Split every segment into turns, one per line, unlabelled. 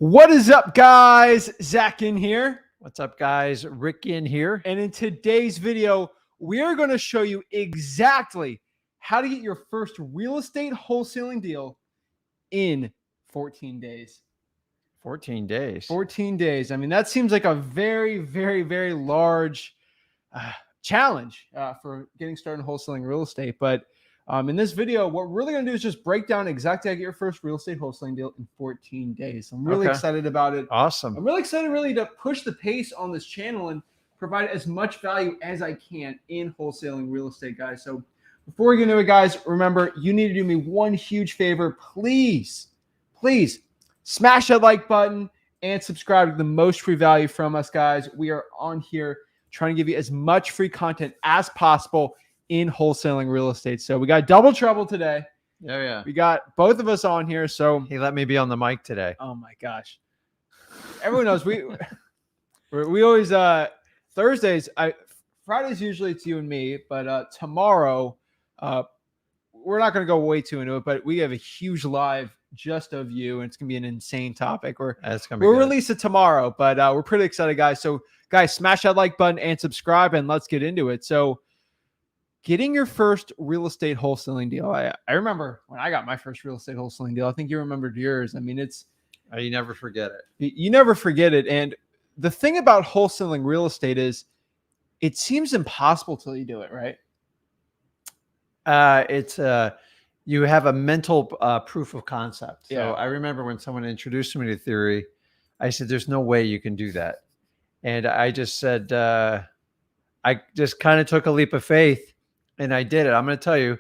What is up, guys? Zach Ginn here.
What's up, guys? Rick Ginn here.
And in today's video, we are going to show you exactly how to get your first real estate wholesaling deal in 14 days.
14 days.
14 days. I mean, that seems like a very, very, very large challenge for getting started in wholesaling real estate. But in this video, what we're really going to do is just break down exactly how to get your first real estate wholesaling deal in 14 days. I'm really excited about it.
Awesome.
I'm really excited really to push the pace on this channel and provide as much value as I can in wholesaling real estate, guys. So before we get into it, guys, remember, you need to do me one huge favor. Please smash that like button and subscribe to the most free value from us, guys. We are on here trying to give you as much free content as possible in wholesaling real estate. So we got double trouble today.
Yeah.
We got both of us on here. So
He let me be on the mic today.
oh my gosh. Everyone knows we always Thursdays, Fridays usually it's you and me, but tomorrow we're not going to go way too into it, but we have a huge live just of you, and it's gonna be an insane topic. We'll release it tomorrow, but we're pretty excited, guys. So guys, smash that like button and subscribe, and let's get into it. So getting your first real estate wholesaling deal. I remember when I got my first real estate wholesaling deal. I think you remembered yours. I mean,
you never forget it.
You never forget it. And the thing about wholesaling real estate is it seems impossible till you do it, right?
You have a mental proof of concept. So
Yeah.
I remember when someone introduced me to theory, I said, there's no way you can do that. And I just said, I just kind of took a leap of faith and I did it. I'm going to tell you,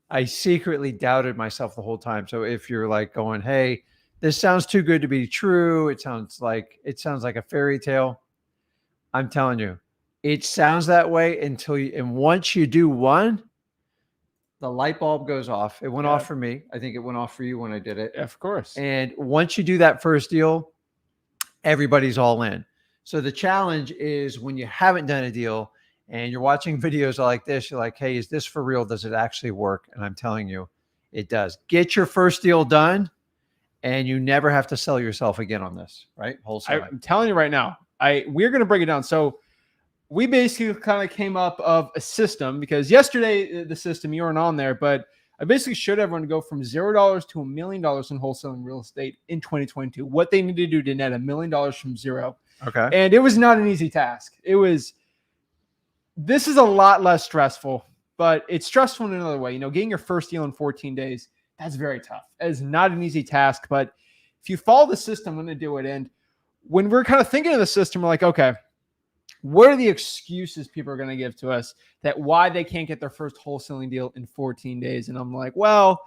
I secretly doubted myself the whole time. So if you're like going, hey, this sounds too good to be true, it sounds like a fairy tale, I'm telling you, it sounds that way and once you do one, the light bulb goes off. It went off for me. I think it went off for you when I did it.
Yeah, of course.
And once you do that first deal, everybody's all in. So the challenge is when you haven't done a deal and you're watching videos like this, you're like, hey, is this for real? Does it actually work? And I'm telling you, it does. Get your first deal done and you never have to sell yourself again on this, right? Wholesale.
I'm telling you right now, we're going to break it down. So we basically kind of came up of a system because yesterday, the system, you weren't on there, but I basically showed everyone to go from $0 to $1 million in wholesaling real estate in 2022. What they need to do to net $1 million from zero.
Okay.
And it was not an easy task. This is a lot less stressful, but it's stressful in another way. You know, getting your first deal in 14 days, that's very tough. It is not an easy task, but if you follow the system, I'm going to do it. And when we're kind of thinking of the system, we're like, okay, what are the excuses people are going to give to us that why they can't get their first wholesaling deal in 14 days? And I'm like, well,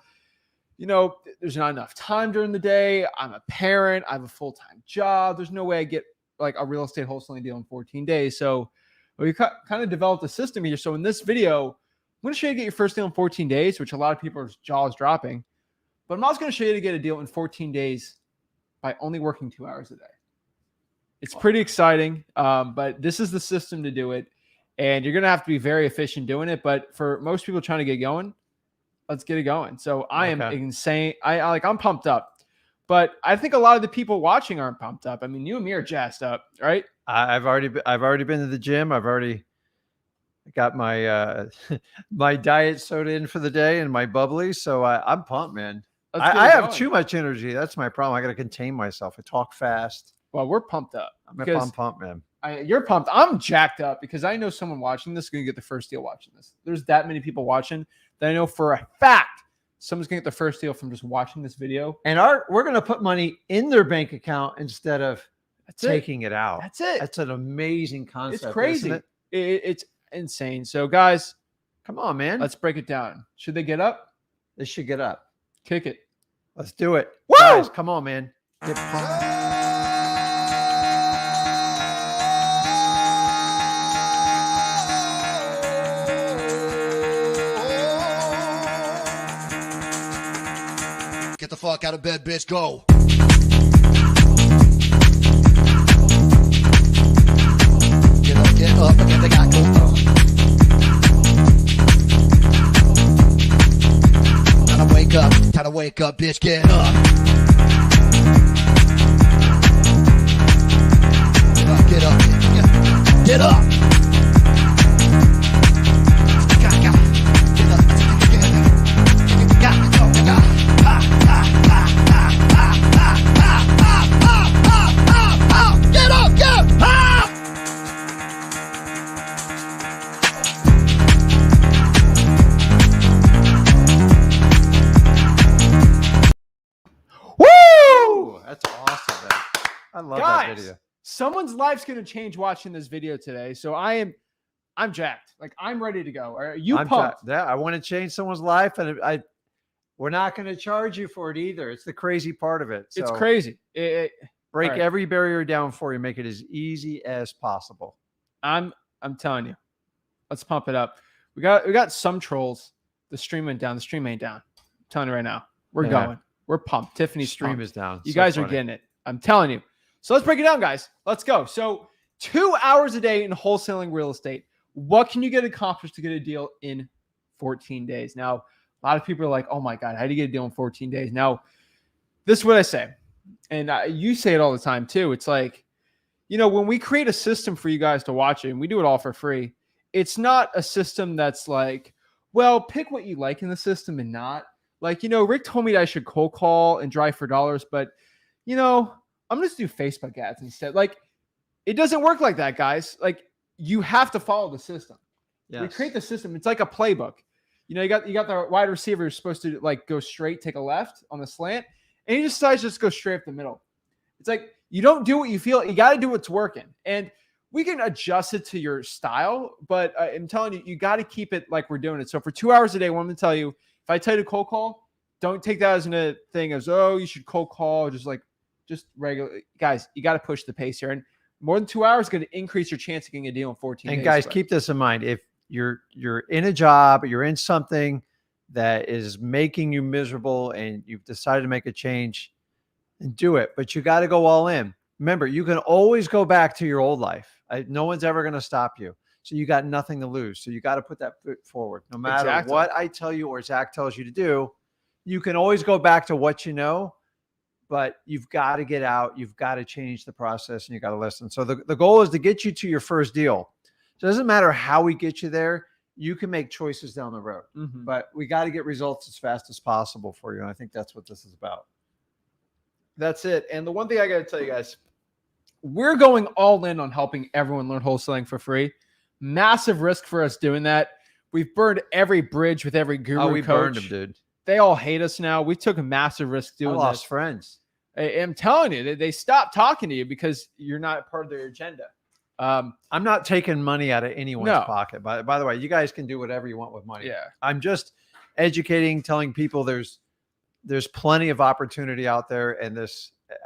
you know, there's not enough time during the day. I'm a parent. I have a full-time job. There's no way I get like a real estate wholesaling deal in 14 days. So we kind of developed a system here. So in this video, I'm going to show you to get your first deal in 14 days, which a lot of people's jaws dropping. But I'm also going to show you to get a deal in 14 days by only working 2 hours a day. It's pretty exciting, but this is the system to do it. And you're going to have to be very efficient doing it. But for most people trying to get going, let's get it going. So I am insane. I'm pumped up. But I think a lot of the people watching aren't pumped up. I mean, you and me are jazzed up, right?
I've already been to the gym. I've already got my my diet soda in for the day and my bubbly. So I'm pumped, man. I have too much energy. That's my problem. I got to contain myself. I talk fast.
Well, we're pumped up.
I'm pumped, man.
You're pumped. I'm jacked up because I know someone watching this is going to get the first deal watching this. There's that many people watching that I know for a fact someone's going to get the first deal from just watching this video.
And we're going to put money in their bank account instead of taking it out.
That's it.
That's an amazing concept.
It's crazy.
Isn't it?
It's insane. So, guys,
come on, man.
Let's break it down. Should they get up?
They should get up.
Kick it.
Let's do it.
Woo!
Guys, come on, man. Get pumped.
Get the fuck out of bed, bitch. Go. Get up, again. They got go. Time to wake up, bitch. Get up.
awesome, man. I love
Guys,
that video.
someone's life's going to change watching this video today. So I'm jacked. Like, I'm ready to go. Are you pumped?
Yeah, I want to change someone's life, and we're not going to charge you for it either. It's the crazy part of it.
It's
So
crazy.
break
all right.
every barrier down for you. Make it as easy as possible.
I'm telling you. Let's pump it up. We got some trolls. The stream went down. The stream ain't down. I'm telling you right now. We're going. We're pumped. Tiffany's
Stream
pumped.
is down.
You
So
guys are
funny.
getting it. I'm telling you. So let's break it down, guys. Let's go. So 2 hours a day in wholesaling real estate. What can you get accomplished to get a deal in 14 days? Now, a lot of people are like, oh my God, how do you get a deal in 14 days? Now, this is what I say. And you say it all the time too. It's like, when we create a system for you guys to watch it, and we do it all for free, it's not a system that's like, well, pick what you like in the system and not. Like, Rick told me that I should cold call and drive for dollars, but, I'm going to do Facebook ads instead. Like, it doesn't work like that, guys. Like, you have to follow the system.
Yes.
We create the system. It's like a playbook. You got the wide receiver who's supposed to like go straight, take a left on the slant, and he decides to just go straight up the middle. It's like, you don't do what you feel. You got to do what's working. And we can adjust it to your style, but I'm telling you, you got to keep it like we're doing it. So for 2 hours a day, what I'm going to tell you, if I tell you to cold call, don't take that as a thing as, oh, you should cold call, just regular. Guys, you got to push the pace here. And more than 2 hours is going to increase your chance of getting a deal in 14 days.
And guys, keep this in mind. If you're in a job, you're in something that is making you miserable and you've decided to make a change, and do it, but you got to go all in. Remember, you can always go back to your old life. No one's ever going to stop you. So you got nothing to lose. So you got to put that foot forward. No matter what I tell you or Zach tells you to do, you can always go back to what you know, but you've got to get out. You've got to change the process, and you got to listen. So the goal is to get you to your first deal. So it doesn't matter how we get you there. You can make choices down the road, but we got to get results as fast as possible for you. And I think that's what this is about.
That's it. And the one thing I got to tell you guys, we're going all in on helping everyone learn wholesaling for free. Massive risk for us doing that. We've burned every bridge with every guru
we
coach.
Burned them, dude.
They all hate us now. We took a massive risk doing this.
I lost friends.
I'm telling you, they stopped talking to you because you're not part of their agenda.
I'm not taking money out of anyone's pocket. By the way, you guys can do whatever you want with money.
Yeah.
I'm just educating, telling people there's plenty of opportunity out there. And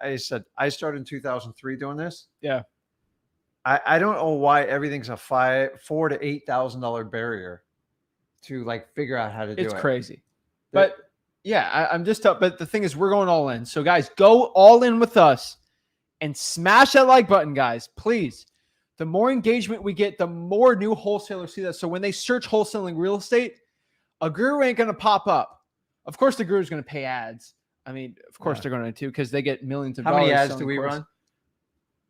I said, I started in 2003 doing this.
Yeah.
I don't know why everything's a $4,000 to $8,000 barrier to like figure out how to do it.
It's crazy. But yeah, I'm just up. But the thing is, we're going all in. So guys, go all in with us and smash that like button, guys, please. The more engagement we get, the more new wholesalers see that. So when they search wholesaling real estate, a guru ain't going to pop up. Of course, the guru is going to pay ads. I mean, of course they're going to because they get millions of dollars.
How many ads do we run?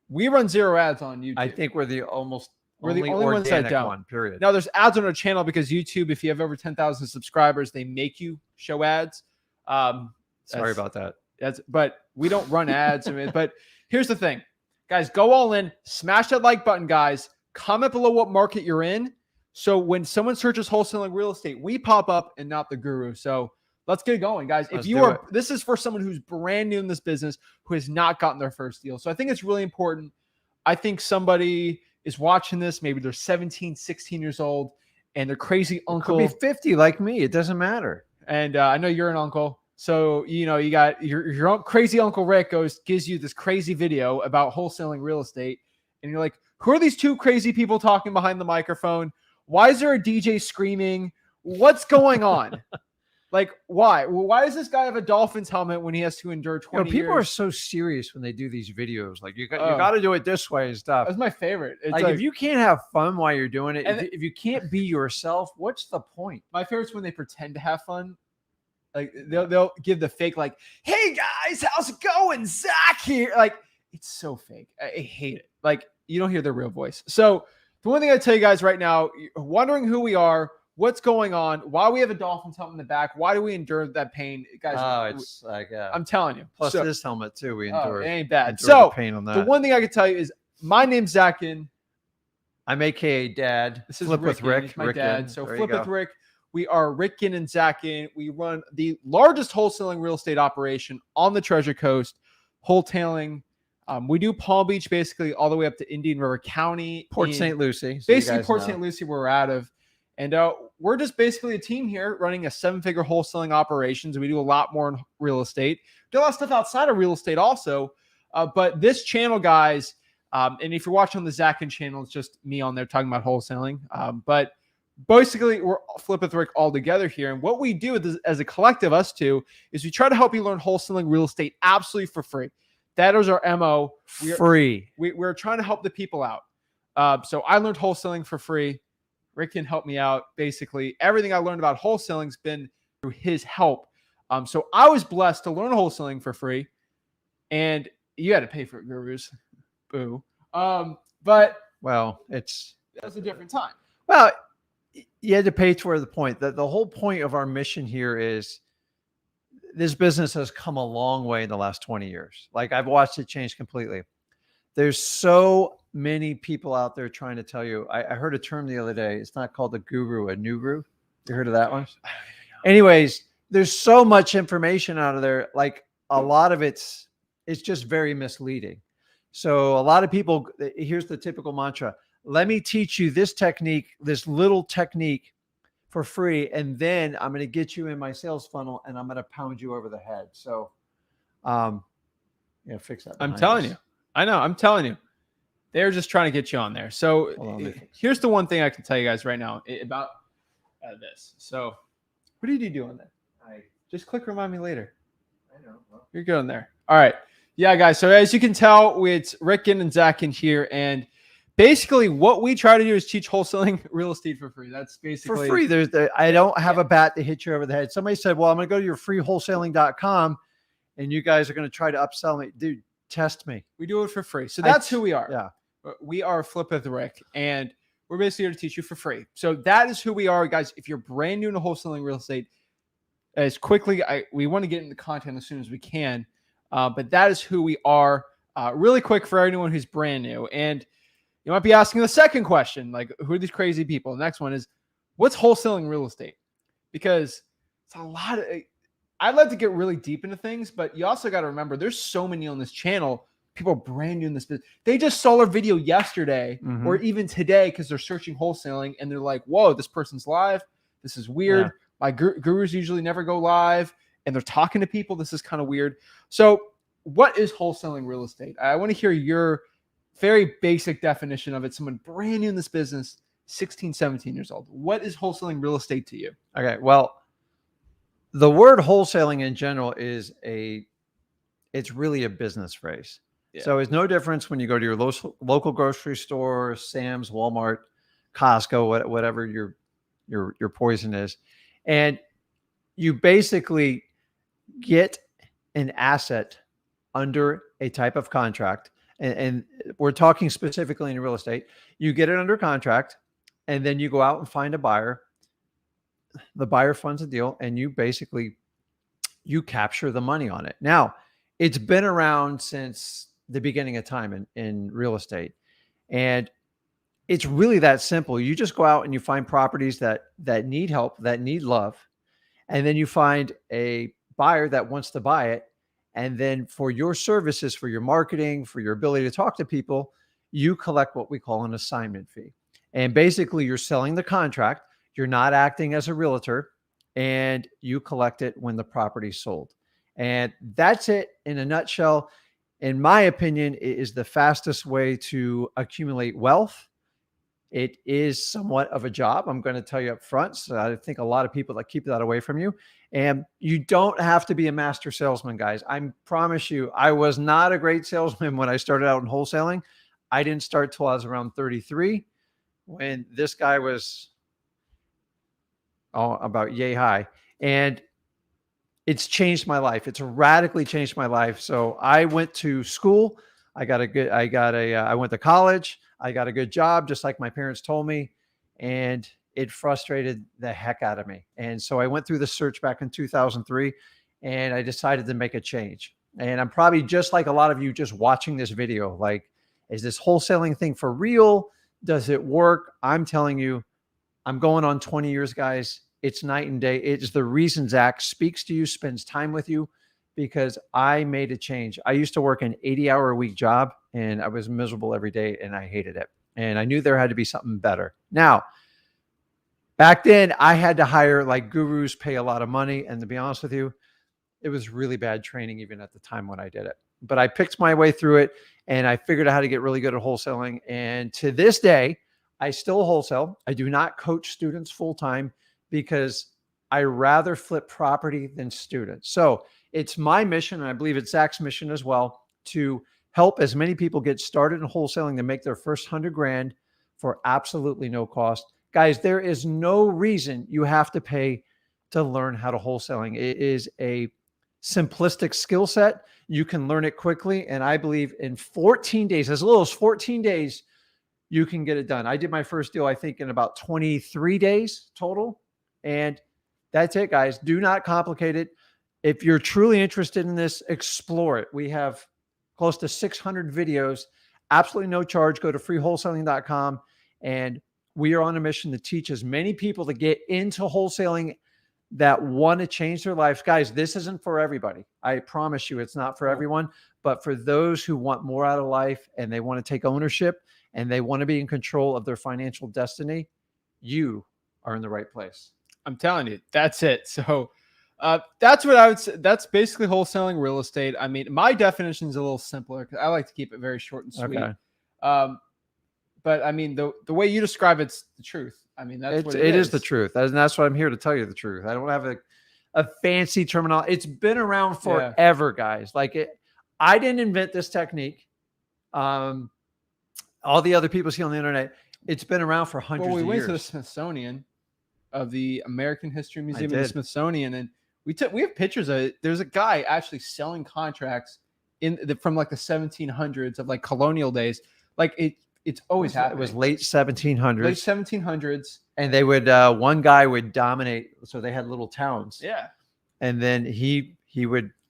We run 0 ads on YouTube.
I think we're the only
ones that don't.
one, period.
Now, there's ads on our channel because YouTube, if you have over 10,000 subscribers, they make you show ads.
Sorry about that.
But we don't run ads. But here's the thing. Guys, go all in. Smash that like button, guys. Comment below what market you're in. So when someone searches wholesaling real estate, we pop up and not the guru. So let's get going, guys. This is for someone who's brand new in this business, who has not gotten their first deal. So I think it's really important. I think somebody is watching this. Maybe they're 17, 16 years old, and their crazy uncle
could be 50 like me. It doesn't matter.
And I know you're an uncle. So, you got your crazy Uncle Rick gives you this crazy video about wholesaling real estate. And you're like, who are these two crazy people talking behind the microphone? Why is there a DJ screaming? What's going on? Like, why? Why does this guy have a Dolphins helmet when he has to endure 20
people
years?
are so serious when they do these videos. Like, you got to do it this way and stuff.
That's my favorite. It's
like, if you can't have fun while you're doing it, if you can't be yourself, what's the point?
My favorite's when they pretend to have fun. Like, they'll give the fake, like, hey guys, how's it going? Zach here. Like, it's so fake. I hate it. Like, you don't hear their real voice. So the one thing I tell you guys right now, you're wondering who we are, what's going on, why we have a Dolphins helmet in the back, why do we endure that pain, guys?
It's like
I'm telling you.
Plus this helmet too. We endure.
It ain't bad.
The
So
pain on that.
the one thing I can tell you is my name's Zach Ginn.
I'm AKA Dad.
This is
Flip with Rick.
He's my
Rick
dad.
Ginn.
So
There
Flip
you
with
go.
Rick. We are Rick Ginn and Zach Ginn. We run the largest wholesaling real estate operation on the Treasure Coast. wholetailing. We do Palm Beach basically all the way up to Indian River County.
Port
in-
St. Lucie. so you
Basically
guys
Port
know.
St. Lucie where we're out of. And we're just basically a team here running a 7-figure wholesaling operations. We do a lot more in real estate. Do a lot of stuff outside of real estate also. But this channel, guys, and if you're watching on the Zach Ginn channel, it's just me on there talking about wholesaling. But basically, we're Flip with Rick all together here. And what we do as a collective, us two, is we try to help you learn wholesaling real estate absolutely for free. That is our MO.
Free.
We're trying to help the people out. So I learned wholesaling for free. Rick can help me out. Basically, everything I learned about wholesaling has been through his help. So I was blessed to learn wholesaling for free. And you had to pay for it, gurus. Boo. But
Well,
that was a different time.
well, you had to pay toward the point that the whole point of our mission here is this business has come a long way in the last 20 years. Like I've watched it change completely. There's so many people out there trying to tell you. I heard a term the other day. It's not called a guru, a nuru. You heard of that one? Anyways, there's so much information out of there. Like a lot of it's just very misleading. So a lot of people, here's the typical mantra. Let me teach you this technique, this little technique for free. And then I'm going to get you in my sales funnel and I'm going to pound you over the head. So, fix that.
I'm
behind
telling
us.
you. I know. I'm telling you. They're just trying to get you on there. So
Hold on, let me fix
here's the one thing I can tell you guys right now about this. So what did you do on that? Just click remind me later.
I know. Well,
You're good on there. All right. Yeah, guys. So as you can tell, it's Rick Ginn and Zach in here. And basically what we try to do is teach wholesaling real estate for free. That's basically
for free. I don't have a bat to hit you over the head. Somebody said, well, I'm going to go to your freewholesaling.com and you guys are going to try to upsell me. Dude, test me.
We do it for free. So that's who we are.
Yeah.
We are Flip with Rick, and we're basically here to teach you for free. So that is who we are, guys. If you're brand new to wholesaling real estate, as quickly, we want to get into content as soon as we can. But that is who we are. Really quick for anyone who's brand new. And you might be asking the second question, like, who are these crazy people? The next one is, what's wholesaling real estate? Because it's a lot of, I'd like to get really deep into things, but you also got to remember there's so many on this channel, people brand new in this business. They just saw our video yesterday or even today because they're searching wholesaling and they're like, whoa, this person's live. This is weird.
Yeah.
My gurus usually never go live and they're talking to people. This is kind of weird. So what is wholesaling real estate? I want to hear your very basic definition of it. Someone brand new in this business, 16, 17 years old. What is wholesaling real estate to you?
Okay. Well, the word wholesaling in general it's really a business phrase.
Yeah.
So it's no difference when you go to your local grocery store, Sam's, Walmart, Costco, whatever your poison is. And you basically get an asset under a type of contract. And we're talking specifically in real estate. You get it under contract and then you go out and find a buyer. The buyer funds the deal and you capture the money on it. Now, it's been around since the beginning of time in real estate. And it's really that simple. You just go out and you find properties that need help, that need love. And then you find a buyer that wants to buy it. And then for your services, for your marketing, for your ability to talk to people, you collect what we call an assignment fee. And basically you're selling the contract. You're not acting as a realtor and you collect it when the property's sold. And that's it in a nutshell. In my opinion, it is the fastest way to accumulate wealth. It is somewhat of a job. I'm going to tell you up front. So I think a lot of people that keep that away from you. And you don't have to be a master salesman, guys. I promise you, I was not a great salesman when I started out in wholesaling. I didn't start till I was around 33 when this guy was about yay high. And it's changed my life. It's radically changed my life. So I went to school. I went to college. I got a good job, just like my parents told me. And it frustrated the heck out of me. And so I went through the search back in 2003 and I decided to make a change. And I'm probably just like a lot of you just watching this video. Like, is this wholesaling thing for real? Does it work? I'm telling you, I'm going on 20 years, guys. It's night and day. It's the reason Zach speaks to you, spends time with you, because I made a change. I used to work an 80-hour-a-week job, and I was miserable every day, and I hated it. And I knew there had to be something better. Now, back then, I had to hire like gurus, pay a lot of money. And to be honest with you, it was really bad training even at the time when I did it. But I picked my way through it, and I figured out how to get really good at wholesaling. And to this day, I still wholesale. I do not coach students full-time because I rather flip property than students. So it's my mission, and I believe it's Zach's mission as well, to help as many people get started in wholesaling to make their first 100 grand for absolutely no cost. Guys, there is no reason you have to pay to learn how to wholesaling. It is a simplistic skill set. You can learn it quickly. And I believe in 14 days, as little as 14 days, you can get it done. I did my first deal, I think, in about 23 days total. And that's it, guys. Do not complicate it. If you're truly interested in this, explore it. We have close to 600 videos, absolutely no charge. Go to freewholesaling.com. And we are on a mission to teach as many people to get into wholesaling that want to change their lives. Guys, this isn't for everybody. I promise you it's not for everyone, but for those who want more out of life and they want to take ownership and they want to be in control of their financial destiny, you are in the right place.
I'm telling you, that's it. So that's what I would say. That's basically wholesaling real estate. I mean, my definition is a little simpler because I like to keep it very short and sweet. Okay. But I mean, the way you describe it's the truth. I mean, that's what it is.
The truth. That's what I'm here to tell you the truth. I don't have a fancy terminology. It's been around forever, guys. Like I didn't invent this technique. All the other people see on the internet, it's been around for hundreds of years.
Well, we went to the Smithsonian of the American History Museum and the Smithsonian, and we have pictures of it. There's a guy actually selling contracts from like the 1700s of like colonial days. Like it's always happened.
It was late 1700s.
Late 1700s.
And they would, one guy would dominate. So they had little towns.
Yeah.
And then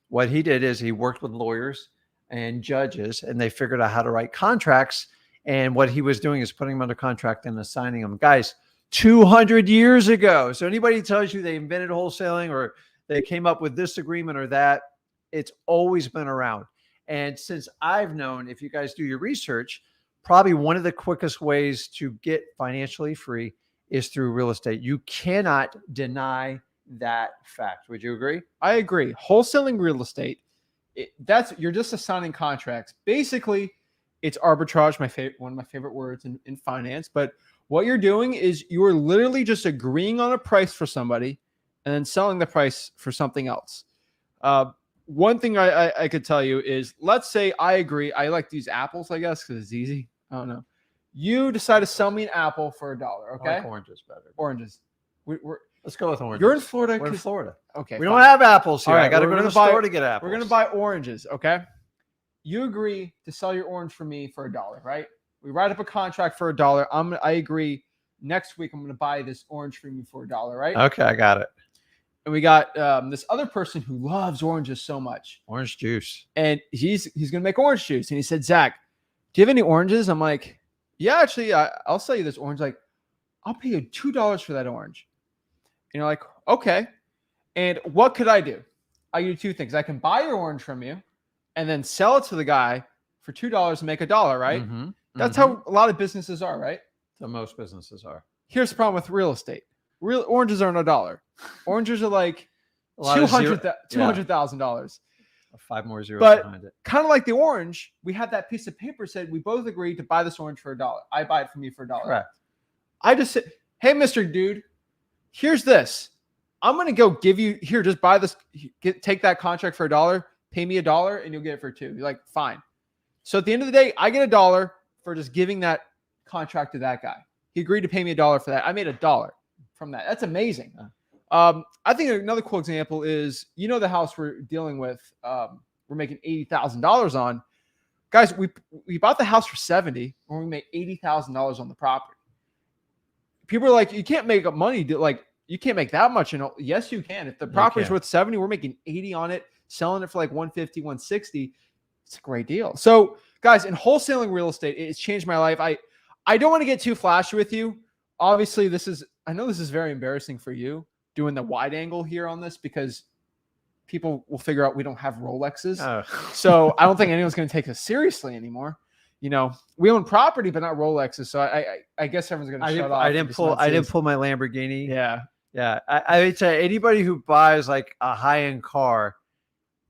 what he did is he worked with lawyers and judges, and they figured out how to write contracts. And what he was doing is putting them under contract and assigning them. Guys, 200 years ago. So anybody tells you they invented wholesaling or they came up with this agreement or that, it's always been around. And since I've known, if you guys do your research, probably one of the quickest ways to get financially free is through real estate. You cannot deny that fact. Would you agree?
I agree. Wholesaling real estate, you're just assigning contracts. Basically, it's arbitrage, one of my favorite words in finance. But what you're doing is you're literally just agreeing on a price for somebody and then selling the price for something else. One thing I could tell you is, let's say I agree. I like to use apples, I guess, because it's easy. I don't know. You decide to sell me an apple for $1. Okay.
I like oranges better.
Oranges.
Let's go with oranges.
You're in Florida.
We're in Florida.
Okay.
We don't have apples here.
Right,
I got to go to the store to get apples.
We're going to buy oranges. Okay. You agree to sell your orange for me for $1, right? We write up a contract for $1. I agree. Next week, I'm going to buy this orange from you for $1, right?
Okay. I got it.
And we got this other person who loves oranges so much.
Orange juice.
And he's going to make orange juice. And he said, Zach, do you have any oranges? I'm like, yeah, actually, I'll sell you this orange. Like, I'll pay you $2 for that orange. And you're like, okay. And what could I do? I can do two things. I can buy your orange from you and then sell it to the guy for $2 and make $1, right?
Mm-hmm.
That's how a lot of businesses are, right?
So most businesses are.
Here's the problem with real estate. Real oranges aren't $1. Oranges are like $200,000.
5 more zeros behind it.
Kind of like the orange, we had that piece of paper said we both agreed to buy this orange for $1. I buy it from you for $1.
Correct.
I just said, hey, Mr. Dude, here's this. I'm going to go give you here. Just buy this. Take that contract for $1. Pay me $1, and you'll get it for $2. You're like, fine. So at the end of the day, I get $1 for just giving that contract to that guy. He agreed to pay me $1 for that. I made $1 from that. That's amazing. I think another cool example is, the house we're dealing with, we're making $80,000 on. Guys, we bought the house for $70,000 and we made $80,000 on the property. People are like, you can't make up money. You can't make that much. Yes, you can. If the property's worth $70,000, we're making $80,000 on it, selling it for like $150,000, $160,000. It's a great deal. So guys, in wholesaling real estate, it's changed my life. I don't want to get too flashy with you. Obviously, I know this is very embarrassing for you, doing the wide angle here on this, because people will figure out we don't have Rolexes.
Oh.
So I don't think anyone's going to take us seriously anymore. You know, we own property, but not Rolexes. So I guess everyone's going to shut off.
I didn't pull my Lamborghini.
Yeah.
Yeah. I would say anybody who buys like a high-end car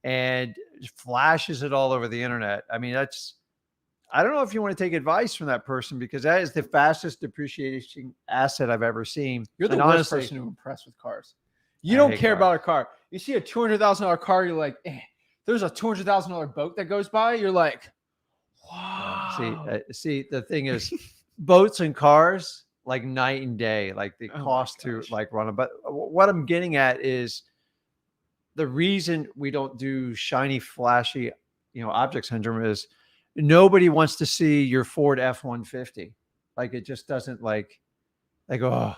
and flashes it all over the internet. I mean, I don't know if you want to take advice from that person, because that is the fastest depreciating asset I've ever seen.
You're the
And
worst
honestly,
person to impress with cars. You don't care about a car. You see a $200,000 car, you're like, there's a $200,000 boat that goes by. You're like, wow.
See, the thing is, boats and cars, like night and day, like the cost to like run them. But what I'm getting at is the reason we don't do shiny, flashy, object syndrome is nobody wants to see your Ford F-150. Like, it just doesn't like, oh,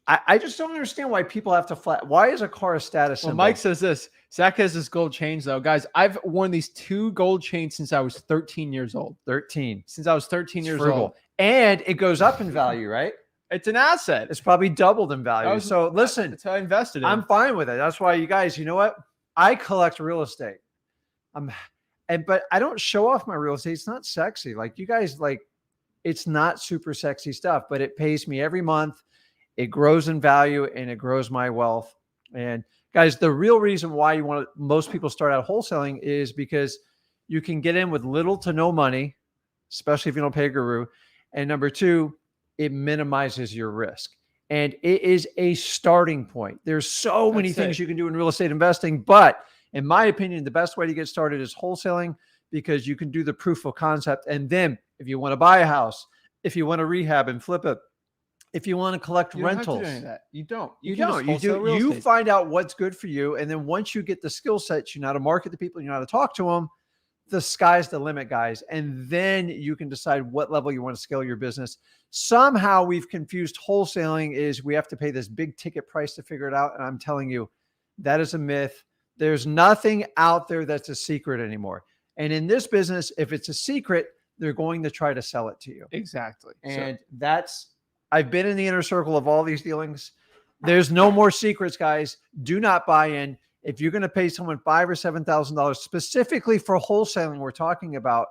I just don't understand why people have to why is a car a status symbol?
Mike says this. Zach has this gold chains though. Guys, I've worn these 2 gold chains since I was 13 years old.
13.
Since I was 13 years old.
And it goes up in value, right?
It's an asset.
It's probably doubled in value. So listen,
that's how I invested in.
I'm fine with it. That's why you guys, you know what? I collect real estate. But I don't show off my real estate. It's not sexy. Like you guys, it's not super sexy stuff, but it pays me every month. It grows in value and it grows my wealth. And guys, the real reason why most people start out wholesaling is because you can get in with little to no money, especially if you don't pay a guru. And number 2, it minimizes your risk. And it is a starting point. There's so many things you can do in real estate investing, but in my opinion, the best way to get started is wholesaling, because you can do the proof of concept. And then if you want to buy a house, if you want to rehab and flip it, if you want to collect rentals,
you don't.
You find out what's good for you. And then once you get the skill sets, you know how to market the people, you know how to talk to them, the sky's the limit, guys. And then you can decide what level you want to scale your business. Somehow we've confused wholesaling is we have to pay this big ticket price to figure it out. And I'm telling you, that is a myth. There's nothing out there that's a secret anymore. And in this business, if it's a secret, they're going to try to sell it to you.
Exactly.
And I've been in the inner circle of all these dealings. There's no more secrets, guys. Do not buy in. If you're going to pay someone $5,000 or $7,000 specifically for wholesaling we're talking about,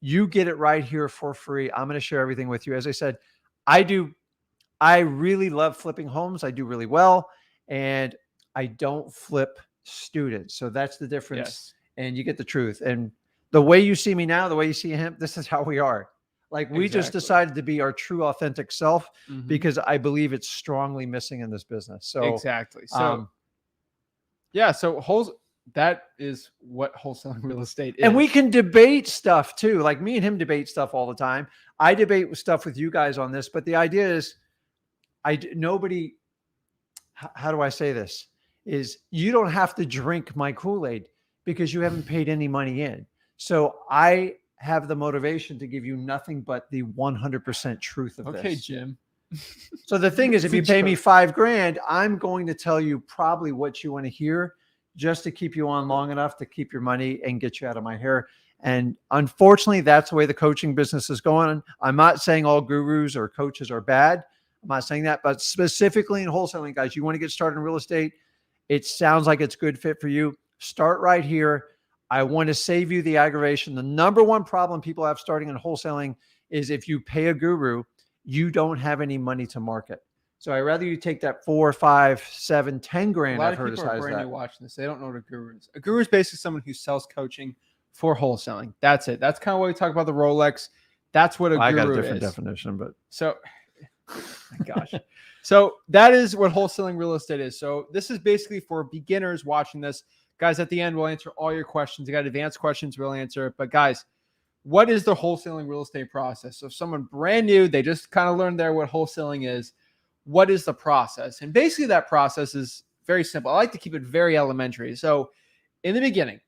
you get it right here for free. I'm going to share everything with you. As I said, I really love flipping homes. I do really well. And I don't flip students. So that's the difference.
Yes.
And you get the truth. And the way you see me now, the way you see him, this is how we are. Like we just decided to be our true authentic self because I believe it's strongly missing in this business. So
exactly. So that is what wholesaling real estate is.
And we can debate stuff too. Like me and him debate stuff all the time. I debate stuff with you guys on this, but the idea is how do I say this? Is you don't have to drink my Kool-Aid because you haven't paid any money in. So I have the motivation to give you nothing but the 100% truth of this.
Okay, Jim.
So the thing is, if you pay me $5,000, I'm going to tell you probably what you want to hear just to keep you on long enough to keep your money and get you out of my hair. And unfortunately, that's the way the coaching business is going. I'm not saying all gurus or coaches are bad. I'm not saying that, but specifically in wholesaling, guys, you want to get started in real estate. It sounds like it's a good fit for you. Start right here. I want to save you the aggravation. The number one problem people have starting in wholesaling is if you pay a guru, you don't have any money to market. So I'd rather you take that 4, 5, 7, 10 grand.
A lot of people are brand new watching this. They don't know what a guru is. A guru is basically someone who sells coaching for wholesaling. That's it. That's kind of why we talk about the Rolex. That's what a guru is. I got a different
definition, but
so, my gosh. So that is what wholesaling real estate is. So this is basically for beginners watching this. Guys, at the end, we'll answer all your questions. You got advanced questions, we'll answer it. But guys, what is the wholesaling real estate process? So if someone brand new, they just kind of learned there what wholesaling is. What is the process? And basically that process is very simple. I like to keep it very elementary. So in the beginning,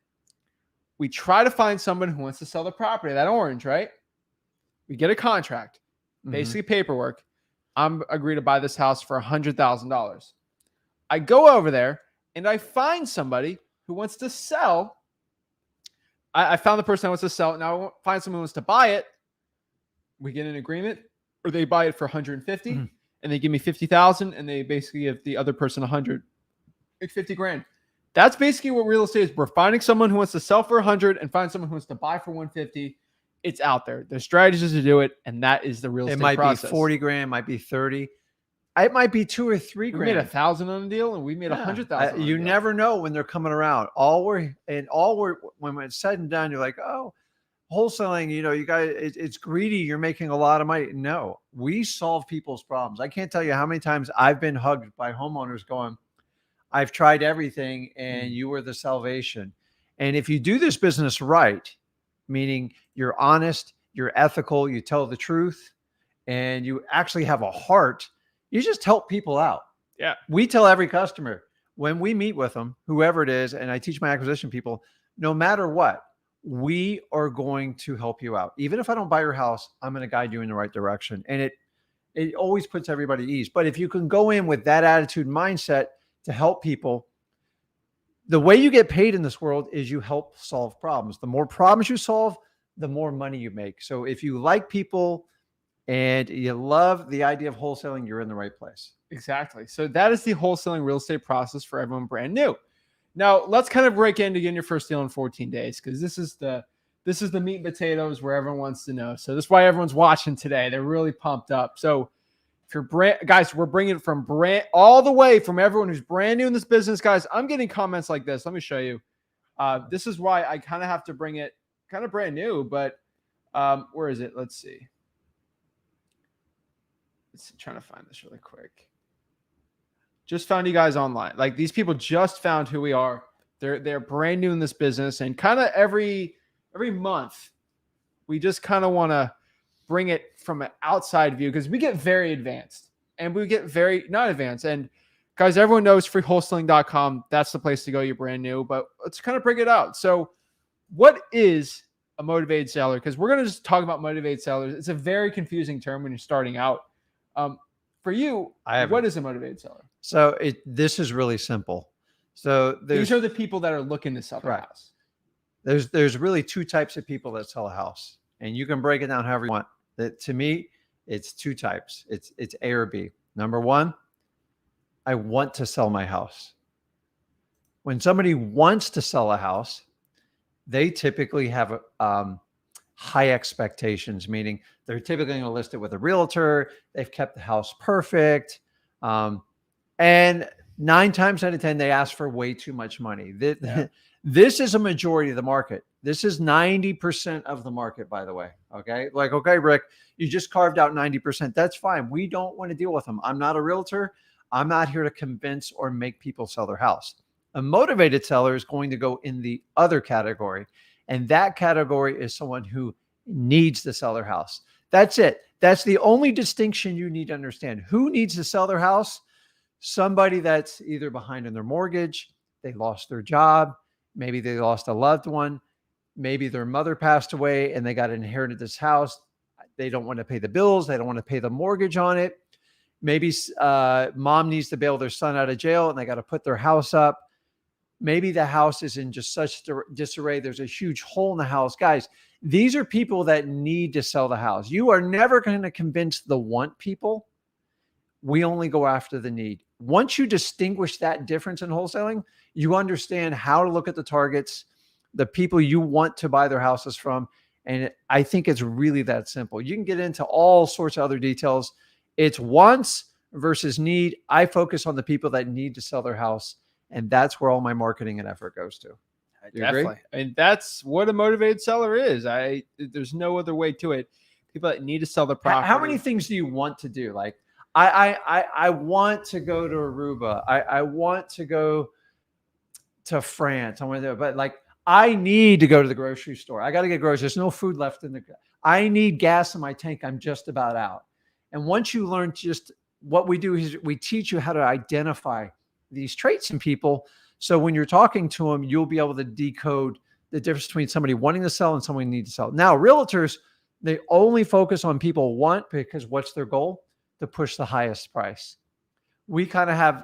we try to find someone who wants to sell the property, that orange, right? We get a contract, basically paperwork. I'm agreed to buy this house for $100,000. I go over there and I find somebody who wants to sell. I found the person that wants to sell it. Now I find someone who wants to buy it. We get an agreement, or they buy it for $150,000 and they give me $50,000 and they basically give the other person $100,000. Make 50 grand. That's basically what real estate is. We're finding someone who wants to sell for 100 and find someone who wants to buy for 150. It's out there. There's strategies to do it, and that is the real estate process.
It might be 40 grand, might be 30. It might be 2 or 3 grand.
We made 1,000 on a deal, and we made 100,000.
You never know when they're coming around. When it's said and done, you're like, oh, wholesaling, you guys, it's greedy. You're making a lot of money. No, we solve people's problems. I can't tell you how many times I've been hugged by homeowners going, I've tried everything and you were the salvation. And if you do this business right, meaning you're honest, you're ethical, you tell the truth, and you actually have a heart, you just help people out.
Yeah.
We tell every customer when we meet with them, whoever it is, and I teach my acquisition people, no matter what, we are going to help you out. Even if I don't buy your house, I'm going to guide you in the right direction. And it always puts everybody at ease. But if you can go in with that attitude, mindset to help people, the way you get paid in this world is you help solve problems. The more problems you solve, the more money you make. So if you like people and you love the idea of wholesaling, you're in the right place.
Exactly. So that is the wholesaling real estate process for everyone brand new. Now let's kind of break into getting your first deal in 14 days, because this is the meat and potatoes where everyone wants to know. So this is why everyone's watching today. They're really pumped up. So if you're guys, we're bringing it from all the way from everyone who's brand new in this business. Guys, I'm getting comments like this. Let me show you. This is why I kind of have to bring it kind of brand new, but where is it? Let's see. Trying to find this really quick. Just found you guys online. Like, these people just found who we are. They're brand new in this business, and kind of every month we just kind of want to bring it from an outside view, because we get very advanced and we get very not advanced. And guys, everyone knows freewholesaling.com. That's the place to go. You're brand new, but let's kind of bring it out. So what is a motivated seller? Because we're going to just talk about motivated sellers. It's a very confusing term when you're starting out. For you, what is a motivated seller?
So this is really simple. So
these are the people that are looking to sell their house.
There's really 2 types of people that sell a house, and you can break it down however you want. To me, it's 2 types. It's A or B. Number 1, I want to sell my house. When somebody wants to sell a house, they typically have high expectations, meaning they're typically going to list it with a realtor. They've kept the house perfect. And 9 times out of 10, they ask for way too much money. This is a majority of the market. This is 90% of the market, by the way. Okay. Like, okay, Rick, you just carved out 90%. That's fine. We don't want to deal with them. I'm not a realtor. I'm not here to convince or make people sell their house. A motivated seller is going to go in the other category. And that category is someone who needs to sell their house. That's it. That's the only distinction you need to understand. Who needs to sell their house? Somebody that's either behind on their mortgage, they lost their job, maybe they lost a loved one, maybe their mother passed away and they got inherited this house. They don't want to pay the bills. They don't want to pay the mortgage on it. Maybe mom needs to bail their son out of jail and they got to put their house up. Maybe the house is in just such disarray. There's a huge hole in the house. Guys, these are people that need to sell the house. You are never going to convince the want people. We only go after the need. Once you distinguish that difference in wholesaling, you understand how to look at the targets, the people you want to buy their houses from. And I think it's really that simple. You can get into all sorts of other details. It's wants versus need. I focus on the people that need to sell their house. And that's where all my marketing and effort goes to.
Definitely. And that's what a motivated seller is. There's no other way to it. People that need to sell their property.
How many things do you want to do? Like, I want to go to Aruba. I want to go to France. I want to, but like, I need to go to the grocery store. I got to get groceries. There's no food left in I need gas in my tank. I'm just about out. And once you learn, just what we do is we teach you how to identify these traits in people. So when you're talking to them, you'll be able to decode the difference between somebody wanting to sell and somebody needing to sell. Now, realtors, they only focus on people want, because what's their goal? To push the highest price. We don't have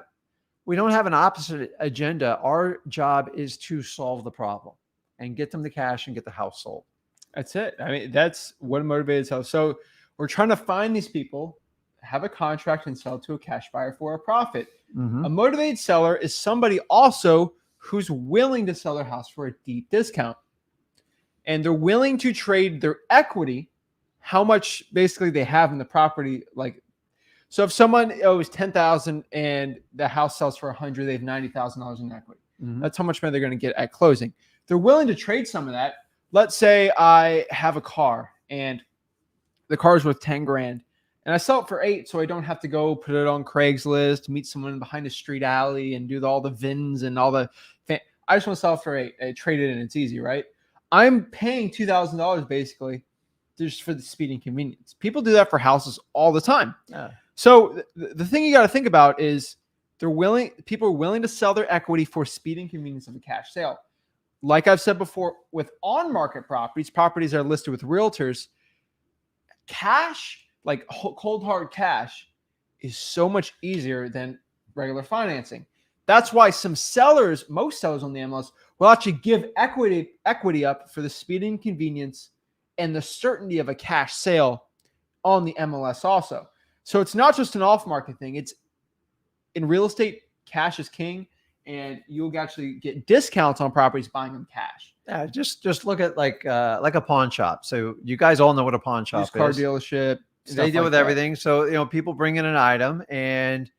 an opposite agenda. Our job is to solve the problem and get them the cash and get the house sold.
That's it. I mean, that's what a motivated seller. So we're trying to find these people, have a contract, and sell to a cash buyer for a profit.
Mhm.
A motivated seller is somebody also who's willing to sell their house for a deep discount. And they're willing to trade their equity, how much basically they have in the property. Like, so if someone owes 10,000 and the house sells for 100, they have $90,000 in equity.
Mhm.
That's how much money they're going to get at closing. They're willing to trade some of that. Let's say I have a car and the car's worth 10 grand and I sell it for 8, so I don't have to go put it on Craigslist, meet someone behind a street alley and do all the VINs and all the. I just want to sell it for 8. I trade it in. It's easy, right? I'm paying $2,000 basically just for the speed and convenience. People do that for houses all the time.
Yeah.
So the thing you got to think about is people are willing to sell their equity for speed and convenience of a cash sale. Like I've said before, with on-market properties that are listed with realtors, cash, like cold hard cash, is so much easier than regular financing. That's why most sellers on the MLS will actually give equity up for the speed and convenience and the certainty of a cash sale on the MLS also. So it's not just an off-market thing. It's in real estate, cash is king, and you'll actually get discounts on properties buying them cash.
Yeah, just look at like a pawn shop. So you guys all know what a pawn shop
Used car
is.
dealership.
They deal with everything. So, people bring in an item and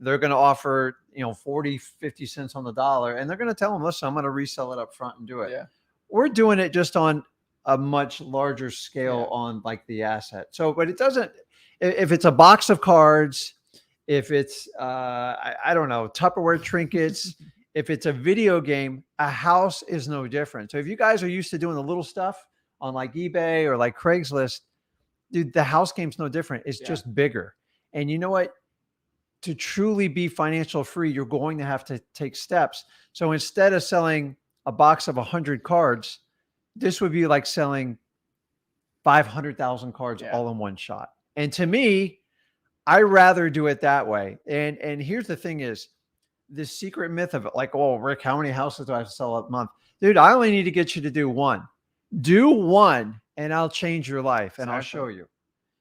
they're going to offer, 40, 50 cents on the dollar. And they're going to tell them, listen, I'm going to resell it up front and do it.
Yeah.
We're doing it just on a much larger scale on like the asset. So, but it doesn't, if it's a box of cards, if it's, I don't know, Tupperware trinkets, if it's a video game, a house is no different. So if you guys are used to doing the little stuff on like eBay or like Craigslist, dude, the house game's no different. It's just bigger. And you know what? To truly be financial free, you're going to have to take steps. So instead of selling a box of 100 cards, this would be like selling 500,000 cards all in one shot. And to me, I rather do it that way. And here's the thing is, this secret myth of it, like, oh, Rick, how many houses do I have to sell a month? Dude, I only need to get you to do one. Do one, and I'll change your life, and I'll show you.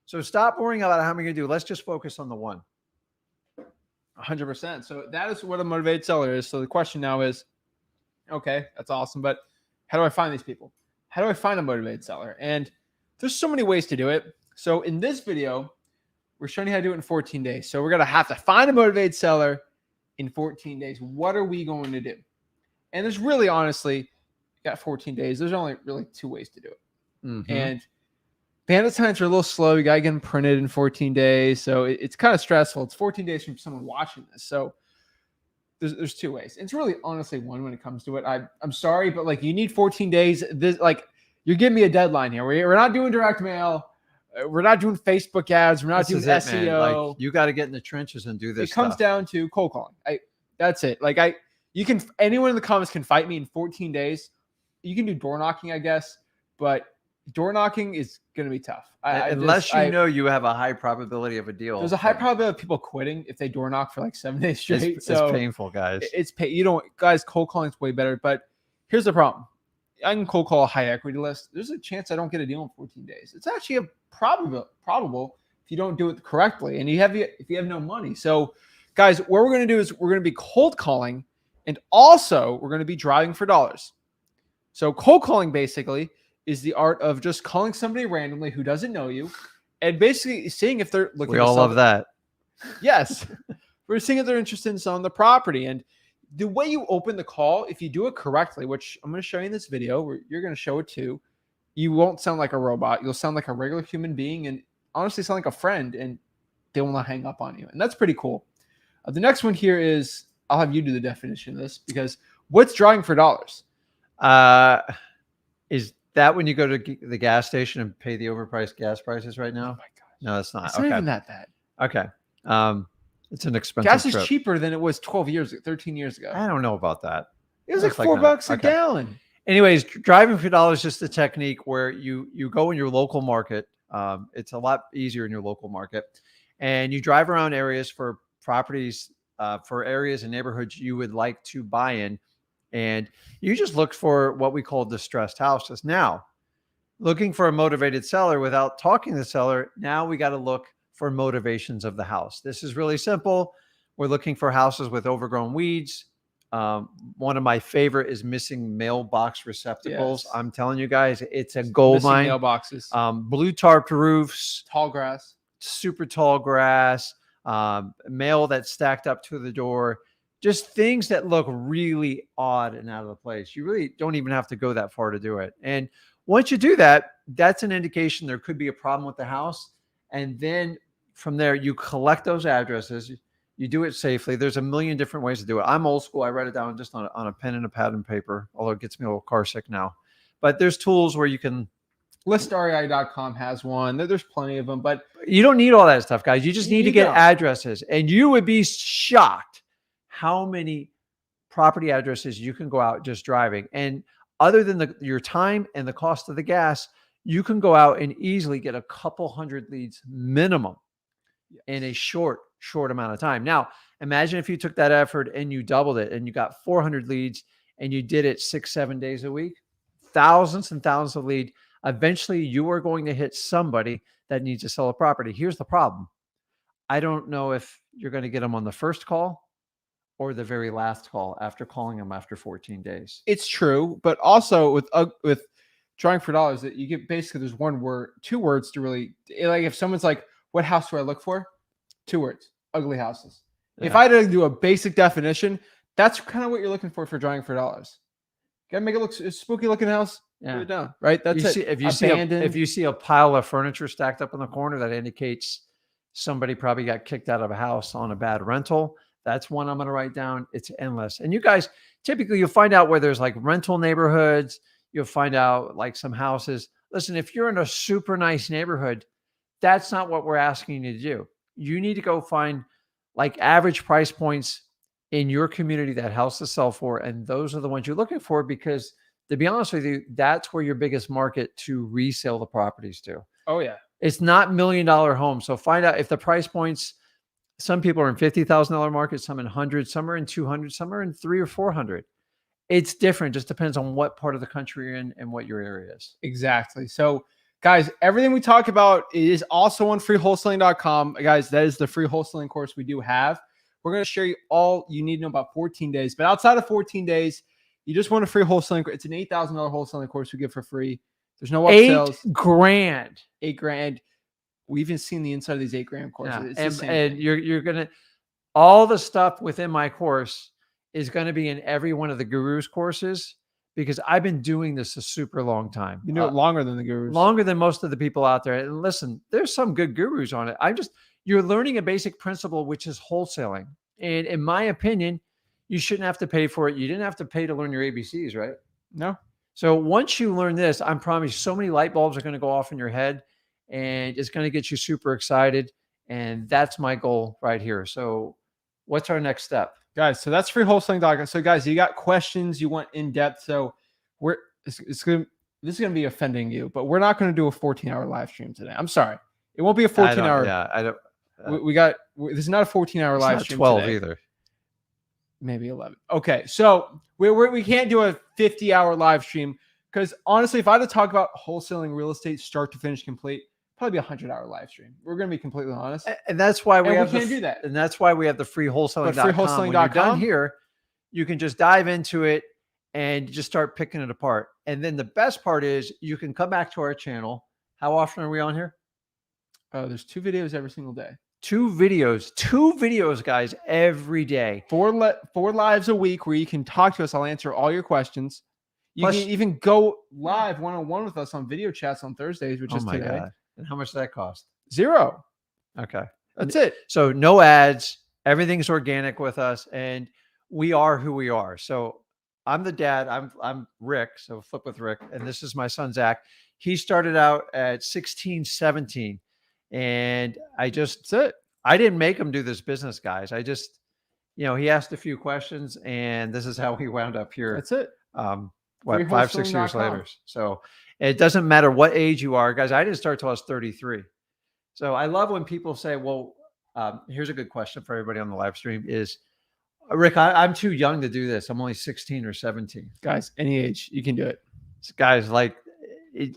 So stop worrying about how many you're going to do. Let's just focus on the one.
100%. So that is what a motivated seller is. So the question now is, okay, that's awesome, but how do I find these people? How do I find a motivated seller? And there's so many ways to do it. So in this video, we're showing you how to do it in 14 days. So we're going to have to find a motivated seller in 14 days. What are we going to do? And there's really, honestly, you got 14 days. There's only really 2 ways to do it.
Mm-hmm.
And bandit signs are a little slow. You got to get them printed in 14 days. So it's kind of stressful. It's 14 days from someone watching this. So there's 2 ways. It's really honestly one when it comes to it. I'm sorry, but like you need 14 days. This, like, you're giving me a deadline here. We're not doing direct mail. We're not doing Facebook ads. We're not doing SEO.
Like, you got to get in the trenches and do this.
It comes down to cold calling. That's it. Like anyone in the comments can fight me in 14 days. You can do door knocking, I guess, but door knocking is going to be tough.
Unless you know you have a high probability of a deal.
There's a high probability of people quitting if they door knock for like 7 days straight.
It's painful, guys.
Guys, cold calling is way better. But here's the problem. I can cold call a high equity list. There's a chance I don't get a deal in 14 days. It's actually a probable if you don't do it correctly and if you have no money. So guys, what we're going to do is we're going to be cold calling, and also we're going to be driving for dollars. So cold calling basically is the art of just calling somebody randomly who doesn't know you and basically seeing if they're looking.
We all love that.
Yes. We're seeing if they're interested in selling the property. And the way you open the call, if you do it correctly, which I'm going to show you in this video, where you're going to show it too, you won't sound like a robot. You'll sound like a regular human being and honestly sound like a friend, and they will not hang up on you. And that's pretty cool. The next one here is, I'll have you do the definition of this, because what's driving for dollars?
Is that when you go to the gas station and pay the overpriced gas prices right now?
Oh my gosh.
No, it's not.
It's not even that bad.
Okay. It's an expensive
Gas is
trip.
cheaper than it was 13 years ago.
I don't know about that.
It was like $4 a gallon.
Anyways, driving for dollars is just a technique where you go in your local market. It's a lot easier in your local market, and you drive around areas for properties, for areas and neighborhoods you would like to buy in, and you just look for what we call distressed houses. Now, looking for a motivated seller without talking to the seller, now we got to look for motivations of the house. This is really simple. We're looking for houses with overgrown weeds. One of my favorite is missing mailbox receptacles.
Yes.
I'm telling you guys, it's a gold
Missing
mine.
mailboxes,
Blue tarped roofs,
tall grass.
super tall grass, mail that's stacked up to the door, just things that look really odd and out of the place. You really don't even have to go that far to do it. And once you do that, that's an indication there could be a problem with the house. And then from there, you collect those addresses. You do it safely. There's a million different ways to do it. I'm old school. I write it down just on a pen and a pad and paper, although it gets me a little car sick now. But there's tools where you can.
ListREI.com has one. There's plenty of them, but
you don't need all that stuff, guys. You just need to get
don't.
addresses. And you would be shocked how many property addresses you can go out just driving. And other than your time and the cost of the gas, you can go out and easily get a couple hundred leads minimum in a short amount of time. Now, imagine if you took that effort and you doubled it and you got 400 leads and you did it 6-7 days a week, thousands and thousands of leads. Eventually, you are going to hit somebody that needs to sell a property. Here's the problem. I don't know if you're going to get them on the first call or the very last call after calling them after 14 days.
It's true, but also with drawing for dollars, that you get basically there's two words to really, like if someone's like, what house do I look for? 2 words, ugly houses.
Yeah.
If I had to do a basic definition, that's kind of what you're looking for drawing for dollars. Gotta make it look a spooky looking house.
Yeah.
Put it down, right? That's it.
If you see a pile of furniture stacked up in the corner, that indicates somebody probably got kicked out of a house on a bad rental. That's one I'm going to write down. It's endless. And you guys, typically you'll find out where there's like rental neighborhoods. You'll find out like some houses. Listen, if you're in a super nice neighborhood, that's not what we're asking you to do. You need to go find like average price points in your community that houses sell for. And those are the ones you're looking for, because to be honest with you, that's where your biggest market to resell the properties to.
Oh yeah.
It's not $1 million homes. So find out if the price points, some people are in $50,000 market, some in 100, some are in 200, some are in 300 or 400. It's different. Just depends on what part of the country you're in and what your area is.
Exactly. So guys, everything we talk about is also on freewholesaling.com. Guys, that is the free wholesaling course we do have. We're going to share you all you need to know about 14 days. But outside of 14 days, you just want a free wholesaling. It's an $8,000 wholesaling course we give for free. There's no upsells.
$8,000.
$8,000. We even seen the inside of these $8,000 courses.
Yeah. And you're going to, all the stuff within my course is going to be in every one of the gurus courses, because I've been doing this a super long time.
You know it longer than the gurus.
Longer than most of the people out there. And listen, there's some good gurus on it. You're learning a basic principle, which is wholesaling. And in my opinion, you shouldn't have to pay for it. You didn't have to pay to learn your ABCs, right?
No.
So once you learn this, I promise so many light bulbs are going to go off in your head, and it's going to get you super excited. And that's my goal right here. So what's our next step?
Guys, so that's freewholesaling.com. So guys, you got questions you want in depth. So this is going to be offending you, but we're not going to do a 14-hour live stream today. I'm sorry. It won't be a 14-hour.
Yeah, I don't.
This is not a 14-hour live stream.
12
today.
either.
Maybe 11. Okay, so we can't do a 50-hour live stream, because honestly, if I had to talk about wholesaling real estate start to finish complete, probably be a 100-hour live stream. We're going to be completely honest,
and that's why we
can't do that.
And that's why we have the free wholesaling.com.
freewholesaling.com.
When you're done here, you can just dive into it and just start picking it apart. And then the best part is you can come back to our channel. How often are we on here?
There's 2 videos every single day.
2 videos, guys, every day.
4 lives a week where you can talk to us. I'll answer all your questions. You can even go live one-on-one with us on video chats on Thursdays, which is today.
God. And how much does that cost?
0.
Okay.
That's it.
So no ads. Everything's organic with us, and we are who we are. So I'm the dad. I'm Rick. So flip with Rick. And this is my son, Zach. He started out at 16, 17. And I didn't make him do this business, guys. He asked a few questions, and this is how he wound up here.
That's it.
5-6 years later. So it doesn't matter what age you are, guys. I didn't start till I was 33. So I love when people say, well, here's a good question for everybody on the live stream is, Rick, I'm too young to do this. I'm only 16 or 17.
Guys, any age, you can do it.
Guys,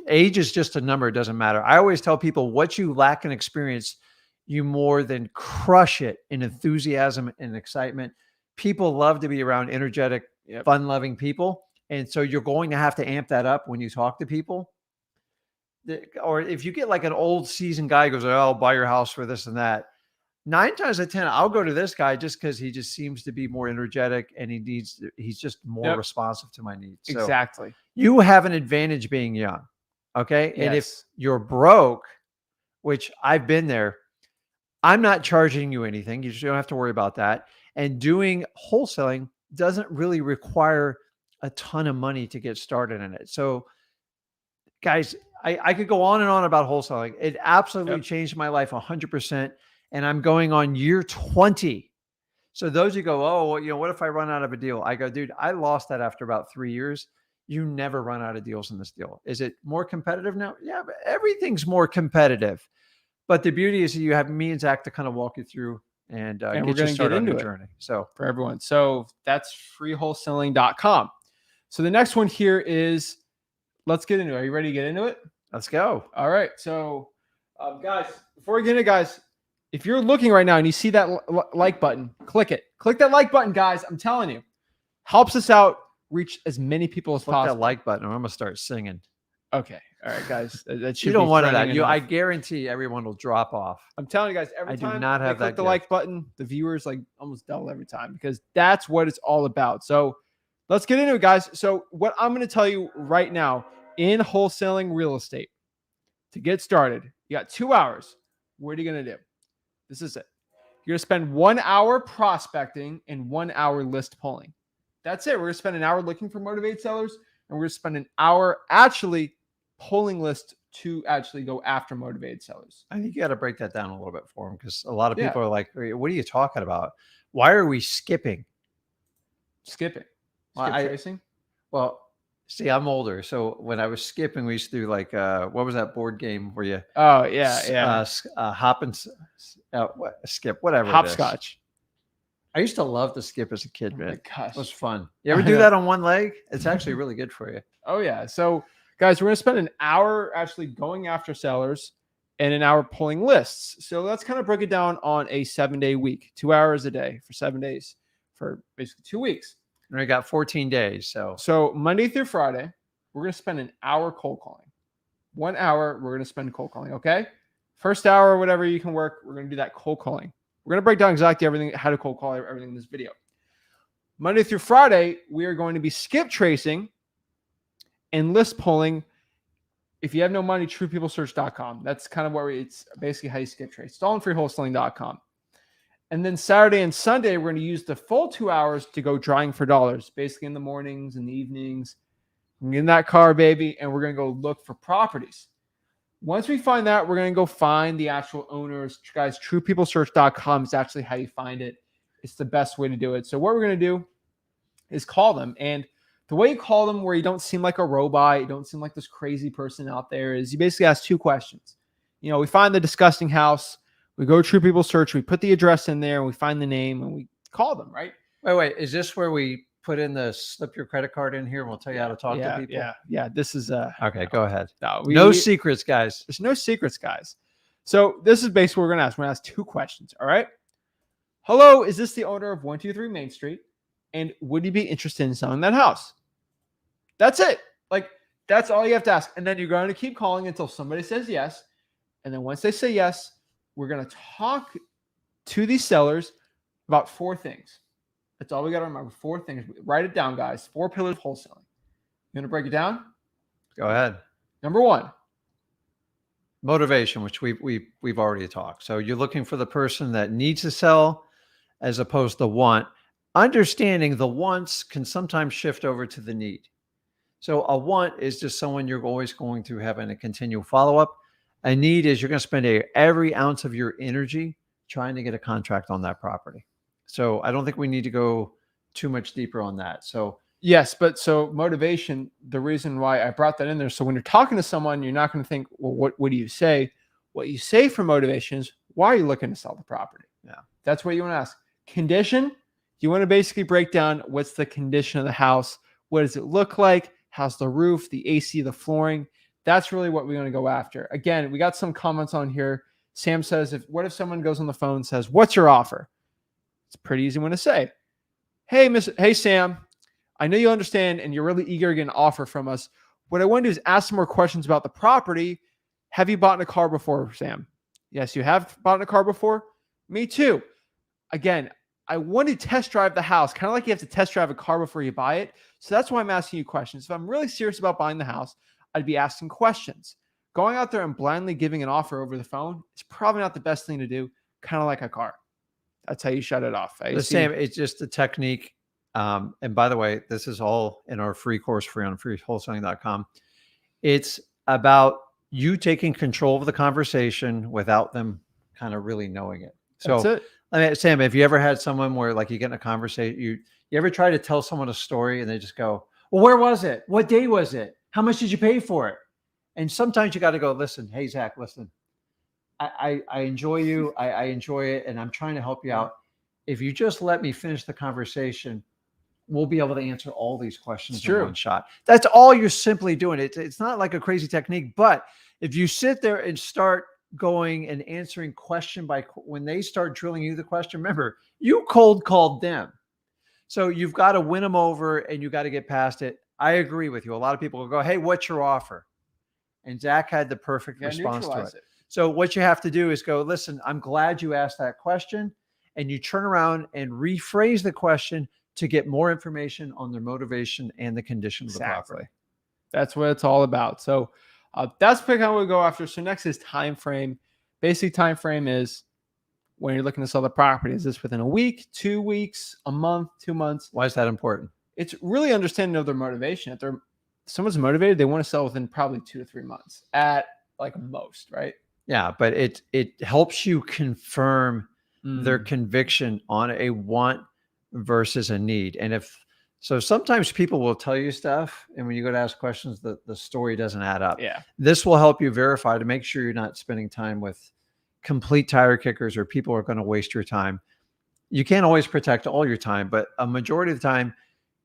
age is just a number. It doesn't matter. I always tell people what you lack in experience, you more than crush it in enthusiasm and excitement. People love to be around energetic, fun-loving people. And so you're going to have to amp that up when you talk to people. Or if you get like an old seasoned guy who goes, oh, I'll buy your house for this and that. 9 times out of 10, I'll go to this guy just because he just seems to be more energetic and he's just more responsive to my needs. So
Exactly.
you have an advantage being young. Okay.
Yes.
And if you're broke, which I've been there, I'm not charging you anything. You just don't have to worry about that. And doing wholesaling doesn't really require a ton of money to get started in it. So guys, I could go on and on about wholesaling. It absolutely changed my life 100%. And I'm going on year 20. So those who go, oh, well, you know, what if I run out of a deal? I go, dude, I lost that after about 3 years. You never run out of deals in this deal. Is it more competitive now? Yeah, but everything's more competitive. But the beauty is that you have me and Zach to kind of walk you through and get you started on your journey. So
for everyone. So that's freewholesaling.com. So the next one here is, let's get into it. Are you ready to get into it?
Let's go.
All right. So guys, before we get into it, guys, if you're looking right now and you see that like button, click it. Click that like button, guys. I'm telling you, helps us out reach as many people as possible.
That like button, or I'm gonna start singing.
Okay, all right, guys. That should
you don't want that.
enough.
I guarantee everyone will drop off.
I'm telling you guys, every time
I do not have
click the like button, the viewers like almost double every time because that's what it's all about. So let's get into it, guys. So what I'm going to tell you right now in wholesaling real estate to get started, you got 2 hours. What are you going to do? This is it. You're going to spend 1 hour prospecting and 1 hour list pulling. That's it. We're going to spend an hour looking for motivated sellers, and we're going to spend an hour actually pulling lists to actually go after motivated sellers.
I think you got to break that down a little bit for them because a lot of people are like, what are you talking about? Why are we skipping?
Skipping?
Tracing? Well, see, I'm older. So when I was skipping, we used to do like, what was that board game where you hop and skip, whatever.
Hopscotch.
I used to love to skip as a kid, man.
Oh my gosh.
It was fun. You ever do that on one leg? It's actually really good for you.
Oh, yeah. So, guys, we're going to spend an hour actually going after sellers and an hour pulling lists. So let's kind of break it down on a 7-day week, 2 hours a day for 7 days for basically 2 weeks.
And we got 14 days.
So Monday through Friday, we're going to spend an hour cold calling. 1 hour, we're going to spend cold calling, okay? First hour, whatever you can work, we're going to do that cold calling. We're going to break down exactly everything, how to cold call everything in this video. Monday through Friday, we are going to be skip tracing and list pulling. If you have no money, truepeoplesearch.com. That's kind of where it's basically how you skip trace. It's all on freewholesaling.com. And then Saturday and Sunday, we're going to use the full 2 hours to go drawing for dollars, basically in the mornings and the evenings. We're in that car, baby, and we're going to go look for properties. Once we find that, we're going to go find the actual owners. Guys, truepeoplesearch.com is actually how you find it. It's the best way to do it. So what we're going to do is call them. And the way you call them where you don't seem like a robot, you don't seem like this crazy person out there, is you basically ask 2 questions. You know, we find the disgusting house. We go True People Search. We put the address in there. And we find the name and we call them, right?
Wait. Is this where we put in the slip your credit card in here and we'll tell you how to talk to people?
Yeah. This is
okay. Go ahead.
No
secrets, guys.
There's no secrets, guys. So this is basically what we're gonna ask. We're gonna ask 2 questions. All right. Hello, is this the owner of 123 Main Street? And would you be interested in selling that house? That's it. Like, that's all you have to ask. And then you're going to keep calling until somebody says yes. And then once they say yes, we're going to talk to these sellers about 4 things. That's all we got to remember. 4 things. Write it down, guys. 4 pillars of wholesaling. You want to break it down?
Go ahead.
Number 1.
Motivation, which we've already talked. So you're looking for the person that needs to sell as opposed to want. Understanding the wants can sometimes shift over to the need. So a want is just someone you're always going to have in a continual follow-up. A need is you're going to spend every ounce of your energy trying to get a contract on that property. So I don't think we need to go too much deeper on that. So
yes, but so motivation, the reason why I brought that in there. So when you're talking to someone, you're not going to think, well, what do you say? What you say for motivation is, why are you looking to sell the property?
Yeah.
That's what you want to ask. Condition, you want to basically break down what's the condition of the house. What does it look like? How's the roof, the AC, the flooring? That's really what we're going to go after. Again, we got some comments on here Sam says, what if someone goes on the phone and says, what's your offer? It's a pretty easy one to say. Hey, Sam, I know you understand and you're really eager to get an offer from us. What I want to do is ask some more questions about the property. Have you bought in a car before, Sam? Yes, you have bought in a car before? Me too. Again, I want to test drive the house, kind of like you have to test drive a car before you buy it. So that's why I'm asking you questions. If I'm really serious about buying the house, I'd be asking questions. Going out there and blindly giving an offer over the phone is probably not the best thing to do, kind of like a car. That's how you shut it off.
Sam, it's just a technique. And by the way, this is all in our free course free on freewholesaling.com. It's about you taking control of the conversation without them kind of really knowing it. So,
That's it.
I mean, Sam, have you ever had someone where like you get in a conversation, you ever try to tell someone a story and they just go, well, where was it? What day was it? How much did you pay for it? And sometimes you got to go, listen, hey, Zach, listen, I enjoy you. I enjoy it. And I'm trying to help you out. If you just let me finish the conversation, we'll be able to answer all these questions in one shot. That's all you're simply doing. It's not like a crazy technique, but if you sit there and start going and answering question by when they start drilling you the question, remember, you cold called them. So you've got to win them over and you got to get past it. I agree with you. A lot of people will go, hey, what's your offer? And Zach had the perfect response to it. So what you have to do is go, listen, I'm glad you asked that question. And you turn around and rephrase the question to get more information on their motivation and the condition of the property.
That's what it's all about. So that's kind of what we go after. So next is time frame. Basic time frame is when you're looking to sell the property. Is this within a week, 2 weeks, a month, 2 months?
Why is that important?
It's really understanding of their motivation. If someone's motivated, they want to sell within probably 2 to 3 months at like most, right?
Yeah, but it helps you confirm their conviction on a want versus a need. And so sometimes people will tell you stuff, and when you go to ask questions, the story doesn't add up.
Yeah.
This will help you verify to make sure you're not spending time with complete tire kickers or people who are going to waste your time. You can't always protect all your time, but a majority of the time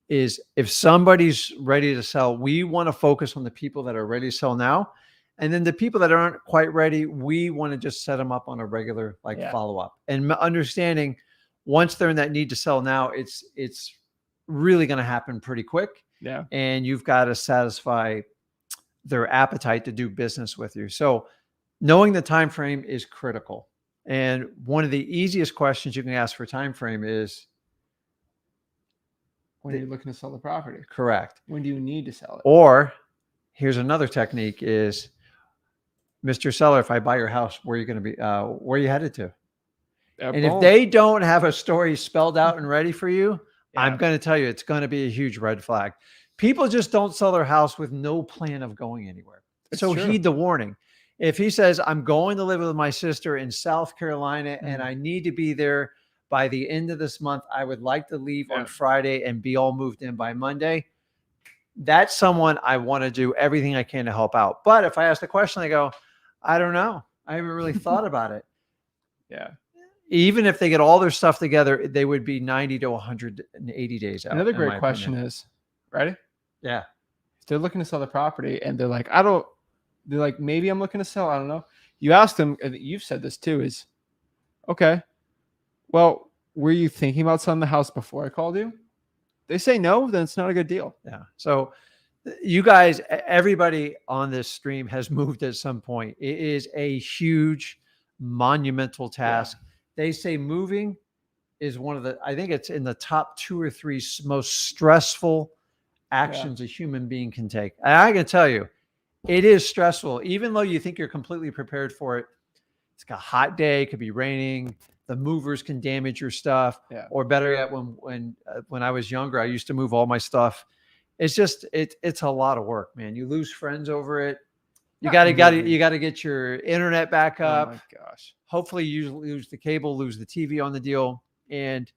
is if somebody's ready to sell, we want to focus on the people that are ready to sell now. And then the people that aren't quite ready, we want to just set them up on a regular follow-up. And understanding once they're in that need to sell now, it's really going to happen pretty quick.
Yeah.
And you've got to satisfy their appetite to do business with you. So knowing the time frame is critical. And one of the easiest questions you can ask for time frame is,
when are you looking to sell the property?
Correct.
When do you need to sell it?
Or here's another technique is, Mr. Seller, if I buy your house, where are you going to be? Where are you headed to? And if they don't have a story spelled out and ready for you, I'm going to tell you, it's going to be a huge red flag. People just don't sell their house with no plan of going anywhere. So heed the warning. If he says, I'm going to live with my sister in South Carolina and I need to be there by the end of this month, I would like to leave on Friday and be all moved in by Monday. That's someone I want to do everything I can to help out. But if I ask the question, I go, I don't know. I haven't really thought about it.
Yeah.
Even if they get all their stuff together, they would be 90 to 180 days out.
Another great question is, ready?
Yeah.
If they're looking to sell the property and they're like, maybe I'm looking to sell. I don't know. You ask them, and you've said this too, is, okay, well, were you thinking about selling the house before I called you? They say no, then it's not a good deal.
Yeah. So you guys, everybody on this stream has moved at some point. It is a huge, monumental task. Yeah. They say moving is one of I think it's in the top 2 or 3 most stressful actions a human being can take. And I can tell you, it is stressful. Even though you think you're completely prepared for it, it's a hot day, it could be raining. The movers can damage your stuff. Yeah. Or better yet, when I was younger, I used to move all my stuff. It's just it's a lot of work, man. You lose friends over it. You got to get your internet back up. Oh my gosh. Hopefully you lose the cable, lose the TV on the deal. And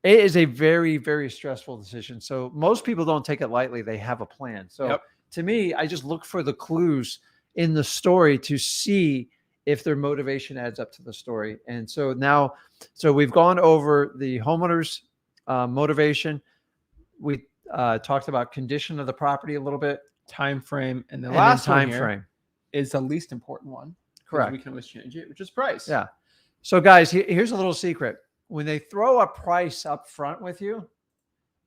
it is a very, very stressful decision. So most people don't take it lightly. They have a plan. So to me, I just look for the clues in the story to see if their motivation adds up to the story. And so now, we've gone over the homeowner's motivation. We talked about condition of the property a little bit,
time frame, and the last
time frame
is the least important one. because we
Correct.
can always change it, which is price.
Yeah. So guys, here's a little secret. When they throw a price up front with you,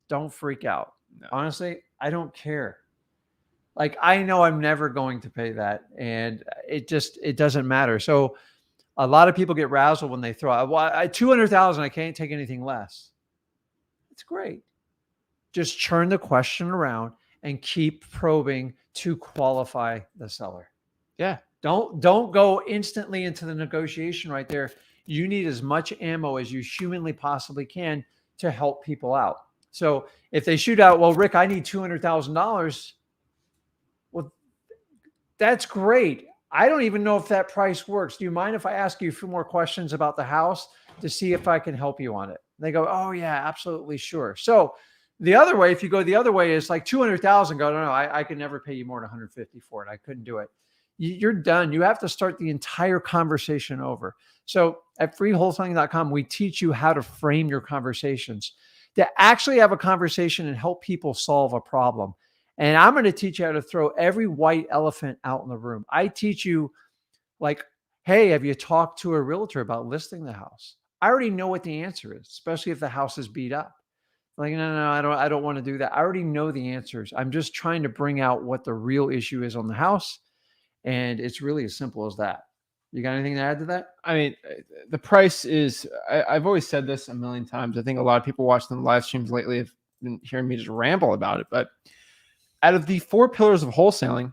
don't freak out.
No.
Honestly, I don't care. Like, I know I'm never going to pay that, and it doesn't matter. So a lot of people get razzled when they throw out, well, 200,000, I can't take anything less. It's great. Just turn the question around and keep probing to qualify the seller.
Yeah.
Don't go instantly into the negotiation right there. You need as much ammo as you humanly possibly can to help people out. So if they shoot out, well, Rick, I need $200,000. Well, that's great. I don't even know if that price works. Do you mind if I ask you a few more questions about the house to see if I can help you on it? They go, oh yeah, absolutely, sure. So the other way, if you go the other way, is like 200,000. Go, no, I could never pay you more than 150 for it. I couldn't do it. You're done. You have to start the entire conversation over. So at freewholesaling.com, we teach you how to frame your conversations, to actually have a conversation and help people solve a problem. And I'm going to teach you how to throw every white elephant out in the room. I teach you, like, hey, have you talked to a realtor about listing the house? I already know what the answer is, especially if the house is beat up. Like, no, I don't want to do that. I already know the answers. I'm just trying to bring out what the real issue is on the house. And it's really as simple as that. You got anything to add to that?
I mean, the price is, I've always said this a million times. I think a lot of people watching the live streams lately have been hearing me just ramble about it. But out of the 4 pillars of wholesaling,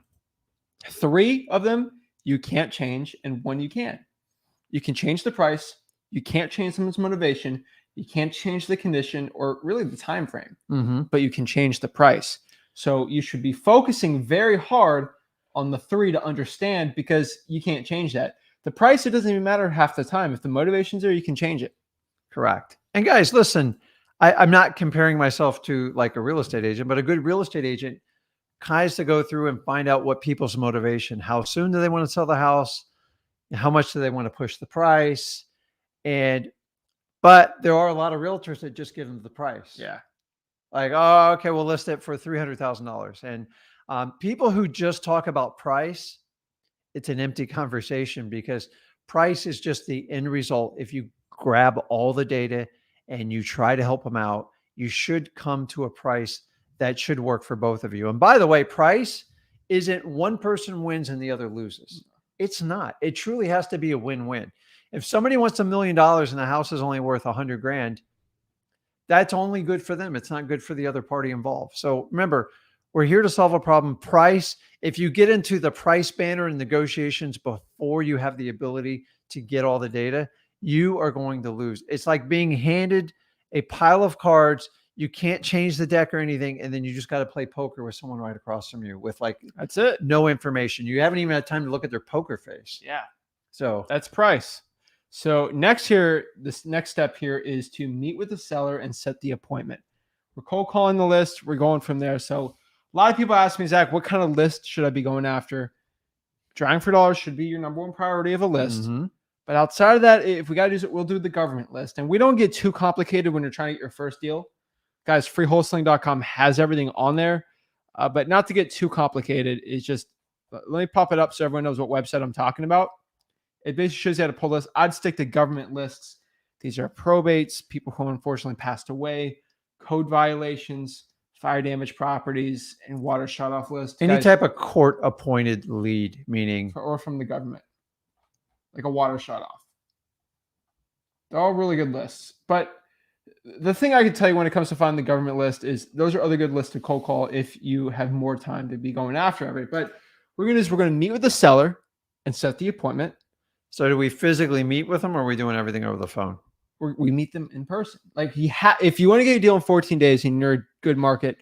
3 of them you can't change and 1 you can. You can change the price. You can't change someone's motivation. You can't change the condition or really the time frame, but you can change the price. So you should be focusing very hard on the 3 to understand, because you can't change that. The price, it doesn't even matter half the time. If the motivation's there, you can change it.
Correct. And guys, listen, I'm not comparing myself to like a real estate agent, but a good real estate agent tries to go through and find out what people's motivation, how soon do they want to sell the house, how much do they want to push the price. But there are a lot of realtors that just give them the price.
Yeah.
Like, oh, okay, we'll list it for $300,000. And people who just talk about price, it's an empty conversation, because price is just the end result. If you grab all the data and you try to help them out, you should come to a price that should work for both of you. And by the way, price isn't one person wins and the other loses. It's not. It truly has to be a win-win. If somebody wants $1 million and the house is only worth $100,000, that's only good for them. It's not good for the other party involved. So remember, we're here to solve a problem. Price, if you get into the price banner and negotiations before you have the ability to get all the data, you are going to lose. It's like being handed a pile of cards. You can't change the deck or anything. And then you just got to play poker with someone right across from you with like,
That's it.
no information. You haven't even had time to look at their poker face.
Yeah.
So
That's price. So this next step here is to meet with the seller and set the appointment. We're cold calling the list. We're going from there. So a lot of people ask me, Zach, what kind of list should I be going after? Drawing for dollars should be your number 1 priority of a list. But outside of that, if we got to do it, we'll do the government list. And we don't get too complicated when you're trying to get your first deal. Guys, freewholesaling.com has everything on there. But not to get too complicated, it's just, let me pop it up so everyone knows what website I'm talking about. It basically shows you how to pull lists. I'd stick to government lists. These are probates, people who unfortunately passed away, code violations, fire damage properties, and water shutoff lists.
any
Guys,
type of court appointed lead, meaning
or from the government, like a water shutoff. They're all really good lists. But the thing I can tell you when it comes to finding the government list is those are other good lists to cold call if you have more time to be going after everything. But we're going to meet with the seller and set the appointment.
So do we physically meet with them, or are we doing everything over the phone?
We meet them in person. Like if you want to get a deal in 14 days and you're a good market,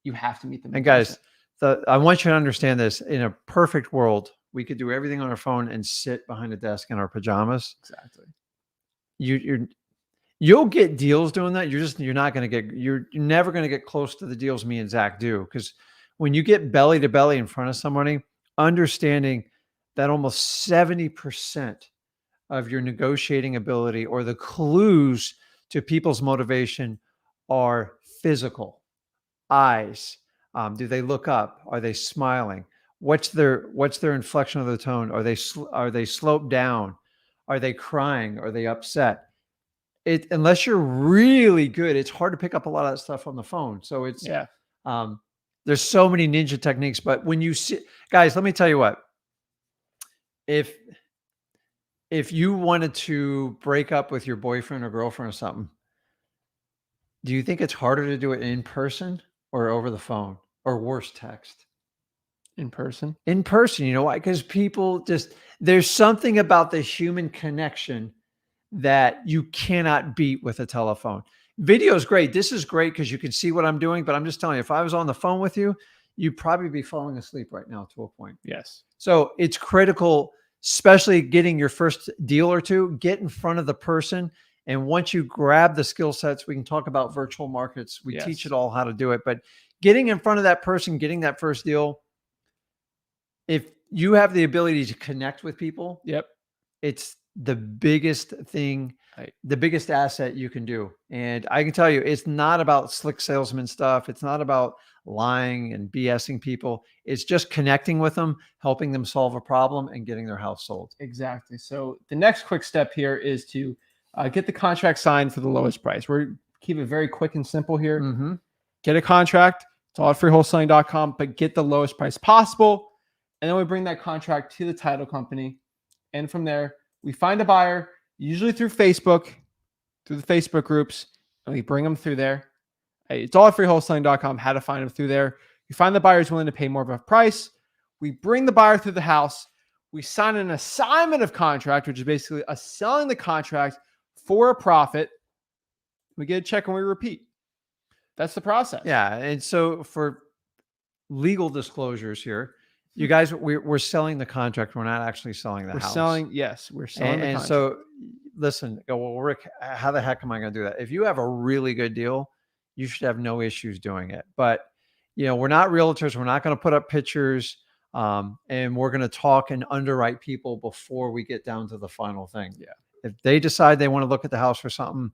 you have to meet them.
And guys, I want you to understand this. In a perfect world, we could do everything on our phone and sit behind a desk in our pajamas.
Exactly.
You'll get deals doing that. You're never going to get close to the deals me and Zach do. Because when you get belly to belly in front of somebody, understanding that almost 70% of your negotiating ability or the clues to people's motivation are physical. Eyes. Do they look up? Are they smiling? What's their inflection of the tone? Are they sloped down? Are they crying? Are they upset? Unless you're really good, it's hard to pick up a lot of that stuff on the phone. So it's
Yeah.
there's so many ninja techniques. But when you see, guys, let me tell you what. If you wanted to break up with your boyfriend or girlfriend or something, do you think it's harder to do it in person or over the phone, or worse, text?
In person.
In person, you know why? Because people there's something about the human connection that you cannot beat with a telephone. Video is great. This is great because you can see what I'm doing, but I'm just telling you, if I was on the phone with you, you'd probably be falling asleep right now to a point.
Yes.
So it's critical, especially getting your first deal or two, get in front of the person. And once you grab the skill sets, we can talk about virtual markets. We teach it all how to do it, but getting in front of that person, getting that first deal, if you have the ability to connect with people, it's the biggest thing, the biggest asset you can do. And I can tell you, it's not about slick salesman stuff. It's not about lying and BSing people. It's just connecting with them, helping them solve a problem, and getting their house sold.
Exactly. So the next quick step here is to get the contract signed for the lowest price. We're keep it very quick and simple here.
Mm-hmm.
Get a contract. It's all at freewholesaling.com, but get the lowest price possible. And then we bring that contract to the title company. And from there, we find a buyer, usually through Facebook, through the Facebook groups, and we bring them through there. It's all at freewholesaling.com, how to find them through there. You find the buyer's willing to pay more of a price. We bring the buyer through the house. We sign an assignment of contract, which is basically us selling the contract for a profit. We get a check and we repeat. That's the process.
Yeah. And so for legal disclosures here, you guys, we're selling the contract. We're not actually selling the house.
We're selling the contract.
And so listen, well, Rick, how the heck am I going to do that? If you have a really good deal, you should have no issues doing it. But, we're not realtors. We're not going to put up pictures. And we're going to talk and underwrite people before we get down to the final thing.
Yeah.
If they decide they want to look at the house for something,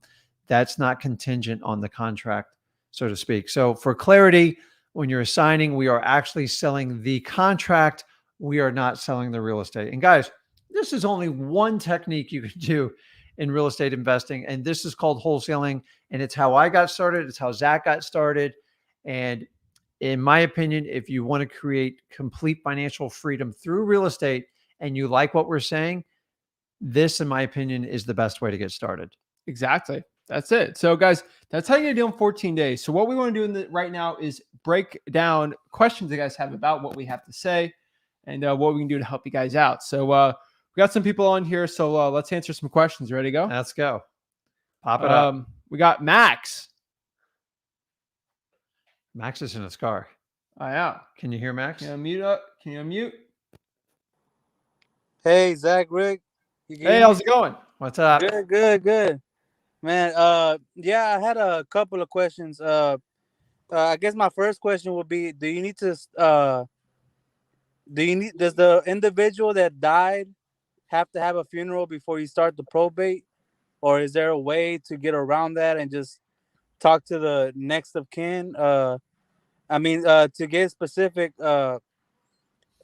that's not contingent on the contract, so to speak. So for clarity, when you're assigning, we are actually selling the contract. We are not selling the real estate. And guys, this is only one technique you can do in real estate investing. And this is called wholesaling. And it's how I got started. It's how Zach got started. And in my opinion, if you want to create complete financial freedom through real estate and you like what we're saying, this, in my opinion, is the best way to get started.
Exactly. That's it. So guys, that's how you're going to do in 14 days. So what we want to do right now is break down questions you guys have about what we have to say and what we can do to help you guys out. So we got some people on here. So let's answer some questions. Ready to go?
Let's go. Pop it up.
We got Max.
Max is in his car.
Oh, yeah.
Can you hear Max?
Can you unmute up? Can you unmute?
Hey, Zach, Rick.
Hey, how's it going?
What's up?
Good. Man, yeah, I had a couple of questions. I guess my first question would be, does the individual that died have to have a funeral before you start the probate? Or is there a way to get around that and just talk to the next of kin? To get specific,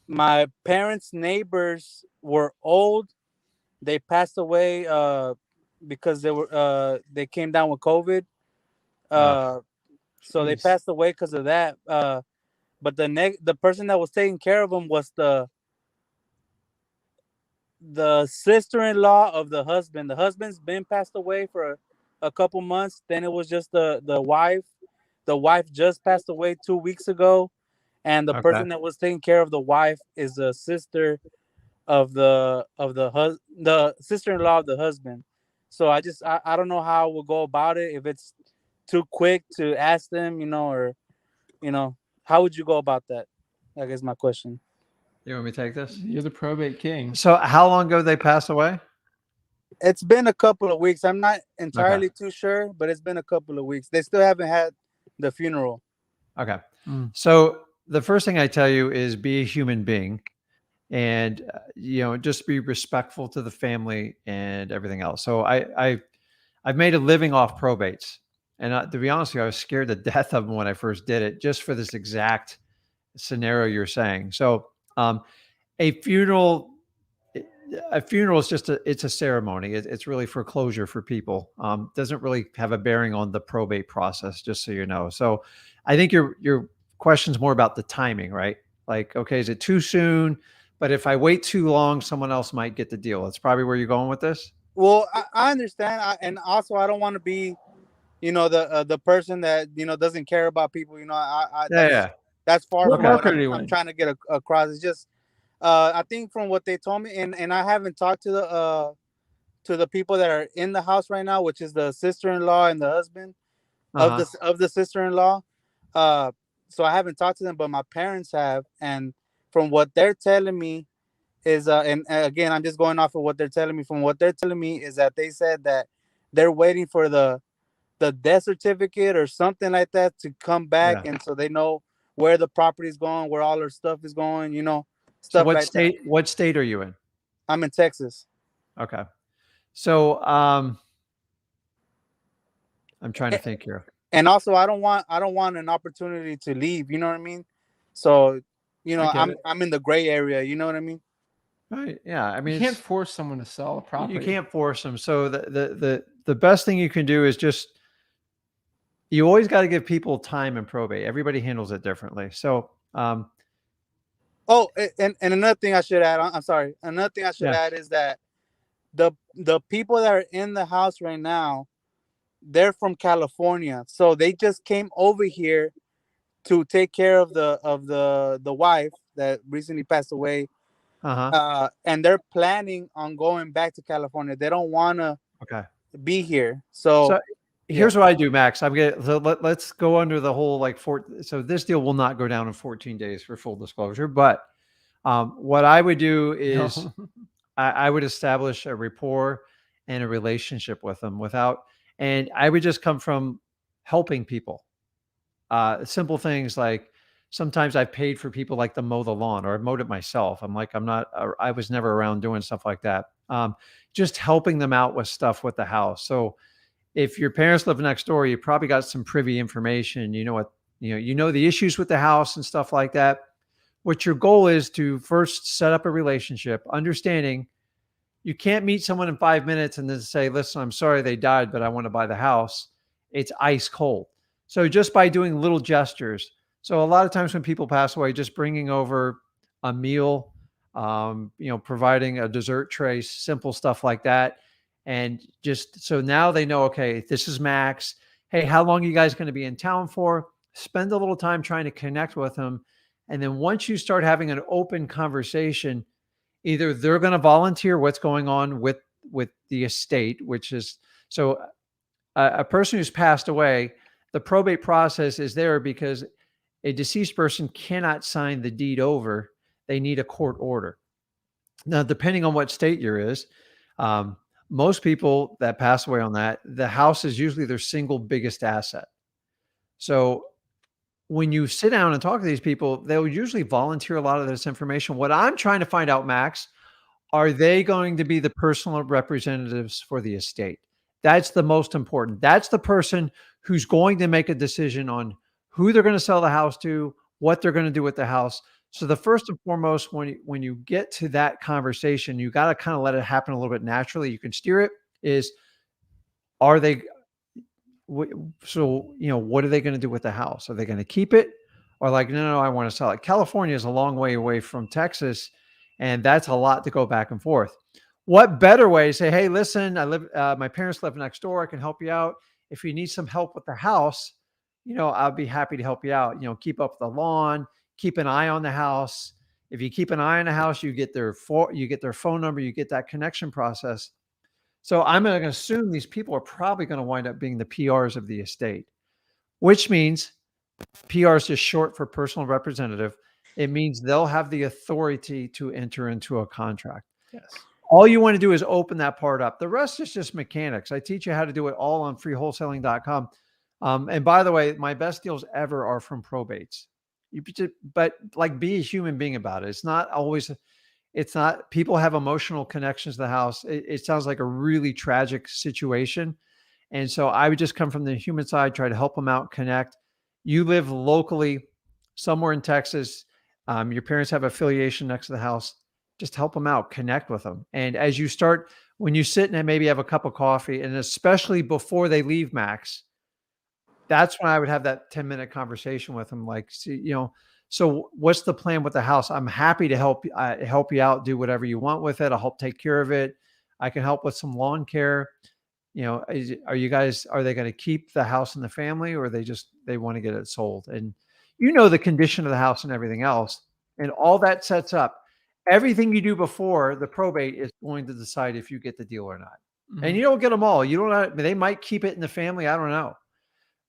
my parents' neighbors were old. They passed away because they came down with COVID. So they passed away because of that. But the person that was taking care of them was the sister-in-law of the husband. The husband's been passed away for a couple months. Then it was just the wife. The wife just passed away 2 weeks ago, and the person that was taking care of the wife is the sister of the sister-in-law of the husband. So I don't know how we'll go about it. If it's too quick to ask them, how would you go about that? I guess my question.
You want me to take this?
You're the probate king.
So how long ago did they pass away?
It's been a couple of weeks. I'm not entirely too sure, but it's been a couple of weeks. They still haven't had the funeral.
Okay. So the first thing I tell you is be a human being and, just be respectful to the family and everything else. So I've made a living off probates. And to be honest with you, I was scared to death of them when I first did it, just for this exact scenario you're saying. So A funeral, a funeral is just it's a ceremony. It's really for closure for people. Doesn't really have a bearing on the probate process, just so you know. So I think your question's more about the timing, right? Like, okay, is it too soon? But if I wait too long, someone else might get the deal. That's probably where you're going with this.
Well, I understand, and also I don't want to be, the person that doesn't care about people.
Yeah.
That's far
What
from
market
what
are you
I'm
in?
trying to get across. It's just, I think from what they told me, and I haven't talked to the people that are in the house right now, which is the sister-in-law and the husband of
Uh-huh.
the sister-in-law. So I haven't talked to them, but my parents have, and from what they're telling me is, and again, I'm just going off of what they're telling me. From what they're telling me is that they said that they're waiting for the death certificate or something like that to come back,
Yeah.
and so they know where the property is going, where all their stuff is going,
So
stuff like that.
what state are you in?
I'm in Texas.
Okay. So I'm trying to think here.
And also I don't want an opportunity to leave, you know what I mean? So,
I get it.
I'm in the gray area, you know what I mean?
Right. Yeah. I
You
mean,
can't force someone to sell a property.
you can't force them. So the best thing you can do is just, you always got to give people time in probate. Everybody handles it differently. So
Oh, and another thing I should add, I'm sorry. Another thing I should
yeah.
add is that the people that are in the house right now, they're from California. So they just came over here to take care of the wife that recently passed away.
Uh-huh.
And they're planning on going back to California. They don't want to
Okay.
be here. So
So here's what I do, Max. Let's go under the whole so this deal will not go down in 14 days for full disclosure. But what I would do is
No.
I would establish a rapport and a relationship with them and I would just come from helping people. Simple things like sometimes I've paid for people like to mow the lawn, or I've mowed it myself. I was never around doing stuff like that. Just helping them out with stuff with the house. So if your parents live next door, you probably got some privy information. You know the issues with the house and stuff like that. What your goal is to first set up a relationship, understanding you can't meet someone in 5 minutes and then say, listen, I'm sorry they died, but I want to buy the house. It's ice cold. So just by doing little gestures. So a lot of times when people pass away, just bringing over a meal, providing a dessert tray, simple stuff like that. And just so now they know, okay, this is Max. Hey, how long are you guys going to be in town for? Spend a little time trying to connect with them. And then once you start having an open conversation, either they're going to volunteer what's going on with the estate, which is so a person who's passed away, the probate process is there because a deceased person cannot sign the deed over. They need a court order. Now, depending on what state you're is, most people that pass away on that, the house is usually their single biggest asset. So when you sit down and talk to these people, they'll usually volunteer a lot of this information. What I'm trying to find out, Max, are they going to be the personal representatives for the estate? That's the most important. That's the person who's going to make a decision on who they're going to sell the house to, what they're going to do with the house. So the first and foremost, when you get to that conversation, you got to kind of let it happen a little bit naturally. You can steer it. Are they? So what are they going to do with the house? Are they going to keep it, or like no, I want to sell it? California is a long way away from Texas, and that's a lot to go back and forth. What better way to say, hey, listen, my parents live next door. I can help you out. If you need some help with the house, I'll be happy to help you out. Keep up the lawn, keep an eye on the house. If you keep an eye on the house, you get their phone number, you get that connection process. So I'm going to assume these people are probably going to wind up being the PRs of the estate, which means PR is just short for personal representative. It means they'll have the authority to enter into a contract.
Yes.
All you want to do is open that part up. The rest is just mechanics. I teach you how to do it all on freewholesaling.com. And by the way, my best deals ever are from probates. But be a human being about it. It's not, people have emotional connections to the house. It sounds like a really tragic situation. And so I would just come from the human side, try to help them out, connect. You live locally somewhere in Texas. Your parents have affiliation next to the house. Just help them out, connect with them. And as you start, when you sit and maybe have a cup of coffee, and especially before they leave, Max, that's when I would have that 10-minute conversation with them. Like, see, so what's the plan with the house? I'm happy to help you out, do whatever you want with it. I'll help take care of it. I can help with some lawn care. Are they going to keep the house in the family, or they want to get it sold? And the condition of the house and everything else. And all that sets up everything you do before the probate is going to decide if you get the deal or not.
Mhm.
And you don't get them all. You don't, they might keep it in the family. I don't know,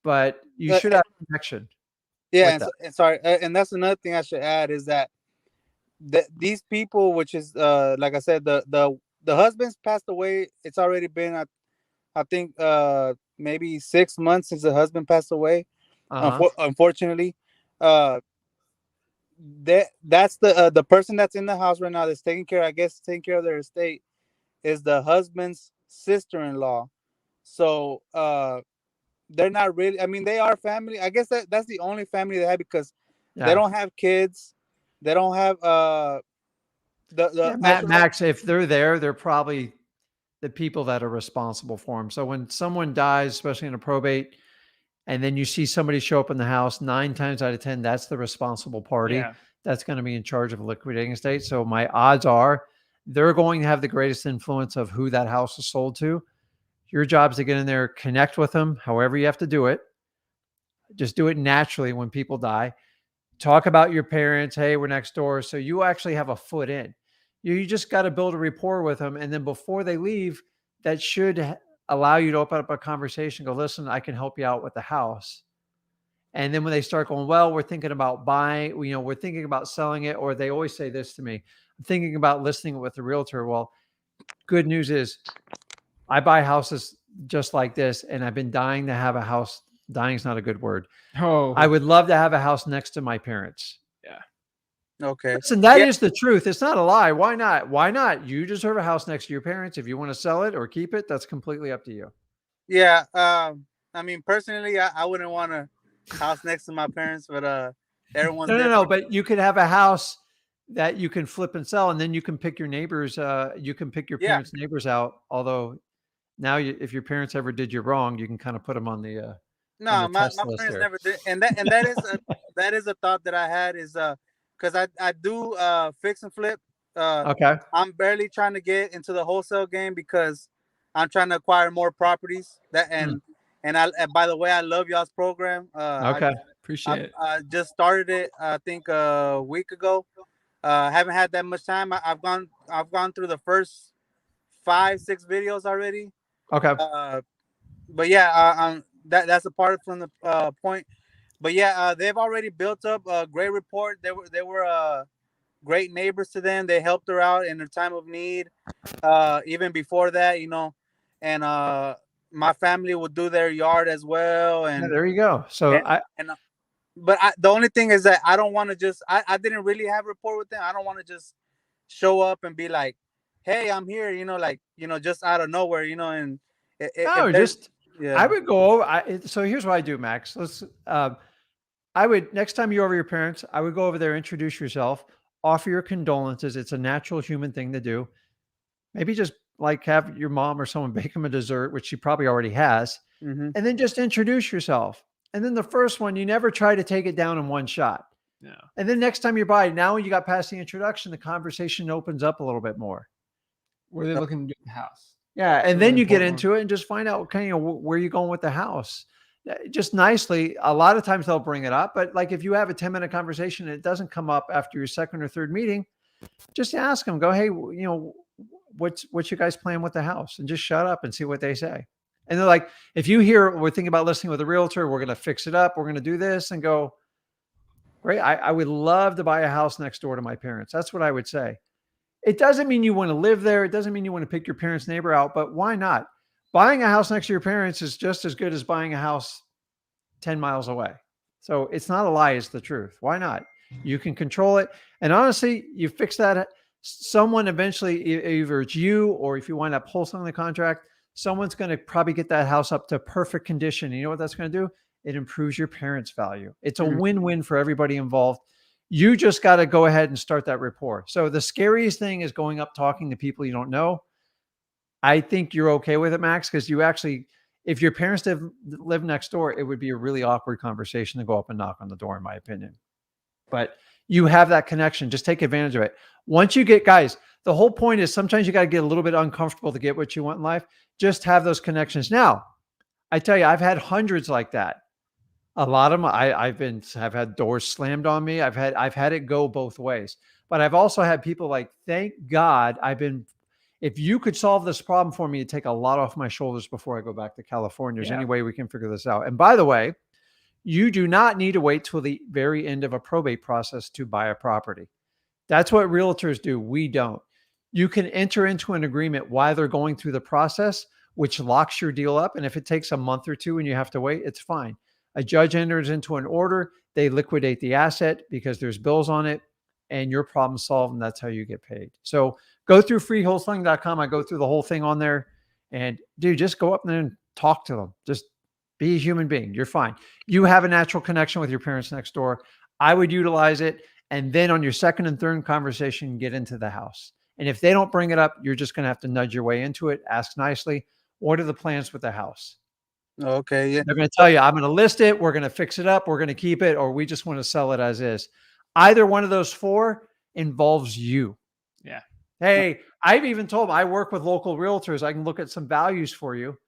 but you should have a connection.
Yeah. And sorry. And that's another thing I should add is that these people, which is, like I said, the husband's passed away. It's already been, I think, maybe 6 months since the husband passed away. Unfortunately, that's the person that's in the house right now that's taking care of their estate is the husband's sister-in-law. So they're not really, I mean, they are family. I guess that's the only family they have because they don't have kids. They don't have
Max, if they're there, they're probably the people that are responsible for them. So when someone dies, especially in a probate, and then you see somebody show up in the house, 9 times out of 10, that's the responsible party.
Yeah.
That's going to be in charge of a liquidating estate. So my odds are they're going to have the greatest influence of who that house is sold to. Your job is to get in there, connect with them, however you have to do it. Just do it naturally when people die. Talk about your parents. Hey, we're next door. So you actually have a foot in. You just got to build a rapport with them. And then before they leave, that should allow you to open up a conversation. Go, listen, I can help you out with the house. And then when they start going, well, we're thinking about buying, we're thinking about selling it. Or they always say this to me, I'm thinking about listing it with the realtor. Well, good news is I buy houses just like this. And I've been dying to have a house. Dying is not a good word.
Oh,
I would love to have a house next to my parents.
yeah.
Okay.
Listen, that is the truth. It's not a lie. Why not? Why not? You deserve a house next to your parents. If you want to sell it or keep it, that's completely up to you.
Yeah. I mean, personally, I wouldn't want a house next to my parents, but everyone's
No. But you could have a house that you can flip and sell, and then you can pick your neighbors. You can pick your parents' neighbors out. Although now, if your parents ever did you wrong, you can kind of put them on the.
No, my parents never did, and that is a thought that I had is because I do fix and flip.
Okay.
I'm barely trying to get into the wholesale game because I'm trying to acquire more properties. And by the way, I love y'all's program.
Okay, appreciate it.
I just started it, I think a week ago. Haven't had that much time. I've gone through the first 5-6 videos already.
Okay.
But yeah, that's a part from the point. But yeah, they've already built up a great rapport. They were great neighbors to them. They helped her out in her time of need. Even before that, and my family would do their yard as well. And
there you go. So
the only thing is that I don't want to just. I didn't really have rapport with them. I don't want to just show up and be like, "Hey, I'm here," just out of nowhere, and
I would go over. So here's what I do, Max. I would, next time you're over your parents, I would go over there, introduce yourself, offer your condolences. It's a natural human thing to do. Maybe just like have your mom or someone bake them a dessert, which she probably already has, and then just introduce yourself. And then the first one, you never try to take it down in one shot.
No.
And then next time you're by, now when you got past the introduction, the conversation opens up a little bit more.
Where they're looking to do the house.
Yeah, and then you get into it and just find out kind of where you're going with the house. Just nicely, a lot of times they'll bring it up, but like if you have a 10-minute conversation and it doesn't come up after your second or third meeting, just ask them, go, hey, what's your guys' plan with the house? And just shut up and see what they say. And they're like, if you hear we're thinking about listing with a realtor, we're going to fix it up, we're going to do this, and go, great, I would love to buy a house next door to my parents. That's what I would say. It doesn't mean you want to live there. It doesn't mean you want to pick your parents' neighbor out, but why not? Buying a house next to your parents is just as good as buying a house 10 miles away. So it's not a lie, it's the truth. Why not? You can control it. And honestly, you fix that. Someone eventually, either it's you or if you wind up wholesaling the contract, someone's going to probably get that house up to perfect condition. And you know what that's going to do? It improves your parents' value. It's a win-win for everybody involved. You just got to go ahead and start that rapport. So the scariest thing is going up, talking to people you don't know. I think you're okay with it, Max, because you actually, if your parents live next door, it would be a really awkward conversation to go up and knock on the door, in my opinion. But you have that connection. Just take advantage of it. Once you get, guys, the whole point is sometimes you got to get a little bit uncomfortable to get what you want in life. Just have those connections. Now, I tell you, I've had hundreds like that. A lot of them, I've had doors slammed on me. I've had it go both ways. But I've also had people like, thank God if you could solve this problem for me, it'd take a lot off my shoulders before I go back to California. There's any way we can figure this out. And by the way, you do not need to wait till the very end of a probate process to buy a property. That's what realtors do. We don't. You can enter into an agreement while they're going through the process, which locks your deal up. And if it takes a month or two and you have to wait, it's fine. A judge enters into an order. They liquidate the asset because there's bills on it, and your problem solved, and that's how you get paid. So go through freewholesaling.com. I go through the whole thing on there. And dude, just go up there and talk to them. Just be a human being. You're fine. You have a natural connection with your parents next door. I would utilize it. And then on your second and third conversation, get into the house. And if they don't bring it up, you're just going to have to nudge your way into it. Ask nicely. What are the plans with the house?
Okay. Yeah.
They're going to tell you, I'm going to list it. We're going to fix it up. We're going to keep it, or we just want to sell it as is. Either one of those four involves you.
Yeah.
Hey, I've even told them I work with local realtors. I can look at some values for you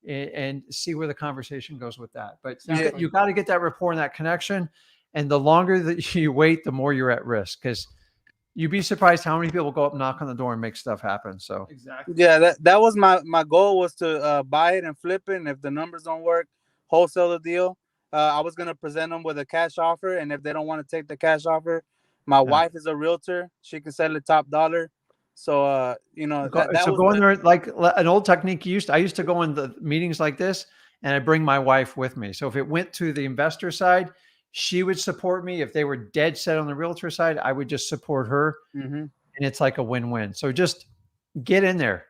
and see where the conversation goes with that. But you got to get that rapport and that connection. And the longer that you wait, the more you're at risk, because you'd be surprised how many people go up, knock on the door, and make stuff happen. So
exactly.
Yeah, that was my goal, was to buy it and flip it. And if the numbers don't work, wholesale the deal. I was going to present them with a cash offer. And if they don't want to take the cash offer, my wife is a realtor. She can sell it top dollar. So,
go in there like an old technique I used to go in the meetings like this, and I bring my wife with me. So if it went to the investor side, she would support me. If they were dead set on the realtor side, I would just support her.
Mm-hmm.
And it's like a win-win. So just get in there,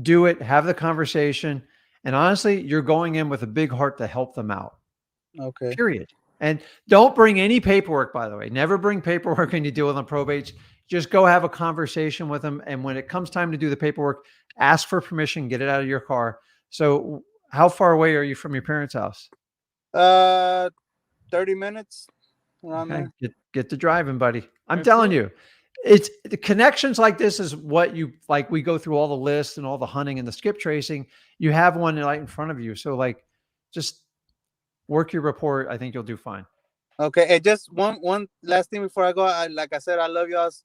do it, have the conversation. And honestly, you're going in with a big heart to help them out.
Okay.
Period. And don't bring any paperwork, by the way. Never bring paperwork when you deal with them probates. Just go have a conversation with them. And when it comes time to do the paperwork, ask for permission, get it out of your car. So how far away are you from your parents' house?
30 minutes around there.
Get to driving, buddy. I'm telling you, it's the connections like this is what you like. We go through all the lists and all the hunting and the skip tracing. You have one right in front of you. So like, just work your rapport. I think you'll do fine.
Okay. And just one last thing before I go. Like I said, I love y'all's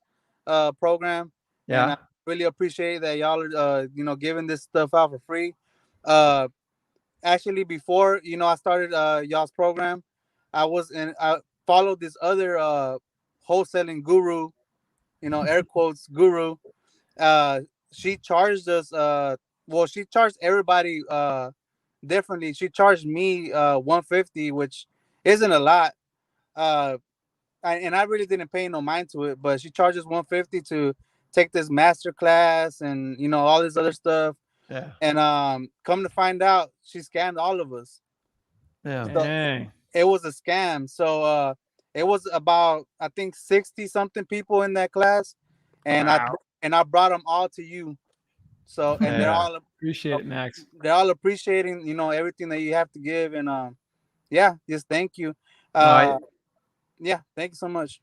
program.
Yeah.
And I really appreciate that y'all are giving this stuff out for free. Actually, before I started y'all's program, I followed this other wholesaling guru, air quotes guru. She charged us she charged everybody differently. She charged me $150, which isn't a lot. And I really didn't pay no mind to it, but she charges $150 to take this master class and all this other stuff.
Yeah.
And come to find out, she scammed all of us.
Yeah.
So it was a scam. So it was about, I think, 60 something people in that class, and I brought them all to you. So and they're all
appreciate it, Max.
They're all appreciating everything that you have to give, and just thank you. Yeah, thank you so much.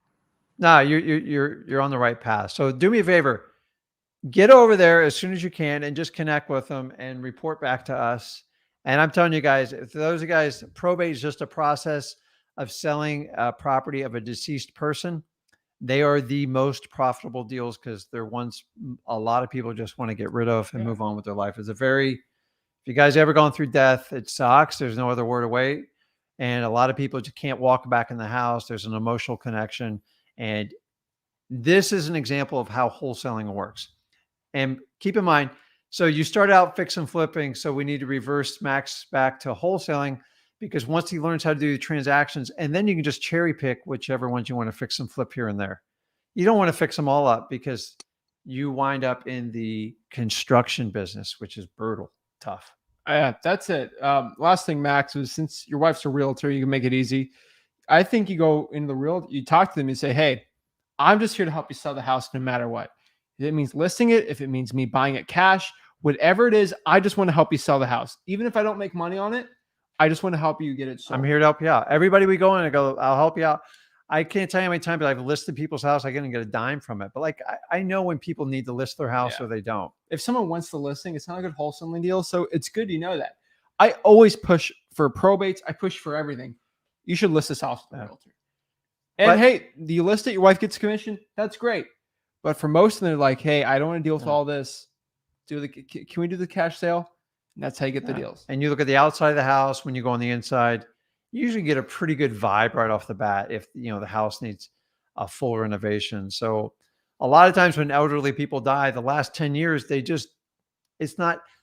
No, you're on the right path. So do me a favor, get over there as soon as you can and just connect with them and report back to us. And I'm telling you guys, if those guys, probate is just a process of selling a property of a deceased person. They are the most profitable deals because they're ones a lot of people just want to get rid of and move on with their life. If you guys ever gone through death, it sucks. There's no other word away. And a lot of people just can't walk back in the house. There's an emotional connection. And this is an example of how wholesaling works. And keep in mind, so you start out fix and flipping. So we need to reverse Max back to wholesaling, because once he learns how to do the transactions, and then you can just cherry pick whichever ones you want to fix and flip here and there. You don't want to fix them all up because you wind up in the construction business, which is brutal, tough.
Yeah, that's it. Last thing, Max, was since your wife's a realtor, you can make it easy. I think you go into the real, you talk to them and say, hey, I'm just here to help you sell the house no matter what. If it means listing it, if it means me buying it cash, whatever it is, I just want to help you sell the house. Even if I don't make money on it, I just want to help you get it sold.
I'm here to help you out. Everybody we go in and go, I'll help you out. I can't tell you how many times I've listed people's house. I didn't get a dime from it. But like, I know when people need to list their house or they don't.
If someone wants the listing, it's not a good wholesaling deal. So it's good you know that. I always push for probates. I push for everything. You should list this house with the realtor. And hey, do you list it? Your wife gets commission. That's great. But for most of them, they're like, hey, I don't want to deal with all this. Can we do the cash sale? And that's how you get the deals.
And you look at the outside of the house when you go on the inside, you usually get a pretty good vibe right off the bat if the house needs a full renovation. So a lot of times when elderly people die, the last 10 years,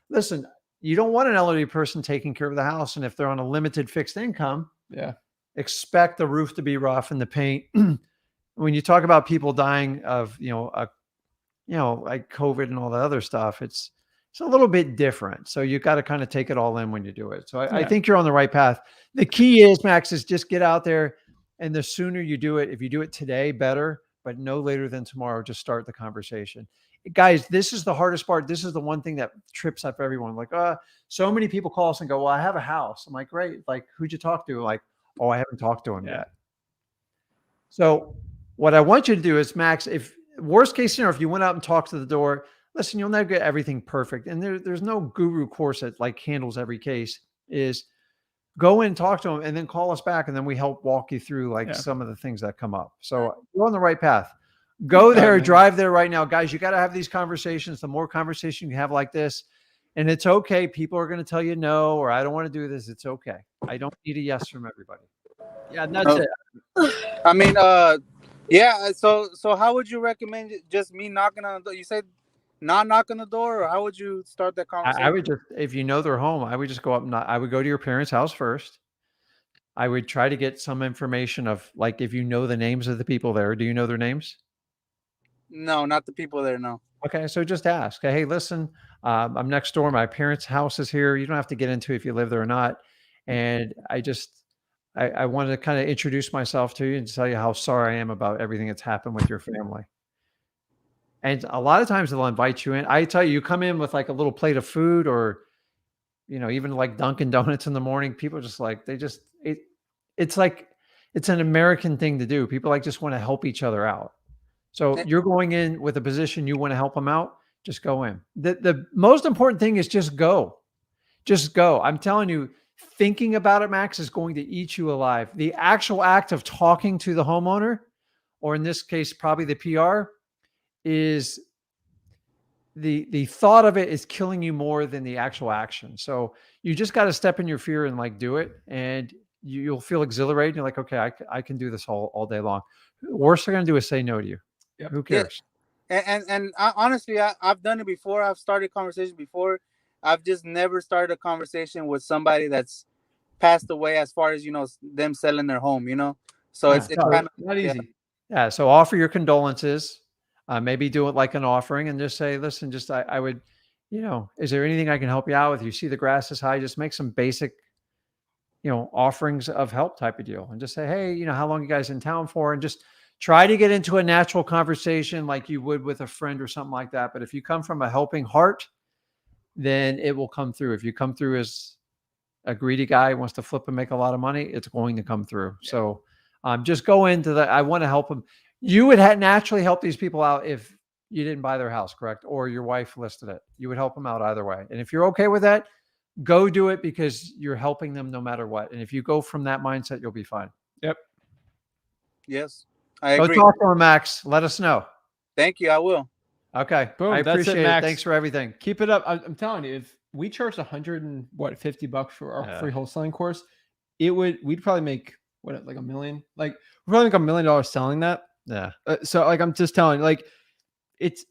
listen, you don't want an elderly person taking care of the house. And if they're on a limited fixed income, expect the roof to be rough and the paint. When you talk about people dying of, like COVID and all the other stuff, it's a little bit different. So you got to kind of take it all in when you do it. So I think you're on the right path. The key is, Max, is just get out there. And the sooner you do it, if you do it today, better, but no later than tomorrow, just start the conversation. Guys, this is the hardest part. This is the one thing that trips up everyone. Like, so many people call us and go, well, I have a house. I'm like, great. Like, who'd you talk to? Like, oh, I haven't talked to him yet. So what I want you to do is, Max, if worst case scenario, if you went out and talked to the door, listen, you'll never get everything perfect. And there's no guru course that like handles every case. Is go in and talk to them and then call us back. And then we help walk you through like some of the things that come up. So you're on the right path. Go there, drive there right now. Guys, you got to have these conversations. The more conversation you have like this, and it's okay. People are going to tell you no, or I don't want to do this. It's okay. I don't need a yes from everybody. Yeah, and that's it.
I mean, yeah. So how would you recommend it? Just me knocking on the door? You said not knock on the door, or how would you start that conversation?
I would just, if you know they're home, I would just go up and I would go to your parents' house first. I would try to get some information of like, if you know the names of the people there, do you know their names?
No, not the people there. No.
Okay. So just ask, hey, listen, I'm next door. My parents' house is here. You don't have to get into if you live there or not. And I wanted to kind of introduce myself to you and tell you how sorry I am about everything that's happened with your family. And a lot of times they'll invite you in. I tell you, you come in with like a little plate of food or, even like Dunkin' Donuts in the morning. People just like, it's like, it's an American thing to do. People like just want to help each other out. So you're going in with a position, you want to help them out, just go in. The most important thing is just go. Just go. I'm telling you, thinking about it, Max, is going to eat you alive. The actual act of talking to the homeowner, or in this case, probably the PR, is the thought of it is killing you more than the actual action. So you just got to step in your fear and like do it. And you'll feel exhilarated. You're like, okay, I can do this all day long. Worst they're going to do is say no to you. Yep. Who cares?
Yeah. And honestly, I've done it before. I've started conversations before. I've just never started a conversation with somebody that's passed away as far as, them selling their home, So it's kind of
not easy.
Yeah. So offer your condolences, maybe do it like an offering and just say, listen, I would, is there anything I can help you out with? You see the grass is high, just make some basic, offerings of help type of deal and just say, hey, how long you guys in town for? And just try to get into a natural conversation like you would with a friend or something like that. But if you come from a helping heart, then it will come through. If you come through as a greedy guy who wants to flip and make a lot of money, it's going to come through. Yeah. So just go into I want to help them. You would naturally help these people out if you didn't buy their house, correct? Or your wife listed it. You would help them out either way. And if you're okay with that, go do it because you're helping them no matter what. And if you go from that mindset, you'll be fine.
Yep.
Yes, I agree.
Go talk to them, Max. Let us know.
Thank you. I will.
Okay.
Boom.
I appreciate it.
Max.
Thanks for everything.
Keep it up. I'm telling you, if we charged $150 for our free wholesaling course, we'd probably make like $1 million. Like we'd probably make $1 million selling that.
Yeah.
So like, I'm just telling you, like it's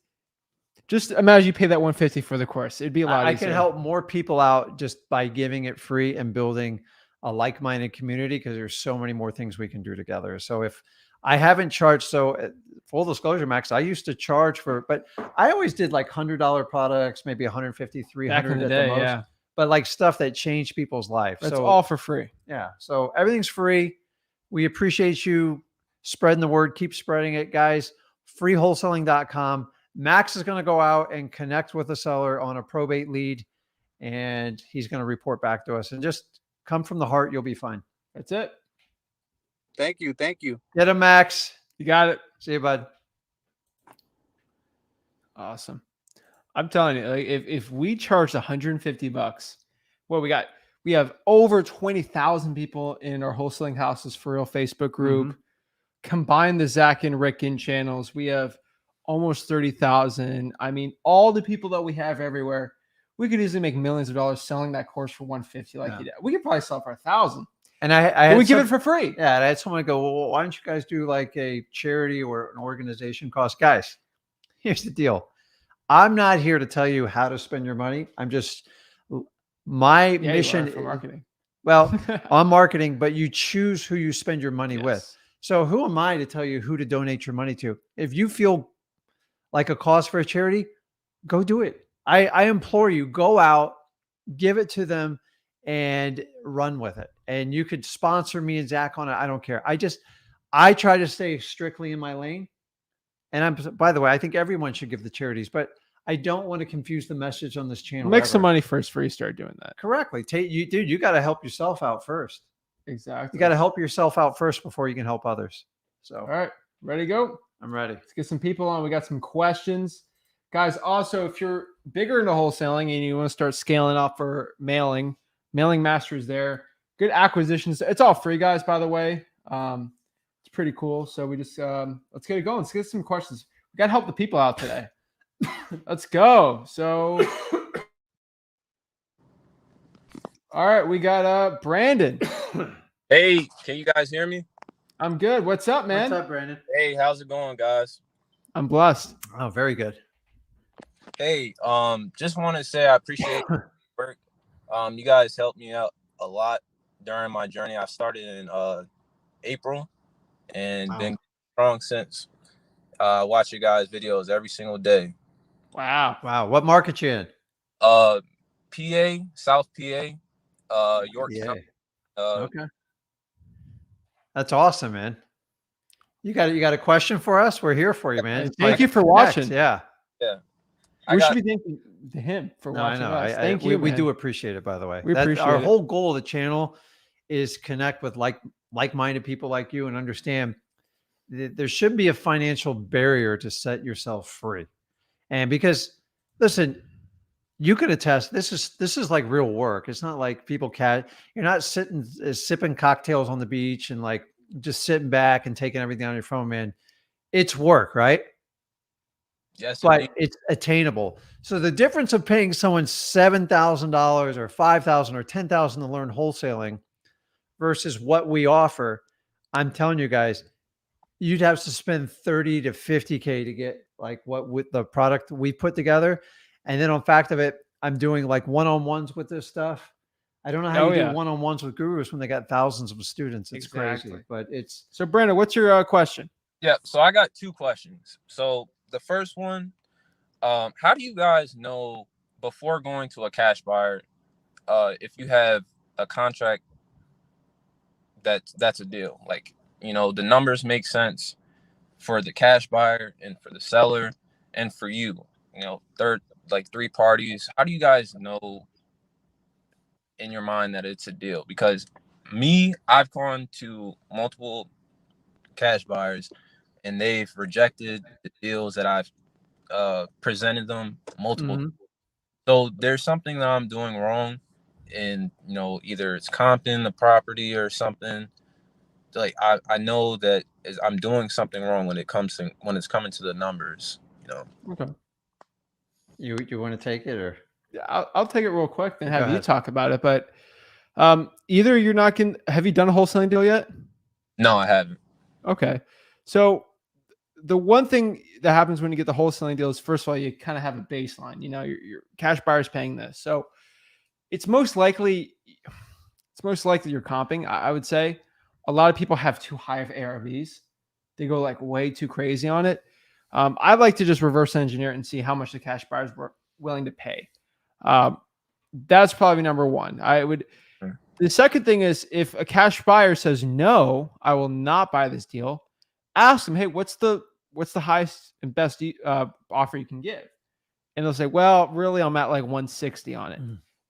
just imagine you pay that $150 for the course. It'd be a lot easier.
I can help more people out just by giving it free and building a like-minded community because there's so many more things we can do together. So if I haven't charged, so full disclosure, Max, I used to charge but I always did like $100 products, maybe $150, $300
back in the day,
most.
yeah.
But like stuff that changed people's life.
That's
so
all for free.
Yeah. So everything's free. We appreciate you spreading the word. Keep spreading it, guys. Freewholesaling.com. Max is going to go out and connect with the seller on a probate lead, and he's going to report back to us. And just come from the heart. You'll be fine.
That's it.
Thank you. Thank you.
Get him, Max.
You got it.
See you, bud.
Awesome. I'm telling you, like, if we charged $150, what we have over 20,000 people in our Wholesaling Houses for Real Facebook group. Combine the Zach and Rick Ginn channels, we have almost 30,000. I mean, all the people that we have everywhere, we could easily make millions of dollars selling that course for $150 like you did. We could probably sell it for $1,000.
And I
we give it for free.
Yeah, and I had someone go, well, why don't you guys do like a charity or an organization cost? Guys, here's the deal. I'm not here to tell you how to spend your money. I'm just my mission
for marketing.
Well, on marketing, but you choose who you spend your money
Yes.
with. So who am I to tell you who to donate your money to? If you feel like a cause for a charity, go do it. I implore you, go out, give it to them, and run with it. And you could sponsor me and Zach on it. I don't care. I try to stay strictly in my lane. And by the way, I think everyone should give the charities, but I don't want to confuse the message on this channel.
Make some money first before you start doing that.
Correctly. You got to help yourself out first.
Exactly.
You got to help yourself out first before you can help others. So,
all right, ready to go?
I'm ready.
Let's get some people on. We got some questions. Guys, also, if you're bigger into wholesaling and you want to start scaling up for mailing masters there. Good acquisitions. It's all free, guys, by the way. It's pretty cool. So we just, let's get it going. Let's get some questions. We got to help the people out today. Let's go. So, all right, we got Brandon.
Hey, can you guys hear me?
I'm good. What's up, man?
What's up, Brandon?
Hey, how's it going, guys?
I'm blessed.
Oh, very good.
Hey, just want to say I appreciate your work. You guys helped me out a lot during my journey. I started in April and been strong since. Watch your guys' videos every single day.
Wow.
Wow. What market you in?
PA, South PA, Yorktown.
Okay. That's awesome, man. You got a question for us? We're here for you, man.
Thank you for watching.
Yeah.
Yeah.
We should be thanking him for watching us. Thank you.
We do appreciate it, by the way.
We appreciate
our
it.
whole goal of the channel is connect with like-minded people like you and understand that there should be a financial barrier to set yourself free. And because, listen, you could attest, this is like real work. It's not like you're not sipping cocktails on the beach and like just sitting back and taking everything on your phone, man. It's work, right?
Yes,
but
indeed.
it's attainable. So the difference of paying someone $7,000 or $5,000 or $10,000 to learn wholesaling versus what we offer, I'm telling you guys, you'd have to spend 30 to 50K to get like what with the product we put together. And then on fact of it, I'm doing like one-on-ones with this stuff. I don't know how you do one-on-ones with gurus when they got thousands of students. It's crazy, but it's.
So Brandon, what's your question?
Yeah. So I got two questions. So the first one, how do you guys know before going to a cash buyer, if you have a contract that's a deal? Like, you know, the numbers make sense for the cash buyer and for the seller and for you, you know, three parties. How do you guys know in your mind that it's a deal? Because I've gone to multiple cash buyers and they've rejected the deals that I've presented them multiple times. So there's something that I'm doing wrong, and you know, either it's comping the property or something. Like I know that I'm doing something wrong when it's coming to the numbers. You know.
Okay.
You want to take it or?
Yeah, I'll take it real quick and have
Go
you
ahead.
talk about it. But either you're not going. Have you done a wholesaling deal yet?
No, I haven't.
Okay. So the one thing that happens when you get the wholesaling deal is, first of all, you kind of have a baseline. You know, your cash buyer's paying this, so it's most likely you're comping. I would say a lot of people have too high of ARVs. They go like way too crazy on it. I'd like to just reverse engineer it and see how much the cash buyers were willing to pay. That's probably number one. The second thing is, if a cash buyer says no, I will not buy this deal, ask them, hey, what's the highest and best offer you can give? And they'll say, well, really, I'm at like 160 on it.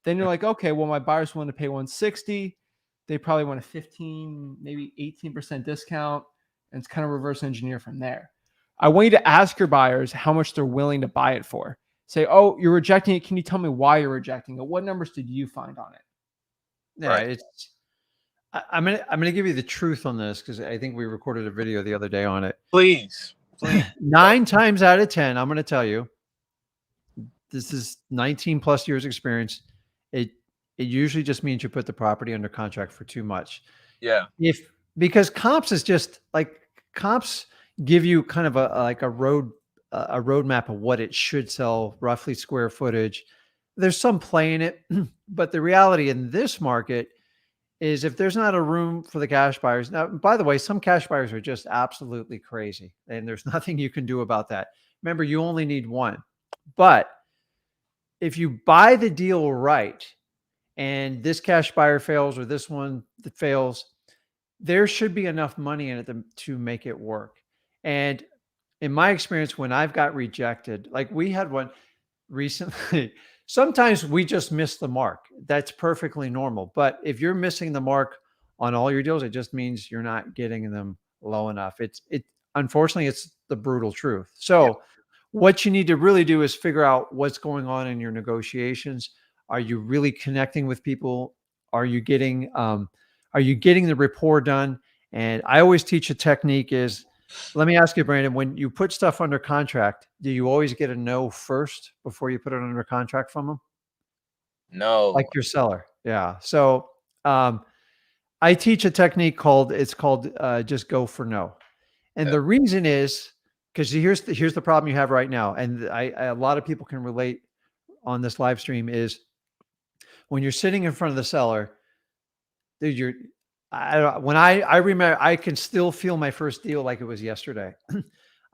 Then you're like, okay, well, my buyer's willing to pay 160. They probably want a 15, maybe 18% discount. And it's kind of reverse engineer from there. I want you to ask your buyers how much they're willing to buy it for. Say, oh, you're rejecting it. Can you tell me why you're rejecting it? What numbers did you find on it?
Yeah,
Right.
I'm gonna give you the truth on this because I think we recorded a video the other day on it.
Please.
9 times out of 10, I'm gonna tell you, this is 19 plus years experience. It usually just means you put the property under contract for too much.
Yeah.
Because comps is just like comps give you kind of a roadmap of what it should sell, roughly square footage. There's some play in it, but the reality in this market is if there's not a room for the cash buyers. Now, by the way, some cash buyers are just absolutely crazy, and there's nothing you can do about that. Remember, you only need one. But if you buy the deal right, and this cash buyer fails or this one that fails, there should be enough money in it to make it work. And in my experience, when I've got rejected, like we had one recently, sometimes we just miss the mark. That's perfectly normal. But if you're missing the mark on all your deals, it just means you're not getting them low enough. Unfortunately, it's the brutal truth. So what you need to really do is figure out what's going on in your negotiations. Are you really connecting with people? Are you getting the rapport done? And I always teach a technique is, let me ask you, Brandon, when you put stuff under contract, do you always get a no first before you put it under contract from them?
No.
Like your seller. Yeah. So I teach a technique called just go for no. And the reason is because here's the problem you have right now. And a lot of people can relate on this live stream is when you're sitting in front of the seller, dude, I remember, I can still feel my first deal like it was yesterday.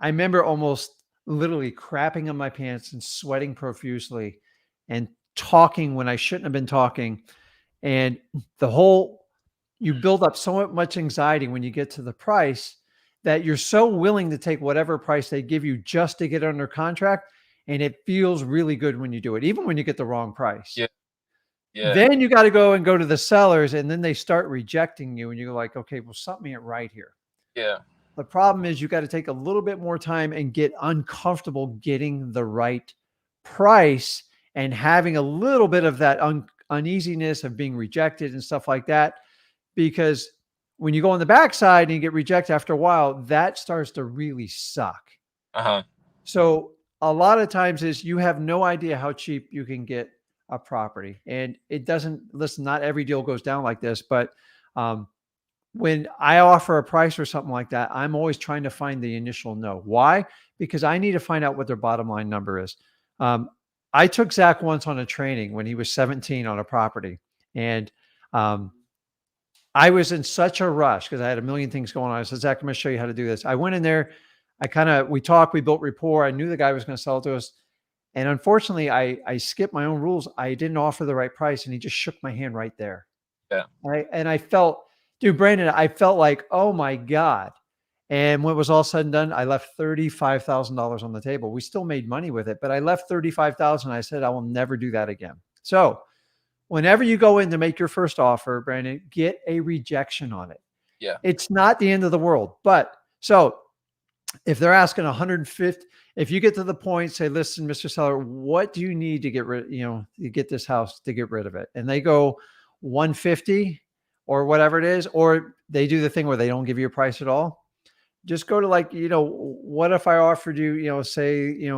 I remember almost literally crapping on my pants and sweating profusely and talking when I shouldn't have been talking. And you build up so much anxiety when you get to the price that you're so willing to take whatever price they give you just to get under contract. And it feels really good when you do it, even when you get the wrong price.
Yeah. Yeah.
Then you got to go to the sellers, and then they start rejecting you, and you're like, okay, well, something ain't right here.
Yeah.
The problem is you got to take a little bit more time and get uncomfortable getting the right price and having a little bit of that uneasiness of being rejected and stuff like that. Because when you go on the backside and you get rejected after a while, that starts to really suck. So a lot of times is you have no idea how cheap you can get a property, and it doesn't, listen, not every deal goes down like this, but when I offer a price or something like that, I'm always trying to find the initial no. Why? Because I need to find out what their bottom line number is. I took Zach once on a training when he was 17 on a property, and I was in such a rush because I had a million things going on. I said, Zach, I'm going to show you how to do this. I went in there, we talked, we built rapport. I knew the guy was going to sell it to us. And unfortunately, I skipped my own rules. I didn't offer the right price, and he just shook my hand right there.
Yeah.
And I felt, dude, Brandon, I felt like, oh my God. And when it was all said and done, I left $35,000 on the table. We still made money with it, but I left $35,000. I said, I will never do that again. So whenever you go in to make your first offer, Brandon, get a rejection on it.
Yeah.
It's not the end of the world. But so if they're asking 150, if you get to the point, say, listen, Mr. Seller, what do you need to get rid, to get this house to get rid of it? And they go 150 or whatever it is, or they do the thing where they don't give you a price at all. Just go to like, what if I offered you, say,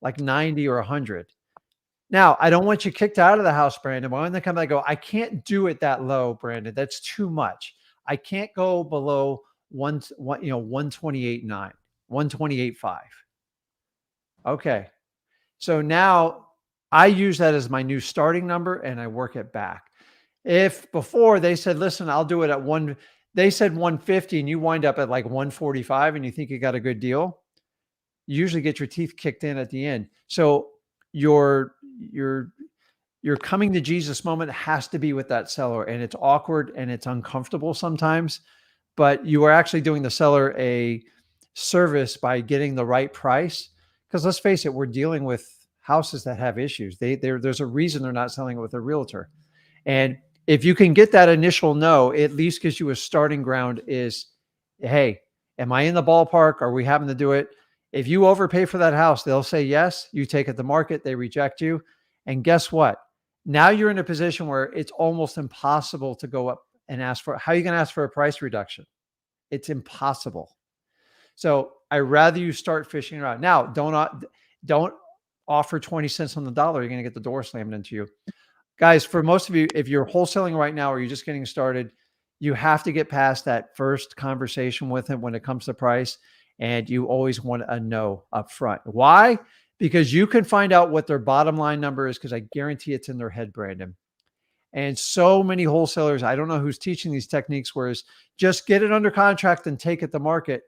like 90 or 100. Now, I don't want you kicked out of the house, Brandon. When they come, I go, I can't do it that low, Brandon. That's too much. I can't go below 128.9, 128.5. Okay. So now I use that as my new starting number and I work it back. If before they said, listen, I'll do it at they said 150 and you wind up at like 145 and you think you got a good deal, you usually get your teeth kicked in at the end. So your your coming to Jesus moment has to be with that seller, and it's awkward and it's uncomfortable sometimes, but you are actually doing the seller a service by getting the right price. Because let's face it, we're dealing with houses that have issues. There's a reason they're not selling it with a realtor. And if you can get that initial no, it at least gives you a starting ground is, hey, am I in the ballpark? Are we having to do it? If you overpay for that house, they'll say yes. You take it to market, they reject you. And guess what? Now you're in a position where it's almost impossible to go up and ask for, how are you going to ask for a price reduction? It's impossible. So I rather you start fishing around. Now, don't offer 20 cents on the dollar. You're going to get the door slammed into you. Guys, for most of you, if you're wholesaling right now or you're just getting started, you have to get past that first conversation with him when it comes to price. And you always want a no up front. Why? Because you can find out what their bottom line number is, because I guarantee it's in their head, Brandon. And so many wholesalers, I don't know who's teaching these techniques, whereas just get it under contract and take it to market.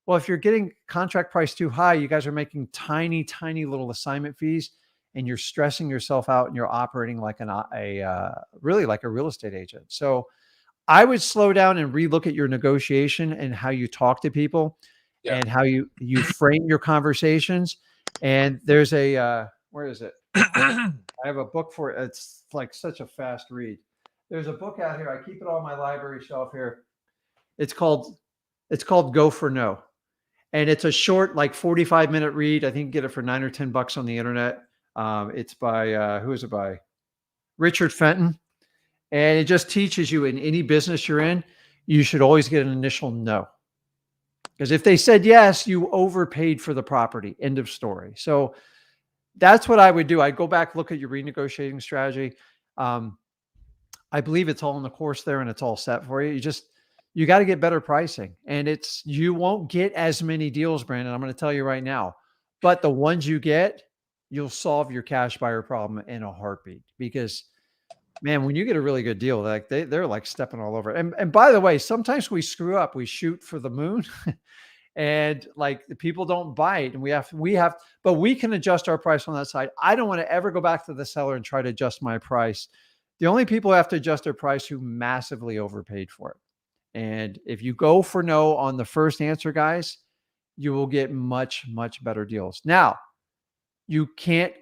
Well, if you're getting contract price too high, you guys are making tiny, tiny little assignment fees, and you're stressing yourself out, and you're operating like really like a real estate agent. So I would slow down and relook at your negotiation and how you talk to people. Yeah. And how you frame your conversations. And there's a, where is it? I have a book for it. It's like such a fast read. There's a book out here. I keep it on my library shelf here. It's called Go for No. And it's a short, like 45-minute read. I think you can get it for $9 or $10 on the internet. It's by, who is it by? Richard Fenton. And it just teaches you in any business you're in, you should always get an initial no. Because if they said yes, you overpaid for the property. End of story. So that's what I would do. I'd go back, look at your renegotiating strategy. I believe it's all in the course there and it's all set for you. You got to get better pricing. And you won't get as many deals, Brandon. I'm going to tell you right now. But the ones you get, you'll solve your cash buyer problem in a heartbeat. Because man, when you get a really good deal, like they're like stepping all over. And by the way, sometimes we screw up. We shoot for the moon, and like the people don't bite. And we have, but we can adjust our price on that side. I don't want to ever go back to the seller and try to adjust my price. The only people who have to adjust their price who massively overpaid for it. And if you go for no on the first answer, guys, you will get much, much better deals. Now, you can't.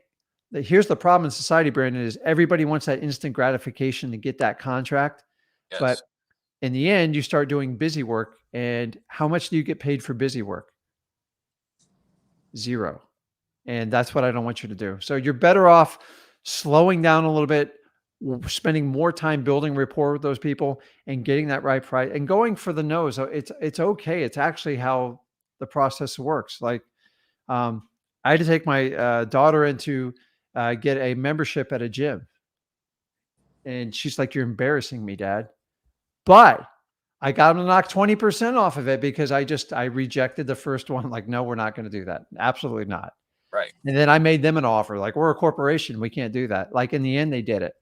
Here's the problem in society, Brandon, is everybody wants that instant gratification to get that contract. Yes. But in the end, you start doing busy work. And how much do you get paid for busy work? Zero. And that's what I don't want you to do. So you're better off slowing down a little bit, spending more time building rapport with those people and getting that right price and going for the no. So it's okay. It's actually how the process works. Like I had to take my daughter into get a membership at a gym. And she's like, "You're embarrassing me, Dad." But I got him to knock 20% off of it because I rejected the first one. Like, no, we're not going to do that. Absolutely not.
Right. And
then I made them an offer. Like, we're a corporation. We can't do that. Like in the end, they did it.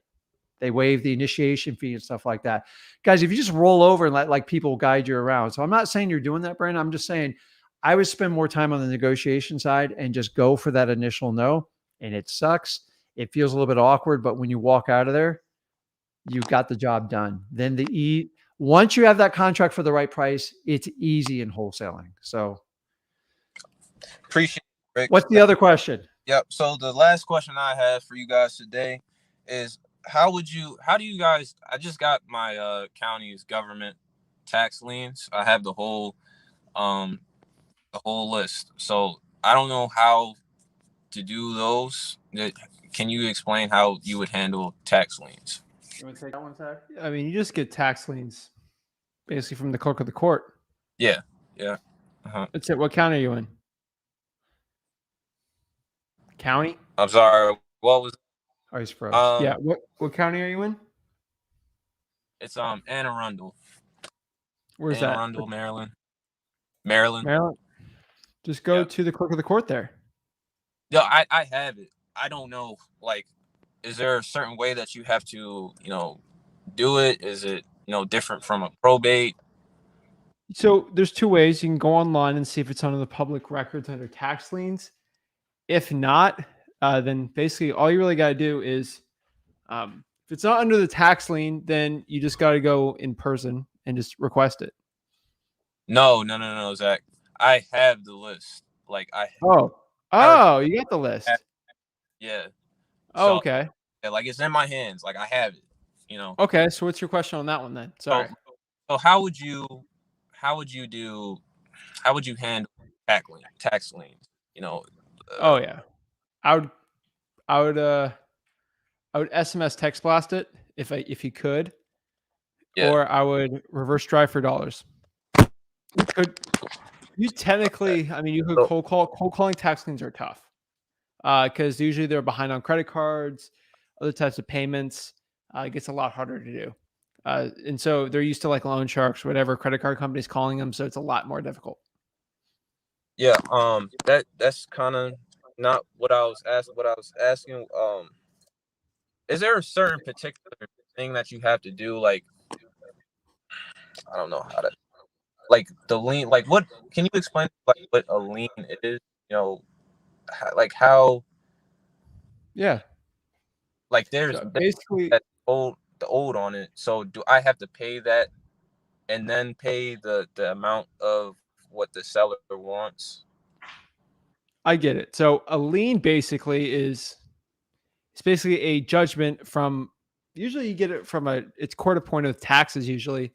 They waived the initiation fee and stuff like that. Guys, if you just roll over and let like people guide you around. So I'm not saying you're doing that, Brandon. I'm just saying I would spend more time on the negotiation side and just go for that initial no. And it sucks. It feels a little bit awkward, but when you walk out of there, you got the job done. Then once you have that contract for the right price, it's easy in wholesaling. So
appreciate it, Rick.
What's the other question?
Yep. So the last question I have for you guys today is how do you guys, I just got my county's government tax liens. I have the whole list. So I don't know how to do those. Can you explain how you would handle tax liens?
You want to take that one, Zach? I mean, you just get tax liens basically from the clerk of the court.
Yeah.
That's it. What county are you in? County?
I'm sorry. What was?
Oh, he's froze.
Yeah. What county are you in?
It's Anne Arundel.
Where's
Anne
that?
Arundel, Maryland.
Just go to the clerk of the court there.
Yeah, I have it. I don't know. Like, is there a certain way that you have to, do it? Is it, different from a probate?
So there's two ways. You can go online and see if it's under the public records under tax liens. If not, then basically all you really got to do is If it's not under the tax lien, then you just got to go in person and just request it.
No, Zach. I have the list. Like I
You got the list.
yeah.
Oh,
So
okay.
yeah, like it's in my hands. Like I have it. You know.
Okay. So what's your question on that one then? Sorry.
So how would you handle tax liens? You know.
Oh yeah. I would I would SMS text blast it if you could,
Yeah.
or I would reverse drive for dollars. You technically, I mean, you could cold calling tax liens are tough because usually they're behind on credit cards, other types of payments. It gets a lot harder to do, and so they're used to like loan sharks, whatever credit card companies calling them. So it's a lot more difficult.
Yeah. That's kind of not what I was asking. What I was asking. Is there a certain particular thing that you have to do? Like, I don't know how to. Like the lien. Like, what can you explain? Like, what a lien is? You know, like how.
Yeah.
Like there's
basically
that the old on it. So do I have to pay that and then pay the amount of what the seller wants?
I get it. So a lien basically it's basically a judgment from, usually you get it from it's court appointed taxes usually,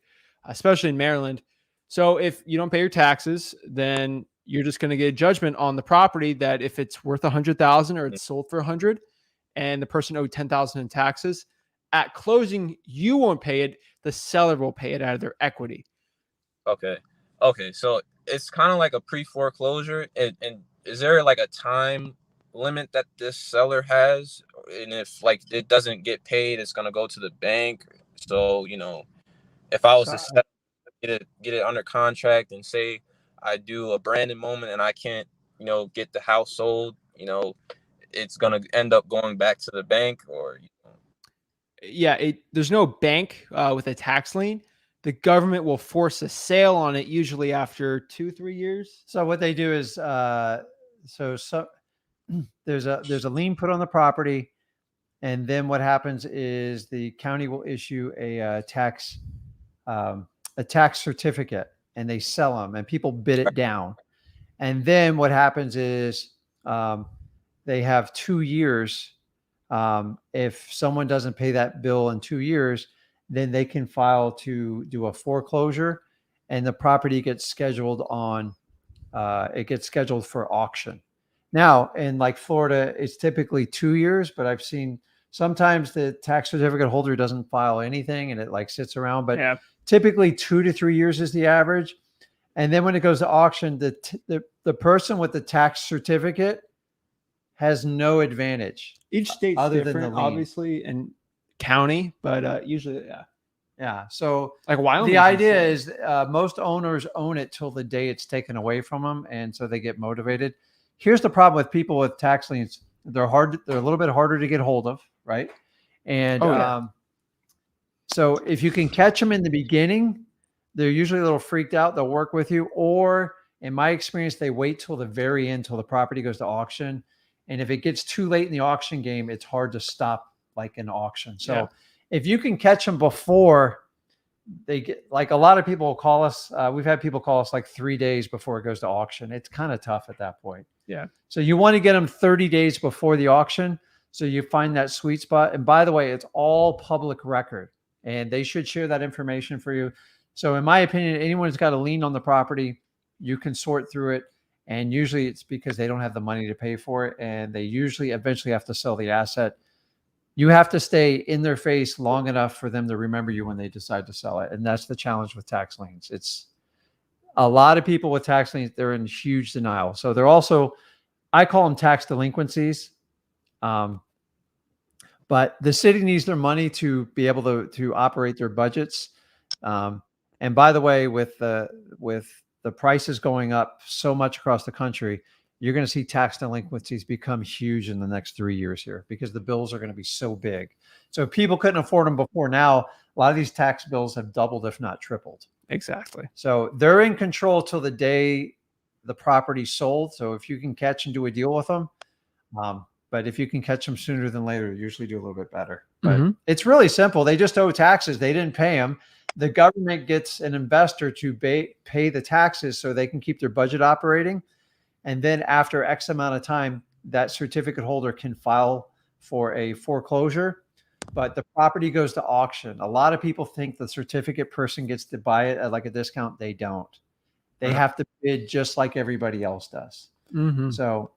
especially in Maryland. So if you don't pay your taxes, then you're just going to get a judgment on the property that if it's worth 100,000 or it's sold for 100 and the person owed 10,000 in taxes, at closing, you won't pay it. The seller will pay it out of their equity.
Okay. So it's kind of like a pre-foreclosure. And is there like a time limit that this seller has? And if like it doesn't get paid, it's going to go to the bank. So, you know, if I was to get it under contract and say I do a branded moment and I can't, you know, get the house sold, you know, it's going to end up going back to the bank or, you know.
Yeah, there's no bank with a tax lien. The government will force a sale on it usually after 2-3 years.
So what they do is, there's a lien put on the property, and then what happens is the county will issue a tax certificate, and they sell them, and people bid it down. And then what happens is they have 2 years. If someone doesn't pay that bill in 2 years, then they can file to do a foreclosure, and the property gets scheduled for auction. Now, in like Florida, it's typically 2 years, but I've seen sometimes the tax certificate holder doesn't file anything and it like sits around, but typically 2 to 3 years is the average. And then when it goes to auction, the person with the tax certificate has no advantage.
Each state's
other
different,
than the lien,
obviously, and county, but usually,
yeah. So
like Wyoming,
the idea is most owners own it till the day it's taken away from them, and so they get motivated. Here's the problem with people with tax liens: they're a little bit harder to get hold of, right? And so if you can catch them in the beginning, they're usually a little freaked out. They'll work with you, or in my experience, they wait till the very end, till the property goes to auction. And if it gets too late in the auction game, it's hard to stop like an auction. So if you can catch them before they get, like a lot of people will call us. We've had people call us like 3 days before it goes to auction. It's kind of tough at that point.
Yeah.
So you want to get them 30 days before the auction. So you find that sweet spot. And by the way, it's all public record, and they should share that information for you. So in my opinion, anyone who's got a lien on the property, you can sort through it. And usually it's because they don't have the money to pay for it, and they usually eventually have to sell the asset. You have to stay in their face long enough for them to remember you when they decide to sell it. And that's the challenge with tax liens. It's a lot of people with tax liens, they're in huge denial. So they're also, I call them tax delinquencies. But the city needs their money to be able to operate their budgets. And by the way, with the prices going up so much across the country, you're going to see tax delinquencies become huge in the next 3 years here because the bills are going to be so big. So if people couldn't afford them before now, a lot of these tax bills have doubled, if not tripled.
Exactly.
So they're in control till the day the property's sold. So if you can catch and do a deal with them, But if you can catch them sooner than later, you usually do a little bit better. But
Mhm.
it's really simple. They just owe taxes. They didn't pay them. The government gets an investor to pay the taxes so they can keep their budget operating. And then after X amount of time, that certificate holder can file for a foreclosure, but the property goes to auction. A lot of people think the certificate person gets to buy it at like a discount. They don't. They have to bid just like everybody else does.
Mhm.
So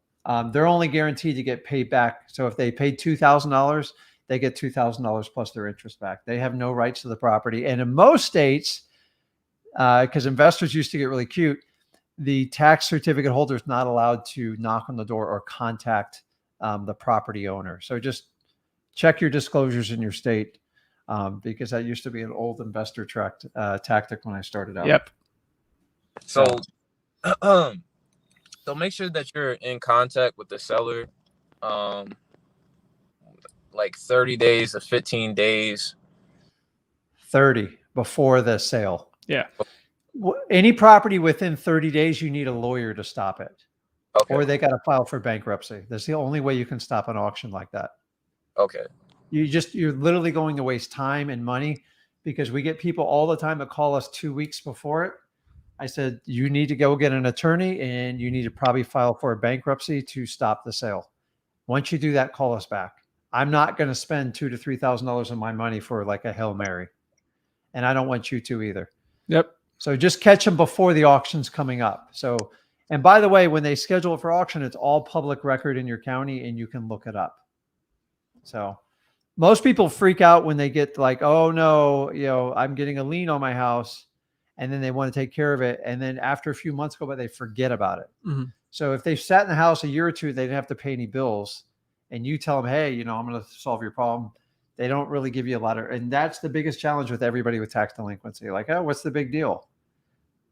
they're only guaranteed to get paid back. So if they paid $2,000, they get $2,000 plus their interest back. They have no rights to the property. And in most states, because investors used to get really cute, the tax certificate holder is not allowed to knock on the door or contact the property owner. So just check your disclosures in your state, because that used to be an old investor tactic when I started out.
Yep.
So, so make sure that you're in contact with the seller, like 30 days to 15 days.
30 before the sale.
Yeah.
Any property within 30 days, you need a lawyer to stop it.
Okay.
Or they got to file for bankruptcy. That's the only way you can stop an auction like that.
Okay.
You're literally going to waste time and money, because we get people all the time that call us 2 weeks before it. I said, you need to go get an attorney, and you need to probably file for a bankruptcy to stop the sale. Once you do that, call us back. I'm not going to spend $2,000 to $3,000 of my money for like a Hail Mary. And I don't want you to either.
Yep.
So just catch them before the auction's coming up. So, and by the way, when they schedule it for auction, it's all public record in your county and you can look it up. So most people freak out when they get like, oh no, I'm getting a lien on my house, and then they want to take care of it. And then after a few months go by, they forget about it.
Mhm.
So if they've sat in the house a year or two, they didn't have to pay any bills, and you tell them, hey, I'm going to solve your problem. They don't really give you a lot of, and that's the biggest challenge with everybody with tax delinquency. Like, oh, what's the big deal?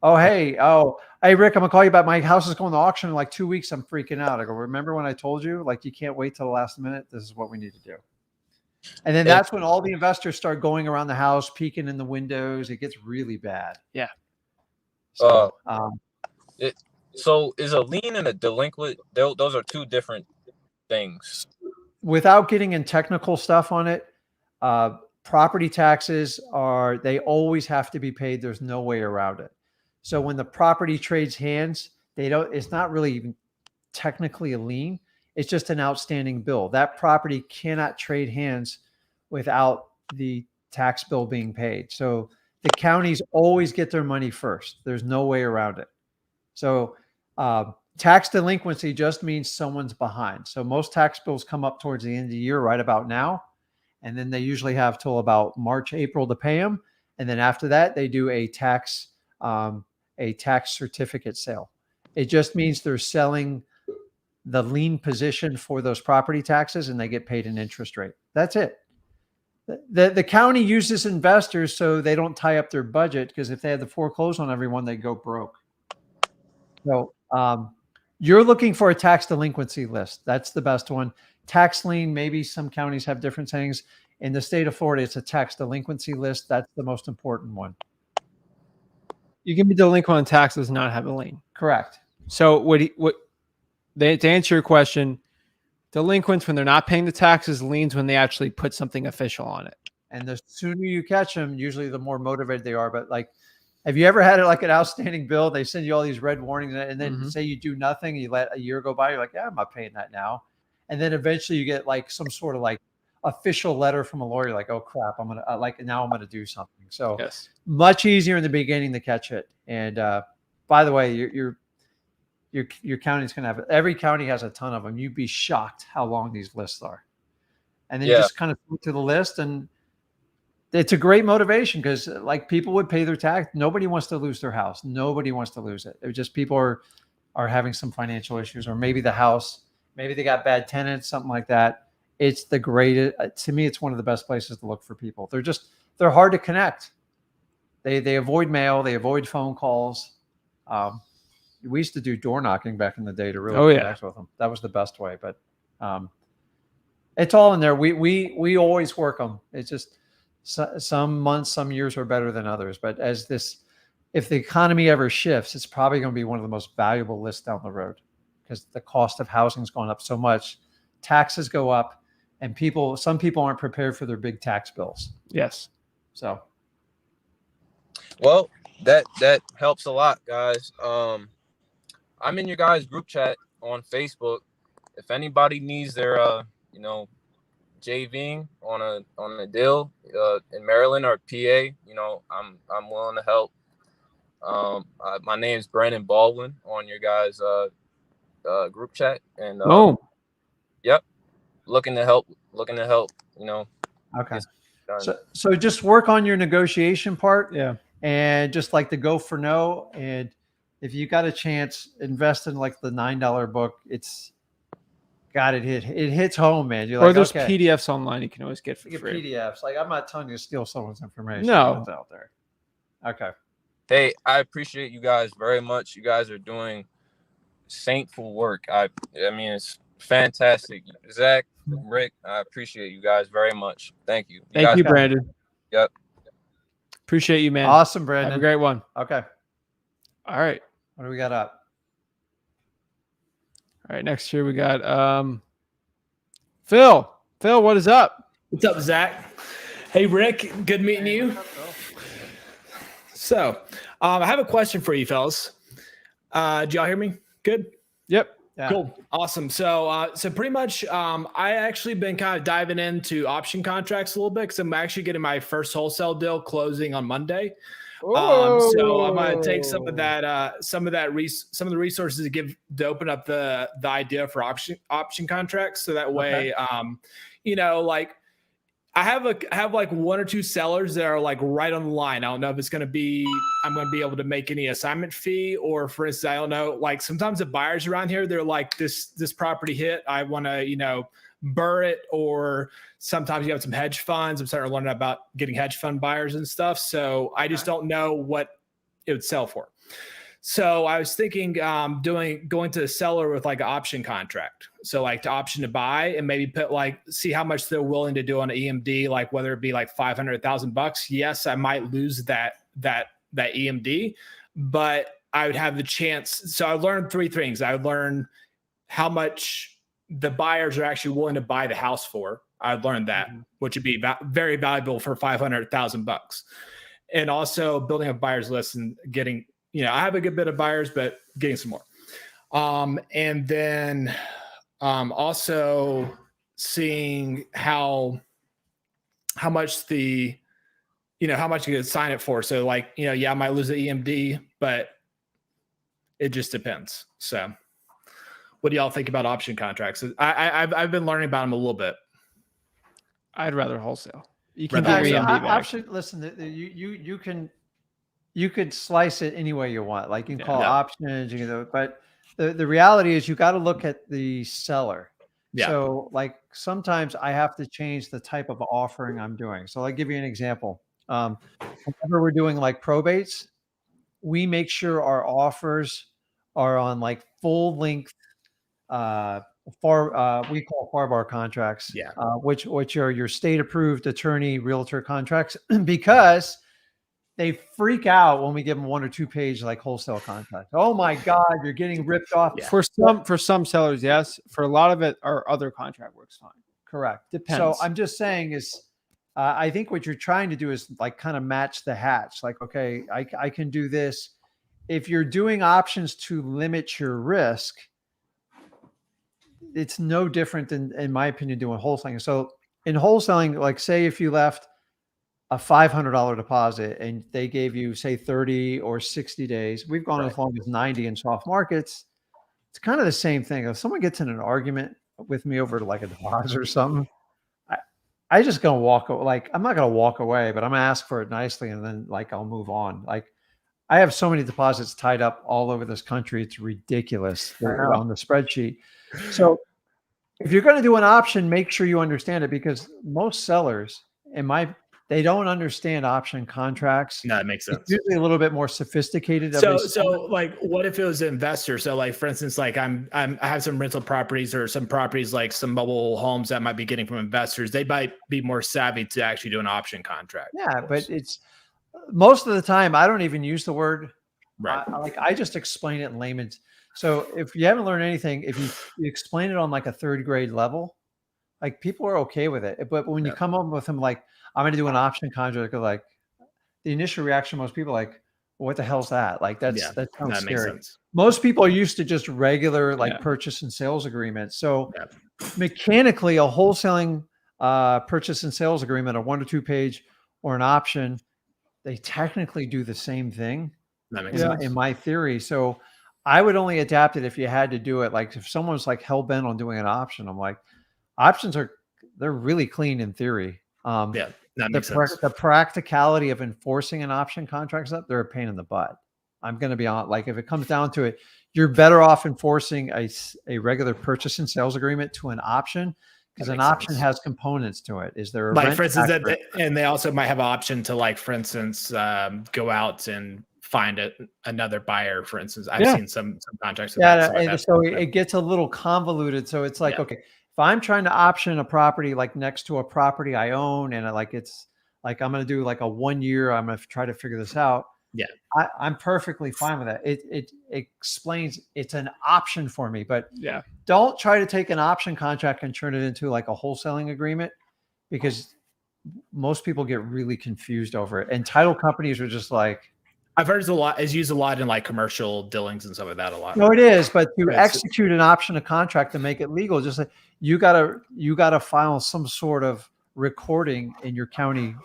Oh, hey, Rick, I'm gonna call you about my house is going to auction in like 2 weeks. I'm freaking out. I go, remember when I told you, like, you can't wait till the last minute. This is what we need to do. And then that's when all the investors start going around the house, peeking in the windows. It gets really bad.
Yeah.
So,
So is a lien and a delinquent, those are two different things.
without getting in technical stuff on it, property taxes they always have to be paid. There's no way around it. So when the property trades hands, it's not really even technically a lien. It's just an outstanding bill. That property cannot trade hands without the tax bill being paid. So the counties always get their money first. There's no way around it. So tax delinquency just means someone's behind. So most tax bills come up towards the end of the year, right about now. And then they usually have till about March, April to pay them. And then after that, they do a tax certificate sale. It just means they're selling the lien position for those property taxes, and they get paid an interest rate. That's it. The county uses investors so they don't tie up their budget, because if they had to foreclose on everyone, they go broke. So you're looking for a tax delinquency list. That's the best one. Tax lien, maybe some counties have different things. In the state of Florida, it's a tax delinquency list. That's the most important one.
You can be delinquent on taxes and not have a lien.
Correct.
So to answer your question, delinquents when they're not paying the taxes, liens when they actually put something official on it.
And the sooner you catch them, usually the more motivated they are. But like, have you ever had like an outstanding bill? They send you all these red warnings, and then say you do nothing, you let a year go by, you're like, yeah, I'm not paying that now. And then eventually you get like some sort of like official letter from a lawyer, like, oh crap, I'm going to do something. So
Yes.
Much easier in the beginning to catch it. And by the way, your county's going to have, every county has a ton of them. You'd be shocked how long these lists are. And then you just kind of go to the list, and it's a great motivation, because like people would pay their tax. Nobody wants to lose their house. Nobody wants to lose it. It's just people are having some financial issues, or maybe the house, maybe they got bad tenants, something like that. It's the greatest. To me, it's one of the best places to look for people. They're hard to connect. They avoid mail. They avoid phone calls. We used to do door knocking back in the day to really connect with them. That was the best way. But it's all in there. We always work them. It's just some months, some years are better than others. But if the economy ever shifts, it's probably going to be one of the most valuable lists down the road, because the cost of housing is going up so much. taxes go up, and some people aren't prepared for their big tax bills.
Yes.
So,
Well, that helps a lot, guys. I'm in your guys' group chat on Facebook. If anybody needs their JVing on a deal in Maryland or PA, I'm willing to help. My name is Brandon Baldwin on your guys' group chat, and yep, looking to help.
okay. So just work on your negotiation part.
Yeah.
And just like the go for no. And if you got a chance, invest in like the $9 book. It's got it hits home, man. You're
Or
like,
there's
okay.
PDFs online you can always get for
You get
free.
PDFs. Like, I'm not telling you to steal someone's information.
No.
That's out there. Okay.
Hey, I appreciate you guys very much. You guys are doing saintful work. I mean, it's fantastic. Zach, Rick, I appreciate you guys very much. Thank you.
Thank you, Brandon.
Yep.
Appreciate you, man.
Awesome, Brandon.
Have a great one.
Okay.
All right.
What do we got up?
All right. Next here we got Phil. Phil, what is up?
What's up, Zach? Hey, Rick. Good meeting you. So, I have a question for you, fellas. Do y'all hear me? Good.
Yep.
Yeah.
Cool. Awesome. So pretty much, I actually been kind of diving into option contracts a little bit because I'm actually getting my first wholesale deal closing on Monday. So I'm going to take some of the resources to open up the idea for option contracts. So that way, like I have like one or two sellers that are like right on the line. I don't know if I'm going to be able to make any assignment fee, or for instance, I don't know, like sometimes the buyers around here, they're like this property hit, I want to, burr it, or sometimes you have some hedge funds. I'm starting to learn about getting hedge fund buyers and stuff. So I just don't know what it would sell for. So I was thinking going to the seller with like an option contract. So like to option to buy and maybe see how much they're willing to do on an EMD, like whether it be like $500,000. Yes, I might lose that EMD, but I would have the chance. So I learned three things. I would learn how much the buyers are actually willing to buy the house for. I'd learned that, which would be very valuable for $500,000. And also building a buyer's list and getting, I have a good bit of buyers, but getting some more. And then also seeing how much how much you could sign it for. So like, I might lose the EMD, but it just depends. So what do y'all think about option contracts? I've been learning about them a little bit.
I'd rather wholesale. You can
Yeah,
do EMD back.
option. Listen, you could slice it any way you want. Like you can call it options, but the reality is you got to look at the seller. Yeah. So like sometimes I have to change the type of offering I'm doing. So I'll give you an example. Whenever we're doing like probates, we make sure our offers are on like full length, we call FAR bar contracts, which are your state approved attorney realtor contracts, because they freak out when we give them 1 or 2 page like wholesale contract. Oh my God, you're getting ripped off.
Yeah. For some sellers, yes. For a lot of it, our other contract works fine.
Correct.
Depends.
So I'm just saying is, I think what you're trying to do is like kind of match the hatch. Like, okay, I can do this. If you're doing options to limit your risk, it's no different than, in my opinion, doing wholesaling. So in wholesaling, like say if you left a $500 deposit and they gave you say 30 or 60 days, we've gone as long as 90 in soft markets. It's kind of the same thing. If someone gets in an argument with me over like a deposit or something, I just gonna walk. Like I'm not gonna walk away, but I'm gonna ask for it nicely, and then like I'll move on. Like I have so many deposits tied up all over this country; it's ridiculous. They're on the spreadsheet. So if you're going to do an option, make sure you understand it, because most sellers, they don't understand option contracts.
No, it makes sense.
It's usually a little bit more sophisticated.
So like, what if it was an investor? So like, for instance, like I have some rental properties or some properties, like some mobile homes that might be getting from investors. They might be more savvy to actually do an option contract.
Yeah, but it's most of the time, I don't even use the word.
Right.
I just explain it in layman's. So if you haven't learned anything, if you explain it on like a third grade level, like people are okay with it. But when you come up with them, like, I'm going to do an option contract, they're like, the initial reaction, most people are like, well, what the hell's that? Like that sounds
that makes
scary.
sense.
Most people are used to just regular like purchase and sales agreements. So mechanically, a wholesaling purchase and sales agreement, a 1 to 2 page or an option, they technically do the same thing.
That makes sense.
In my theory. So I would only adapt it if you had to do it. Like if someone's like hell bent on doing an option, I'm like, options they're really clean in theory.
That makes sense.
The practicality of enforcing an option contract stuff, they're a pain in the butt. I'm going to be on, like, if it comes down to it, you're better off enforcing a regular purchase and sales agreement to an option, because an option has components to it. Is there a
like, for instance, and they also might have an option to, like, for instance, go out and find another buyer, for instance. I've seen some contracts.
And so it gets a little convoluted. So it's like, okay, if I'm trying to option a property like next to a property I own, and it's like I'm going to do like a 1 year, I'm going to try to figure this out.
Yeah,
I'm perfectly fine with that. It explains it's an option for me, but
yeah,
don't try to take an option contract and turn it into like a wholesaling agreement, because most people get really confused over it. And title companies are just like,
I've heard it's used a lot in like commercial dealings and stuff like that a lot.
No, it is, but to execute an option, a contract to make it legal, just like you gotta file some sort of recording in your county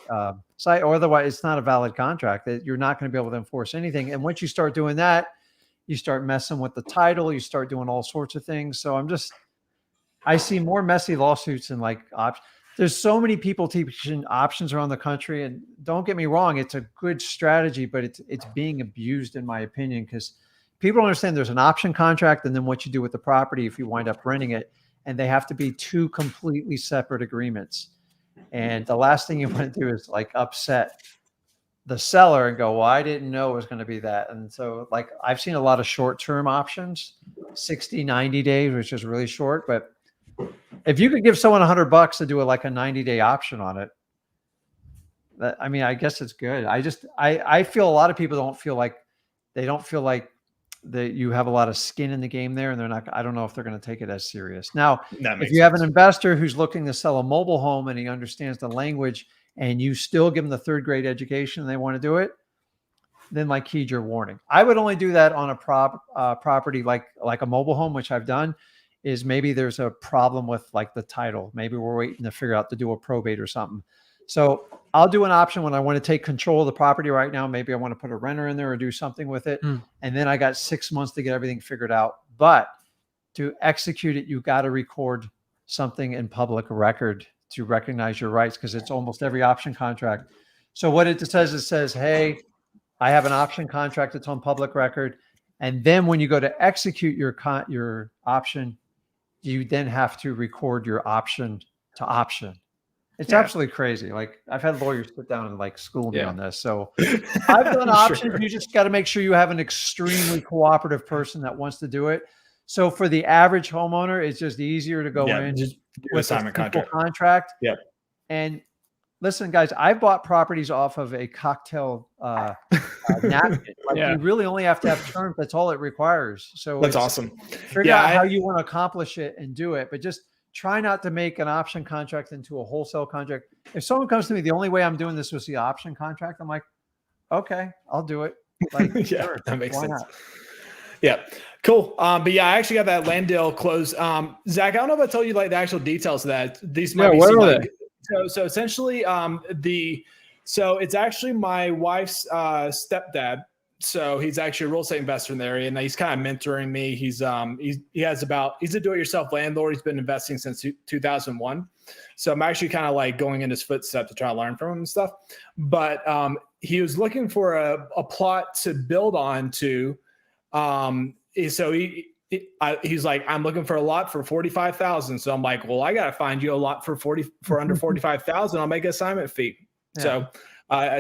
site, or otherwise it's not a valid contract. That you're not going to be able to enforce anything. And once you start doing that, you start messing with the title, you start doing all sorts of things. So I see more messy lawsuits than like options. There's so many people teaching options around the country, and don't get me wrong, it's a good strategy, but it's being abused in my opinion, because people don't understand there's an option contract and then what you do with the property if you wind up renting it, and they have to be two completely separate agreements. And the last thing you want to do is like upset the seller and go, well, I didn't know it was going to be that. And so like I've seen a lot of short-term options, 60, 90 days, which is really short, but if you could give someone $100 to do like a 90-day option on it, I mean, I guess it's good. I feel a lot of people don't feel like that you have a lot of skin in the game there, and I don't know if they're going to take it as serious. Now, if you have an investor who's looking to sell a mobile home and he understands the language, and you still give them the third grade education and they want to do it, then like heed your warning. I would only do that on a property like a mobile home, which I've done. Is maybe there's a problem with like the title. Maybe we're waiting to figure out to do a probate or something. So I'll do an option when I want to take control of the property right now. Maybe I want to put a renter in there or do something with it. And then I got 6 months to get everything figured out. But to execute it, you got to record something in public record to recognize your rights, because it's almost every option contract. So what it says, hey, I have an option contract that's on public record. And then when you go to execute your option, you then have to record your option to option. It's absolutely crazy. Like I've had lawyers sit down and like school me on this. So I've done options. You just got to make sure you have an extremely cooperative person that wants to do it. So for the average homeowner, it's just easier to go in
just
with a simple contract.
Yep.
And listen, guys, I've bought properties off of a cocktail napkin. Like you really only have to have terms. That's all it requires. So
that's awesome.
Figure out how you want to accomplish it and do it, but just try not to make an option contract into a wholesale contract. If someone comes to me, the only way I'm doing this was the option contract, I'm like, okay, I'll do it. Like, sure,
that makes sense.
Not?
Yeah, cool. But yeah, I actually got that land deal closed. Zach, I don't know if I told you like the actual details of that. These might be like, so essentially so it's actually my wife's stepdad. So he's actually a real estate investor in the area, and he's kind of mentoring me. He's a do-it-yourself landlord. He's been investing since 2001. So I'm actually kind of like going in his footsteps to try to learn from him and stuff. But he was looking for a plot to build on to. So he's like, I'm looking for a lot for $45,000. So I'm like, well, I got to find you a lot for under $45,000. I'll make an assignment fee. Yeah. So I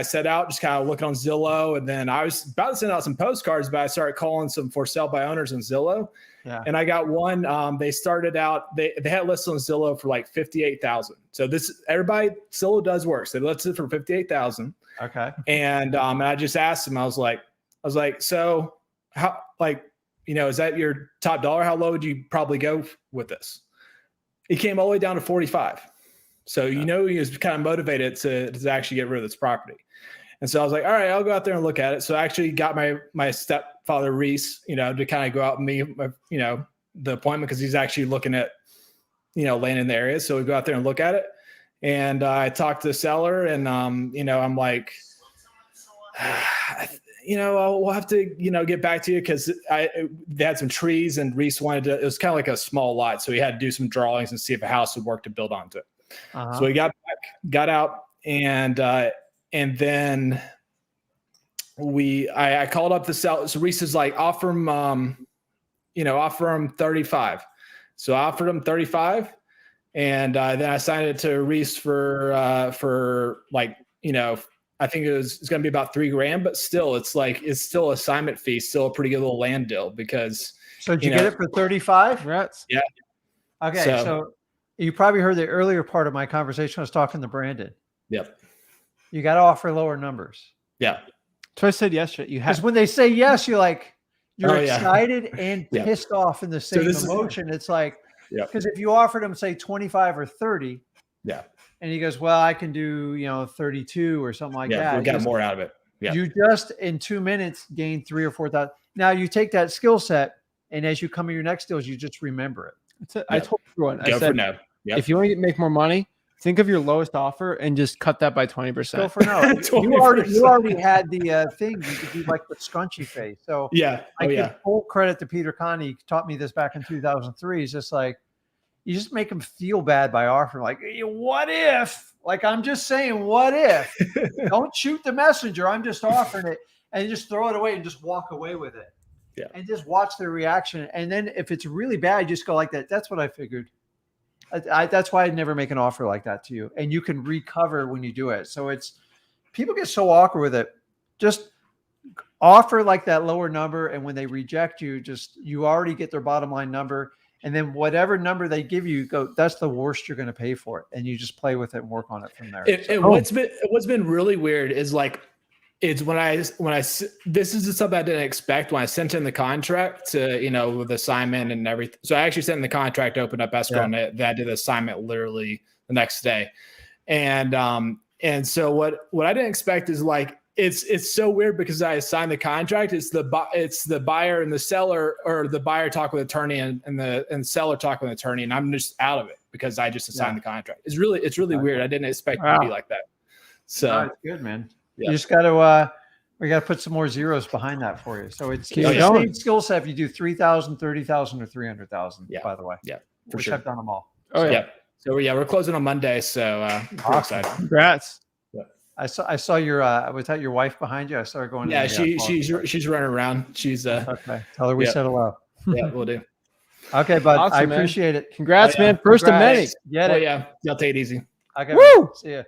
set out, just kind of looking on Zillow, and then I was about to send out some postcards, but I started calling some for sale by owners on Zillow. Yeah. And I got one. They started out, they had listed on Zillow for like $58,000. So Zillow does work. So they listed for $58,000.
Okay.
And I just asked him, I was like, so how, like, is that your top dollar? How low would you probably go with this? He came all the way down to 45. So, he was kind of motivated to actually get rid of this property. And so I was like, all right, I'll go out there and look at it. So I actually got my stepfather, Reese, to kind of go out and meet, the appointment, because he's actually looking at, land in the area. So we go out there and look at it. And I talked to the seller, and, I'm like, we'll have to, get back to you, because they had some trees, and Reese wanted to, it was kind of like a small lot. So he had to do some drawings and see if a house would work to build onto it. So we got back, got out, and then I called up the seller. So Reese is like, offer him 35. So I offered him 35. And then I signed it to Reese for like, I think it's going to be about $3,000, but still, it's still assignment fee, still a pretty good little land deal, because.
So did you get it for 35?
Congrats.
Yeah. Okay. So you probably heard the earlier part of my conversation. I was talking to Brandon.
Yep.
You got to offer lower numbers.
Yeah.
So I said yesterday,
because when they say yes, you're excited and
Yeah.
pissed off in the same emotion. It's like, because if you offered him, say, 25 or 30, and he goes, well, I can do, 32 or something like that.
We'll get more out of it. Yeah.
You just in 2 minutes gain 3,000 or 4,000. Now you take that skill set, and as you come to your next deals, you just remember it.
That's it. I told everyone,
Go
I said,
for no. Yep.
if you want to make more money, think of your lowest offer and just cut that by 20%.
Go for no. you already had the thing. You could do like the scrunchy face. So I give full credit to Peter Connie. He taught me this back in 2003. He's just like, you just make them feel bad by offering, like, what if? Like, I'm just saying, what if? Don't shoot the messenger. I'm just offering it, and you just throw it away and just walk away with it.
Yeah.
And just watch their reaction. And then if it's really bad, just go like that. That's what I figured. That's why I'd never make an offer like that to you. And you can recover when you do it. So people get so awkward with it. Just offer like that lower number. And when they reject you, you already get their bottom line number. And then whatever number they give you, go, that's the worst you're going to pay for it. And you just play with it and work on it from there.
What's been really weird is like, it's when I this is something I didn't expect when I sent in the contract to, with assignment and everything. So I actually sent in the contract, opened up escrow, and I did the assignment literally the next day. And so what I didn't expect is like, it's so weird, because I signed the contract. It's the buyer and the seller, or the buyer talk with attorney and the seller talk with attorney. And I'm just out of it because I just assigned the contract. It's really weird. I didn't expect it to be like that. So
it's good, man.
Yeah.
You just got to, we got to put some more zeros behind that for you. So it's the same skill set if you do 3,000, 30,000, or 300,000, by the way.
Yeah,
for sure. I've done them all.
Oh, yeah.
So we're closing on Monday. So we're excited.
Congrats.
Yeah. I saw your, was that your wife behind you? I saw her going.
Yeah, she's running around. She's
okay. Tell her we said hello.
Yeah, we'll do.
Okay, bud.
Awesome,
I appreciate it.
Congrats, man. First of many.
Get it.
Yeah. Y'all take it easy.
Okay.
Woo!
See ya.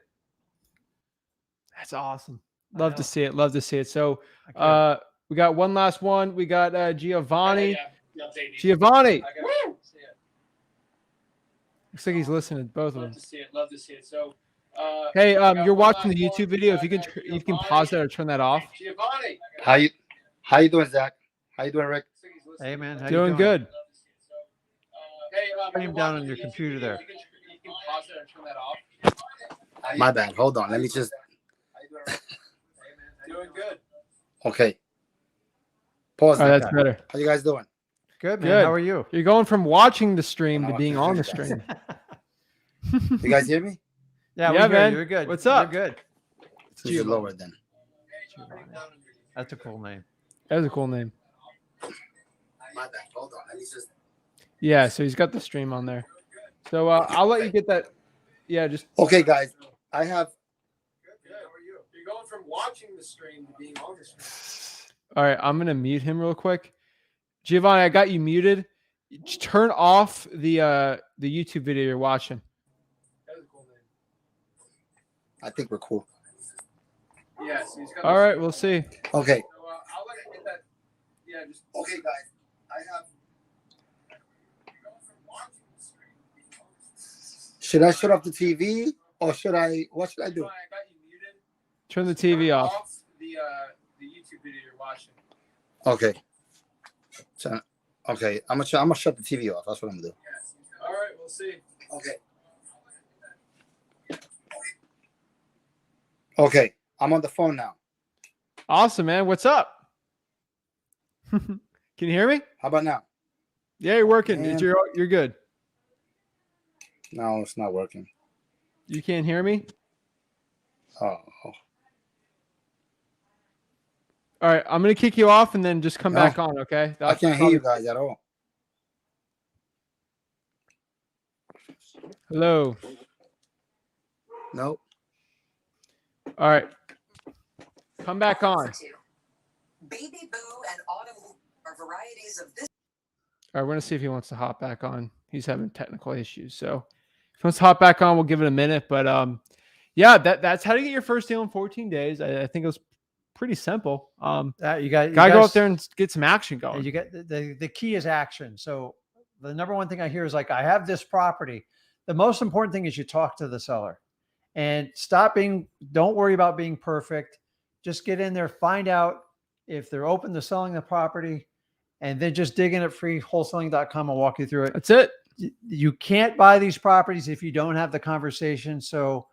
That's awesome. Love to see it. So we got one last one. We got Giovanni. Giovanni. Looks like he's listening to both of them.
Love to see it. So
hey, you're watching the YouTube video. If you can pause that or turn that off.
Giovanni.
How you doing, Zach? How you doing, Rick?
Hey, man. How you
Doing good.
Hey,
Turn him down on your computer there.
You can pause it or turn that off.
My bad. Hold on. Let me just.
Doing good.
Okay. Pause.
Oh, that's better.
How you guys doing?
Good, man.
Good.
How are you?
You're going from watching the stream to being on the stream.
You guys hear me?
Yeah,
Yeah, man.
You're good.
What's up?
You're good.
This is lower then.
That's a cool name.
That was a cool name.
My bad. Hold on. Let me just.
Yeah, so he's got the stream on there. So I'll let you get that. Yeah, just
Okay, guys. I have.
You're going from watching the stream to being on the stream.
all right. I'm gonna mute him real quick. Giovanni, I got you muted. Just turn off the YouTube video you're watching.
That was a cool name.
I think we're cool.
Yeah, so he's got
All right, we'll see.
Okay.
So, I'll let you get that. Yeah, just
Okay, guys. I have. Should I shut off the TV or should I? What should I do?
I got you muted.
Turn the TV off.
The YouTube video you're watching.
Okay. So, okay, I'm gonna shut the TV off. That's what I'm gonna do.
All right, we'll see.
Okay. Okay, I'm on the phone now.
Awesome, man. What's up? Can you hear me?
How about now?
Yeah, you're working.
Man.
You're good.
No, it's not working.
You can't hear me?
Oh,
All right, I'm gonna kick you off and then just come
No.
back on, okay?
I can't hear you guys at all.
Hello.
Nope.
All right. Come back on.
Baby Boo and Autumn are varieties of this.
All right, we're gonna see if he wants to hop back on. He's having technical issues, so if he wants to hop back on, we'll give it a minute. But yeah, that's how to get your first deal in 14 days. I think it was pretty simple.
You guys
Gotta go out there and get some action going.
You get the key is action. So the number one thing I hear is like, I have this property. The most important thing is you talk to the seller and don't worry about being perfect. Just get in there, find out if they're open to selling the property, and then just dig in at freewholesaling.com. I'll walk you through it.
That's it.
You can't buy these properties if you don't have the conversation. So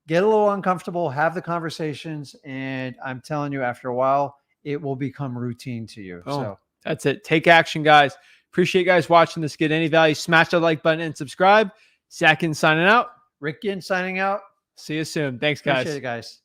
get a little uncomfortable, have the conversations. And I'm telling you, after a while, it will become routine to you.
Oh,
So
that's it. Take action, guys. Appreciate you guys watching this. Get any value, smash the like button and subscribe. Zach Ginn signing out.
Rick Ginn signing out.
See you soon. Thanks, guys.
Appreciate it, guys.